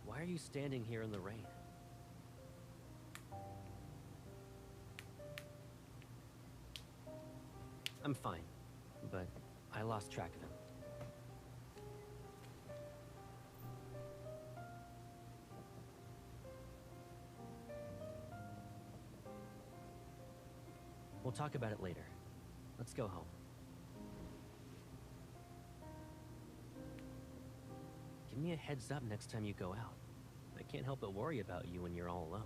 [SPEAKER 23] Why are you standing here in the rain? I'm fine, but I lost track of him. We'll talk about it later. Let's go home. Give me a heads up next time you go out. I can't help but worry about you when you're all alone.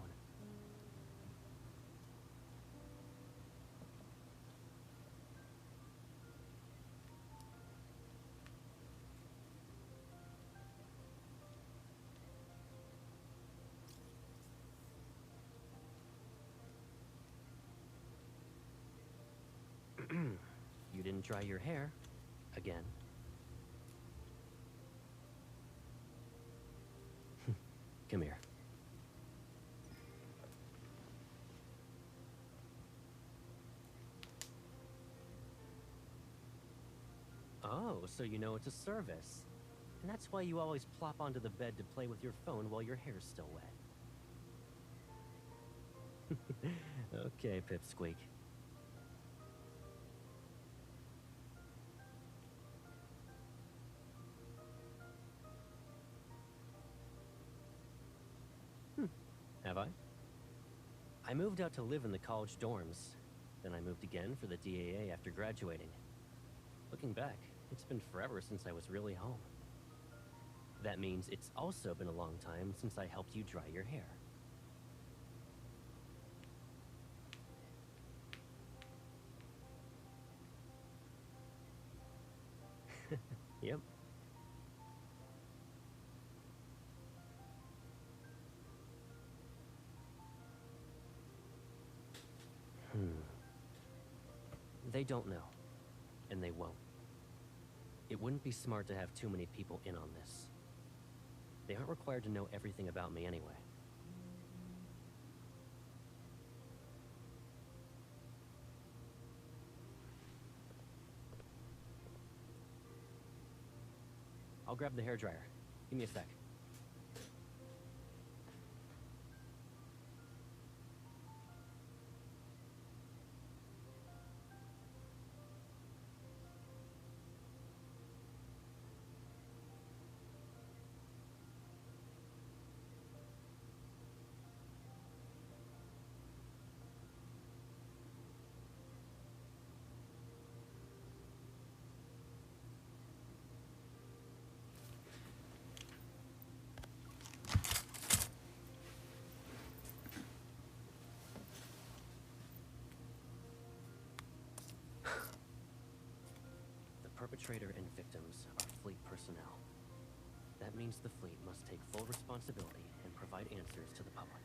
[SPEAKER 23] You didn't dry your hair. Again. Come here. Oh, so you know it's a service. And that's why you always plop onto the bed to play with your phone while your hair's still wet. Okay, Pipsqueak. Have I? I moved out to live in the college dorms. Then I moved again for the DAA after graduating. Looking back, it's been forever since I was really home. That means it's also been a long time since I helped you dry your hair. Yep. They don't know, and they won't. It wouldn't be smart to have too many people in on this. They aren't required to know everything about me anyway. I'll grab the hairdryer. Give me a sec. Perpetrator and victims are fleet personnel. That means the fleet must take full responsibility and provide answers to the public.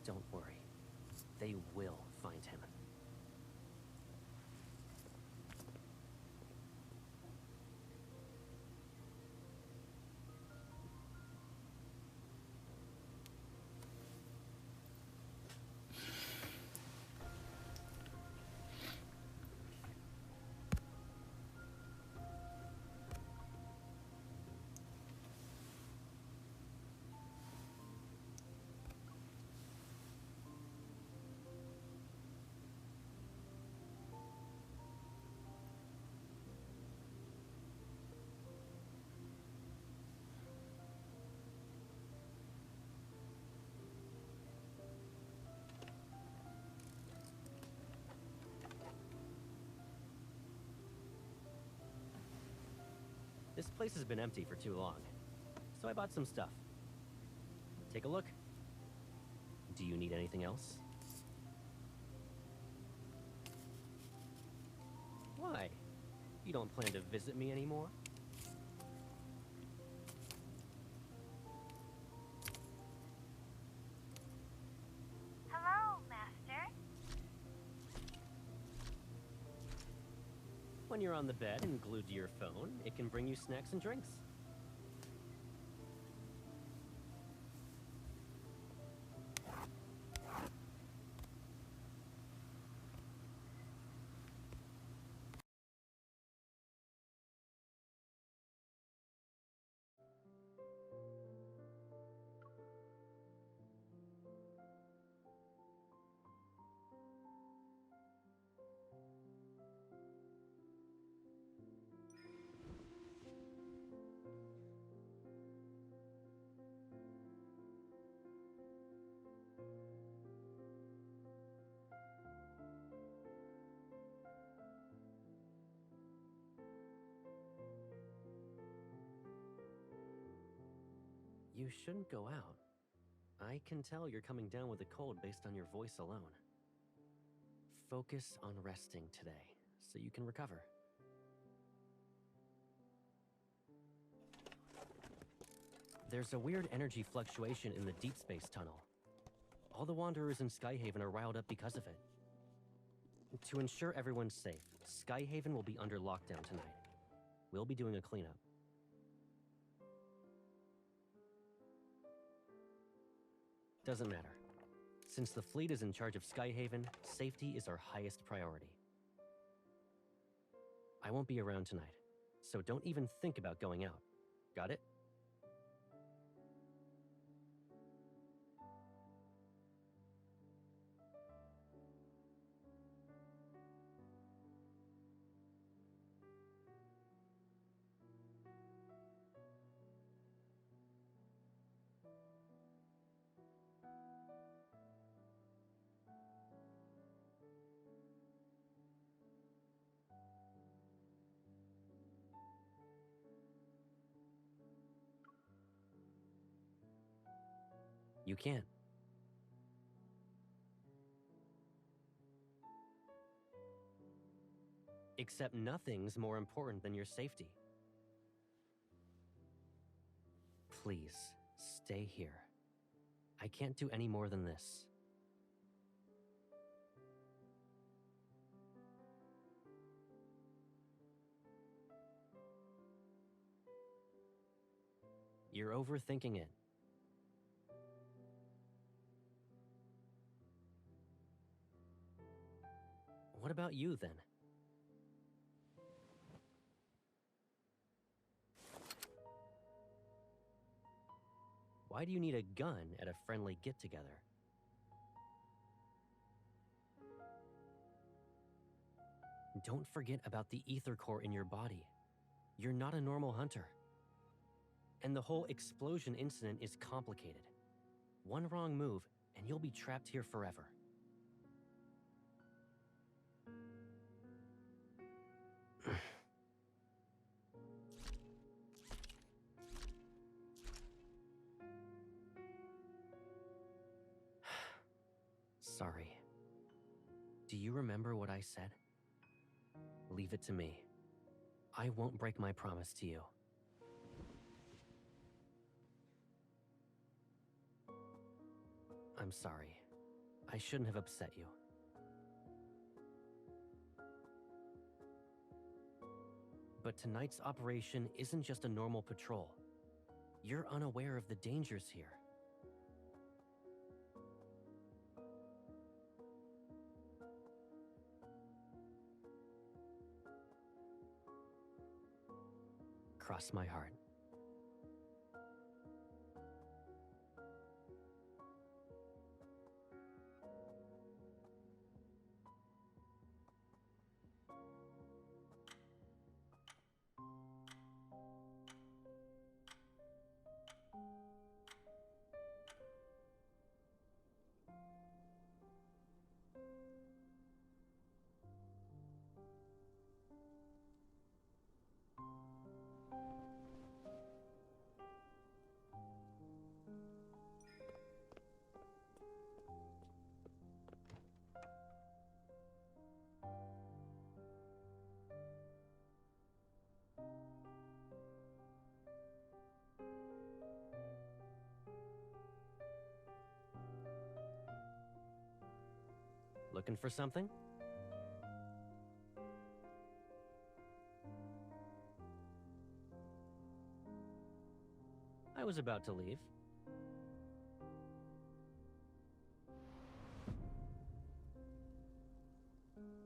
[SPEAKER 23] Don't worry. They will find him. place has been empty for too long, so I bought some stuff. Take a look. Do you need anything else? Why? You don't plan to visit me anymore?
[SPEAKER 6] Hello, Master.
[SPEAKER 23] When you're on the bed and glued to your phone, it can bring you snacks and drinks. You shouldn't go out. I can tell you're coming down with a cold based on your voice alone. Focus on resting today, so you can recover. There's a weird energy fluctuation in the Deep Space tunnel. All the Wanderers in Skyhaven are riled up because of it. To ensure everyone's safe, Skyhaven will be under lockdown tonight. We'll be doing a cleanup. Doesn't matter. Since the fleet is in charge of Skyhaven, safety is our highest priority. I won't be around tonight, so don't even think about going out. Got it? You can't. Except nothing's more important than your safety. Please, stay here. I can't do any more than this. You're overthinking it. What about you, then? Why do you need a gun at a friendly get-together? Don't forget about the ether core in your body. You're not a normal hunter. And the whole explosion incident is complicated. One wrong move, and you'll be trapped here forever. Sorry. Do you remember what I said? Leave it to me. I won't break my promise to you. I'm sorry. I shouldn't have upset you. But tonight's operation isn't just a normal patrol. You're unaware of the dangers here. Cross my heart. looking for something? I was about to leave.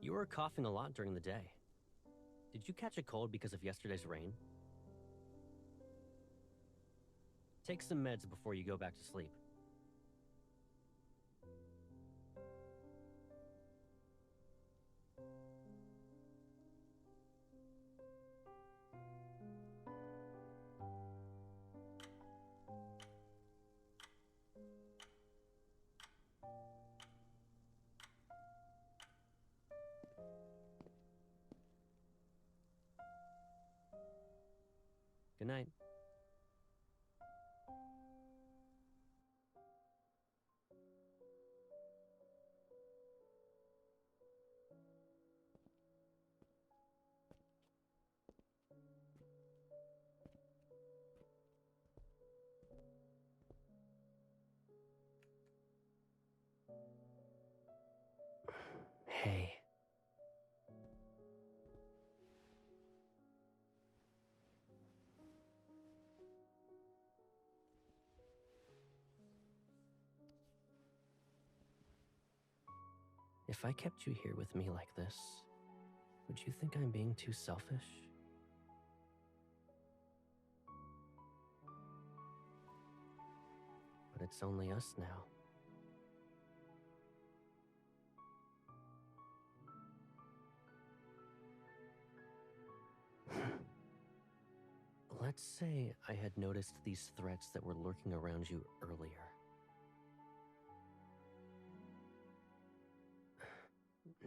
[SPEAKER 23] You were coughing a lot during the day. Did you catch a cold because of yesterday's rain? Take some meds before you go back to sleep. Good night. Hey. If I kept you here with me like this, would you think I'm being too selfish? But it's only us now. Let's say I had noticed these threats that were lurking around you earlier.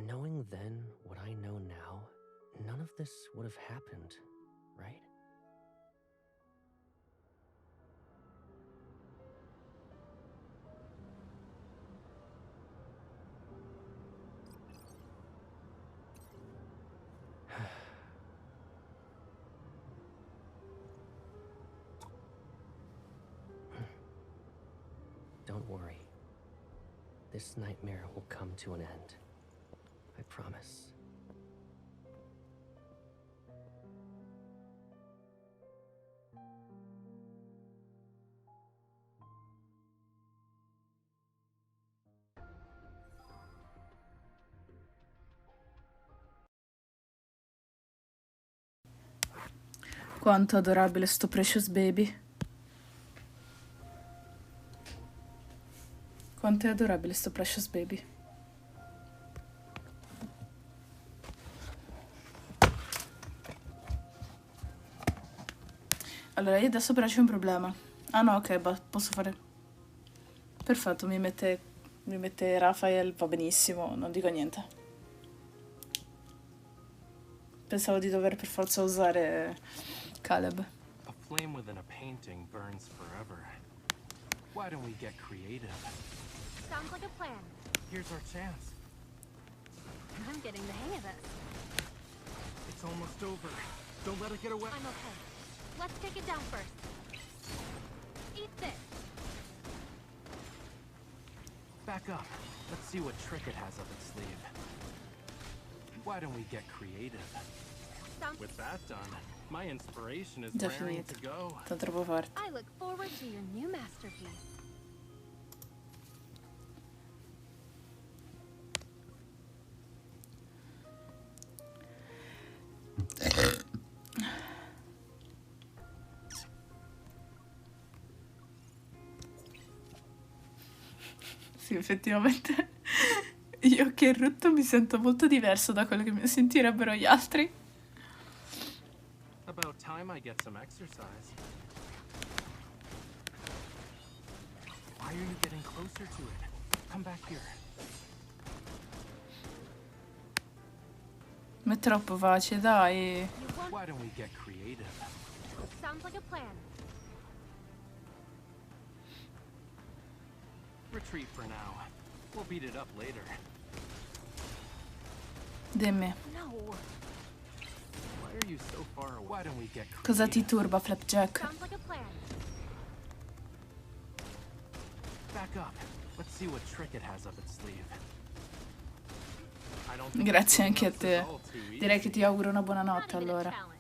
[SPEAKER 23] Knowing then what I know now, none of this would have happened, right? Don't worry. This nightmare will come to an end. I promise.
[SPEAKER 1] Quanto adorabile sto Precious Baby. Quanto è adorabile sto Precious Baby. Allora, io adesso però c'è un problema. Ah no, ok, posso fare... Perfetto, mi mette Raphael, va benissimo, non dico niente. Pensavo di dover per forza usare Caleb.
[SPEAKER 3] A flame within a painting burns forever. Why don't we get creative?
[SPEAKER 16] Sounds like a plan.
[SPEAKER 3] Here's our chance.
[SPEAKER 16] I'm getting the hang of this.
[SPEAKER 3] It's almost over. Don't let it get away.
[SPEAKER 16] I'm okay. Let's take it down first. Eat this.
[SPEAKER 3] Back up. Let's see what trick it has up its sleeve. Why don't we get creative? With that done, my inspiration is raring to go.
[SPEAKER 1] Sta troppo forte.
[SPEAKER 16] I look forward to your new masterpiece.
[SPEAKER 1] Sì, effettivamente io che rutto mi sento molto diverso da quello che mi sentirebbero gli altri.
[SPEAKER 3] About time I get some exercise. Why are you getting closer to it? Come back here.
[SPEAKER 1] Ma è troppo facile, dai.
[SPEAKER 3] Why don't we get creative?
[SPEAKER 16] Sounds like a plan.
[SPEAKER 3] Retreat for now. We'll beat it up later.
[SPEAKER 1] Dimmi.
[SPEAKER 16] No.
[SPEAKER 3] Why are you so far away? Why don't we get creative?
[SPEAKER 1] Cosa ti turba, Flapjack?
[SPEAKER 16] Sounds like a plan.
[SPEAKER 3] Back up. Let's see what trick it has up its sleeve.
[SPEAKER 1] Grazie anche a te. Direi che ti auguro una buona notte allora.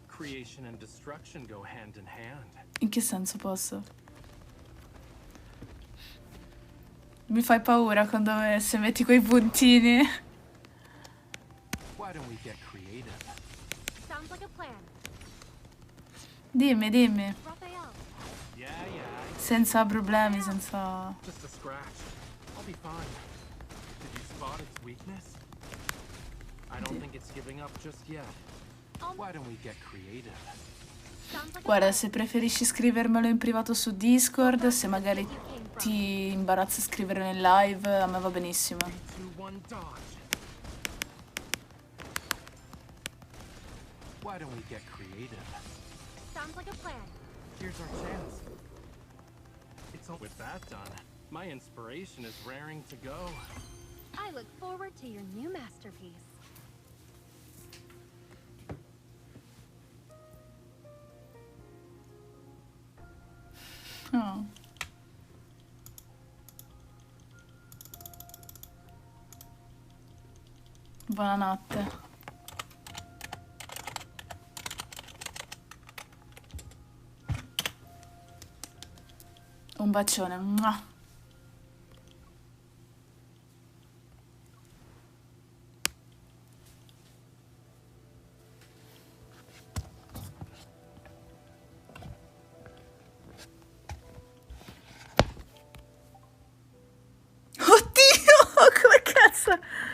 [SPEAKER 3] Creation and destruction go hand in hand.
[SPEAKER 1] In che senso posso? Mi fai paura quando se metti quei puntini.
[SPEAKER 3] Why don't we get creative?
[SPEAKER 16] Sounds like a plan.
[SPEAKER 1] Dimmi, dimmi.
[SPEAKER 16] Raphael.
[SPEAKER 3] Yeah, yeah.
[SPEAKER 1] Senza problemi, senza...
[SPEAKER 3] Just a scratch. I'll be fine. Did you spot its weakness? I don't think it's giving up just yet. Why don't we get creative?
[SPEAKER 1] Guarda, se preferisci scrivermelo in privato su Discord, se magari ti imbarazza scriverlo in live, a me va benissimo.
[SPEAKER 3] 3, 2, 1, dodge. Why don't we get creative?
[SPEAKER 16] Sounds like a plan.
[SPEAKER 3] Here's our chance. It's all with that done. My inspiration is raring to go.
[SPEAKER 16] I look forward to your new masterpiece.
[SPEAKER 1] Oh. Buonanotte. Un bacione. Mua.